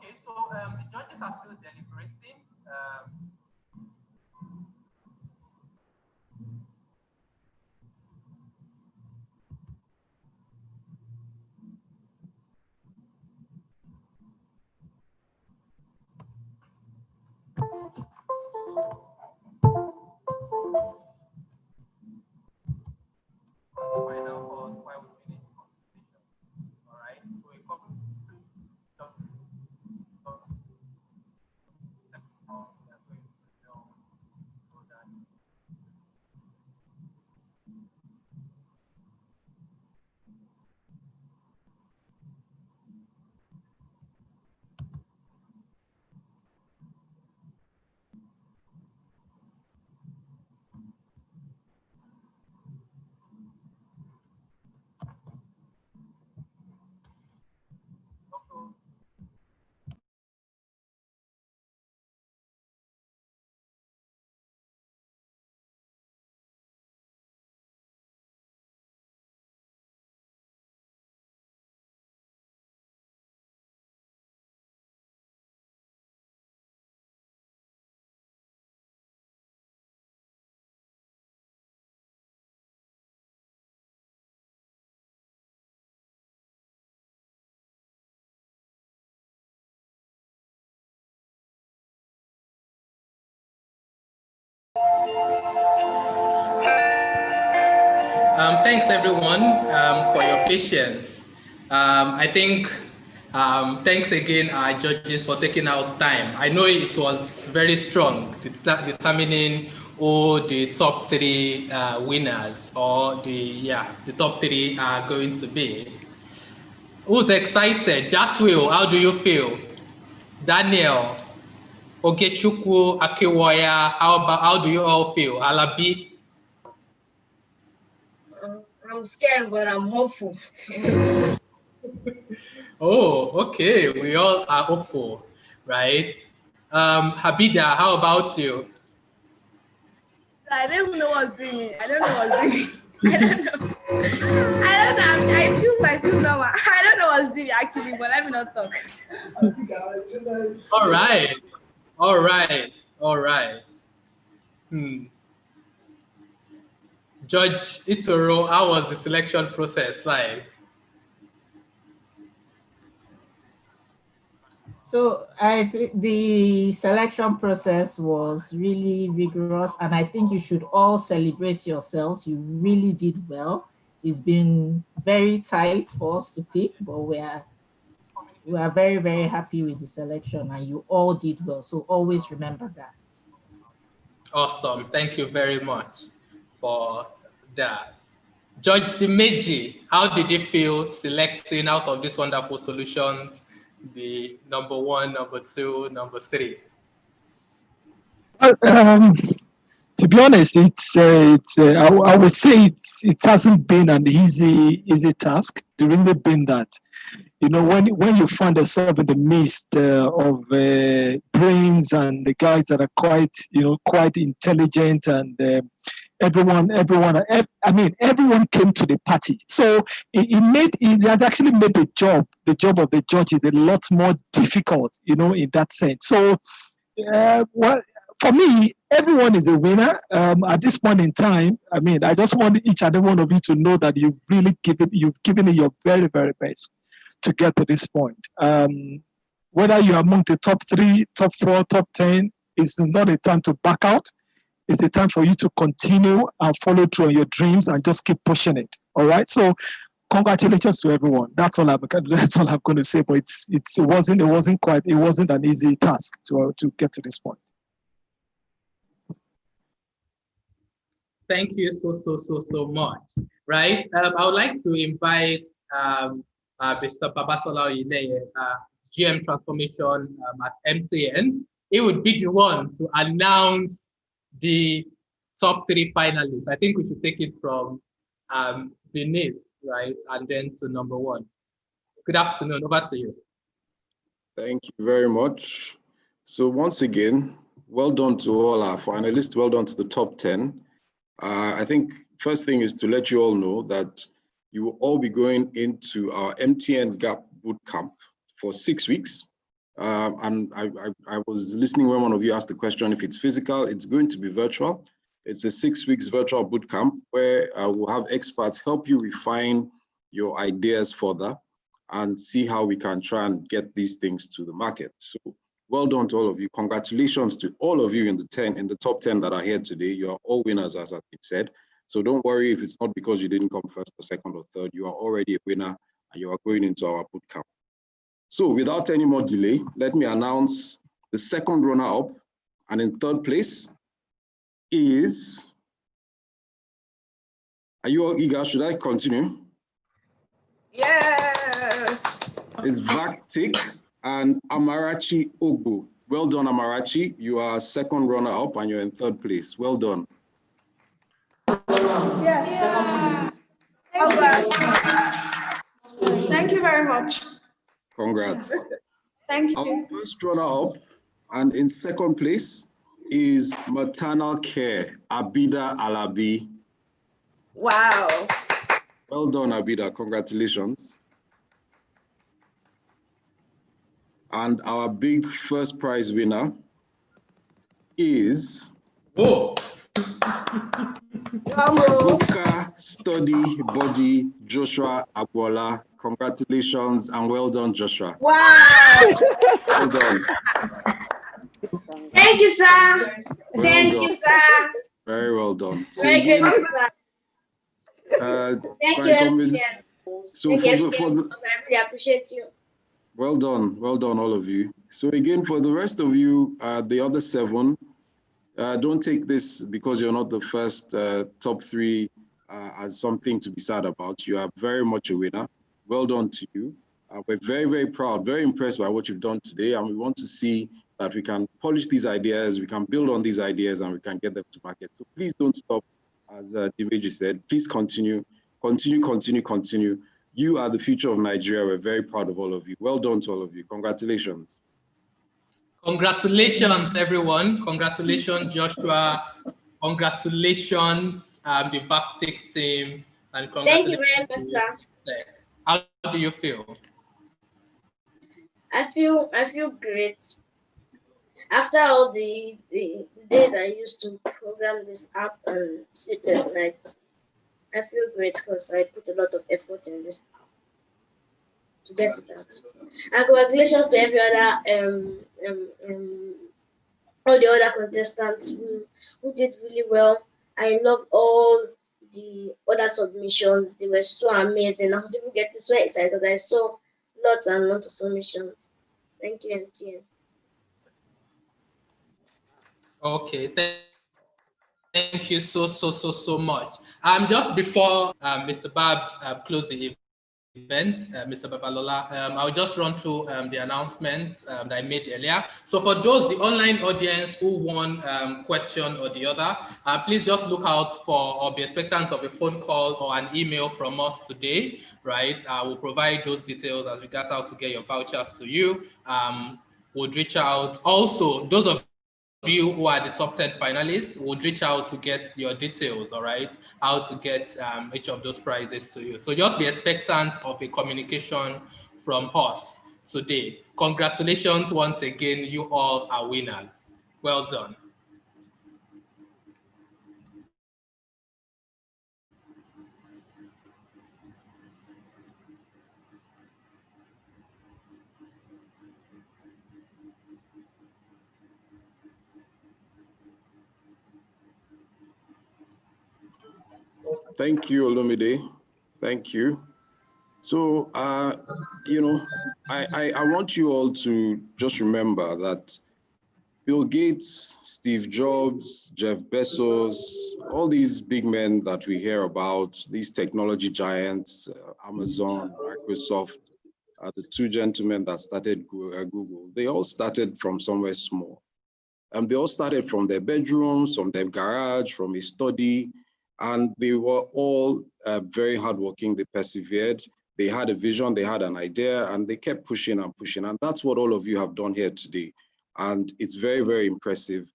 Okay, so the judges are still deliberating. Thanks everyone for your patience. I think thanks again our judges for taking out time. I know it was very strong, determining who the top three winners or the top three are going to be. Who's excited? Jaswil, how do you feel? Daniel, Ogechukwu, Akiwoya, how do you all feel? Alabi? I'm scared, but I'm hopeful. Oh, okay. We all are hopeful, right? Habida, how about you? I don't even know what's doing me. I don't know what's doing me. I don't know. I feel normal. I don't know what's doing me actually, but let me not talk. All right. All right. All right. Judge Itoro, how was the selection process like? So the selection process was really rigorous, and I think you should all celebrate yourselves. You really did well. It's been very tight for us to pick, but we are very, very happy with the selection, and you all did well. So always remember that. Awesome. Thank you very much for that. Judge Dimeji, how did you feel selecting out of these wonderful solutions the number one, number two, number three? To be honest, I would say it hasn't been an easy task. The reason being that, when you find yourself in the midst of brains and the guys that are quite intelligent, and everyone came to the party. So it had actually made the job of the judges a lot more difficult, in that sense. So, well, for me, everyone is a winner. At this point in time, I just want each and every one of you to know that you've given it your very, very best to get to this point. Whether you're among the top 3, top 4, top 10, it's not a time to back out. It's a time for you to continue and follow through on your dreams and just keep pushing it. All right. So, congratulations to everyone. That's all I'm going to say. But it wasn't an easy task to get to this point. Thank you so much. Right. I would like to invite Mr. Babatola Oyineye, GM Transformation at MTN. He would be the one to announce the top 3 finalists. I think we should take it from beneath, right, and then to number 1. Good afternoon. Over to you. Thank you very much. So once again, well done to all our finalists. Well done to the top 10. I think first thing is to let you all know that you will all be going into our MTN Gap Bootcamp for 6 weeks. And I was listening when one of you asked the question, if it's physical, it's going to be virtual. It's a 6 weeks virtual bootcamp where we'll have experts help you refine your ideas further and see how we can try and get these things to the market. So well done to all of you. Congratulations to all of you in the top 10 that are here today. You are all winners, as it said. So don't worry if it's not because you didn't come first or second or third. You are already a winner and you are going into our bootcamp. So without any more delay, let me announce the second runner-up. And in third place is, are you all eager? Should I continue? Yes. It's Vaktik and Amarachi Ogbu. Well done, Amarachi. You are second runner-up and you're in third place. Well done. Yeah. Thank you very much. Congrats. Thank you. Our first runner-up and in second place is Maternal Care, Abida Alabi. Wow. Well done, Abida. Congratulations. And our big first prize winner is Boka Study Body Joshua Agbola. Congratulations and well done, Joshua. Wow. Well done. Thank you, sir. Well Thank done. you, sir. Very well done. So Very again, good, sir. Thank you, MTN. So Thank for you, the, MTN, because I really appreciate you. well done, all of you. So again, for the rest of you, the other 7, don't take this because you're not the first top 3 as something to be sad about. You are very much a winner. Well done to you. We're very, very proud, very impressed by what you've done today, and we want to see that we can polish these ideas, we can build on these ideas, and we can get them to market. So please don't stop, as Dimeji said. Please continue. You are the future of Nigeria. We're very proud of all of you. Well done to all of you. Congratulations. Congratulations, everyone. Congratulations, Joshua. Congratulations, the Vaktik team. And Thank you very much, sir. How do you feel? I feel great. After all the days I used to program this app and sleepless night, I feel great because I put a lot of effort in this to get it out. And congratulations to every other all the other contestants who did really well. I love all the other submissions. They were so amazing. I was even getting so excited because I saw lots and lots of submissions. Thank you, MTN. Okay, thank you so much. Just before Mr. Babs close the event, Mr. Babalola, I'll just run through the announcements that I made earlier. So for those, the online audience who won question or the other, please just look out for or be expectant of a phone call or an email from us today, right? We'll provide those details as regards how to get your vouchers to you. We'll reach out. Also, those of you who are the top 10 finalists would reach out to get your details, all right, how to get each of those prizes to you. So just be expectant of a communication from us today. Congratulations once again, you all are winners. Well done. Thank you, Olumide. Thank you. So, you know, I want you all to just remember that Bill Gates, Steve Jobs, Jeff Bezos, all these big men that we hear about, these technology giants, Amazon, Microsoft, the 2 gentlemen that started Google, they all started from somewhere small. They all started from their bedrooms, from their garage, from a study, and they were all very hardworking. They persevered. They had a vision, they had an idea, and they kept pushing and pushing. And that's what all of you have done here today. And it's very, very impressive.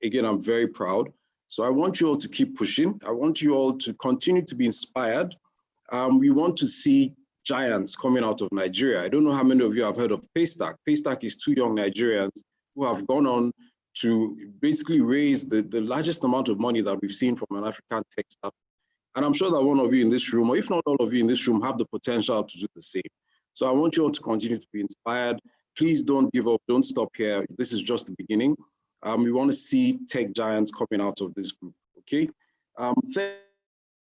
Again, I'm very proud. So I want you all to keep pushing. I want you all to continue to be inspired. We want to see giants coming out of Nigeria. I don't know how many of you have heard of Paystack. Paystack is two young Nigerians who have gone on to basically raise the largest amount of money that we've seen from an African tech startup. And I'm sure that one of you in this room, or if not all of you in this room, have the potential to do the same. So I want you all to continue to be inspired. Please don't give up, don't stop here. This is just the beginning. We want to see tech giants coming out of this group, okay?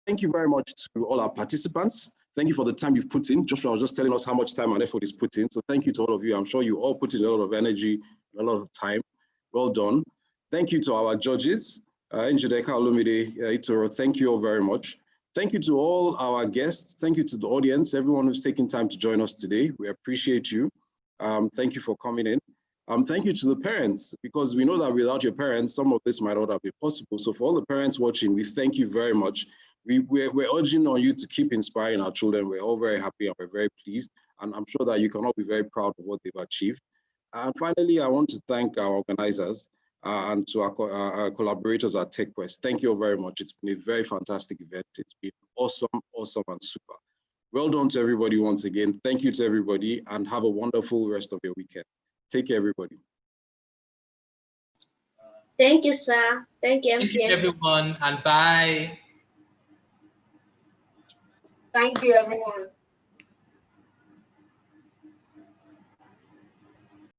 Thank you very much to all our participants. Thank you for the time you've put in. Joshua was just telling us how much time and effort is put in. So thank you to all of you. I'm sure you all put in a lot of energy, a lot of time. Well done. Thank you to our judges. Njideka Olumide, Itoro, thank you all very much. Thank you to all our guests. Thank you to the audience, everyone who's taking time to join us today. We appreciate you. Thank you for coming in. Thank you to the parents, because we know that without your parents, some of this might not have been possible. So for all the parents watching, we thank you very much. We're urging on you to keep inspiring our children. We're all very happy and we're very pleased. And I'm sure that you can all be very proud of what they've achieved. And finally, I want to thank our organizers and to our collaborators at TechQuest. Thank you all very much. It's been a very fantastic event. It's been awesome, awesome, and super. Well done to everybody once again. Thank you to everybody and have a wonderful rest of your weekend. Take care, everybody. Thank you, sir. Thank you, MTN. Thank you, everyone, and bye. Thank you, everyone.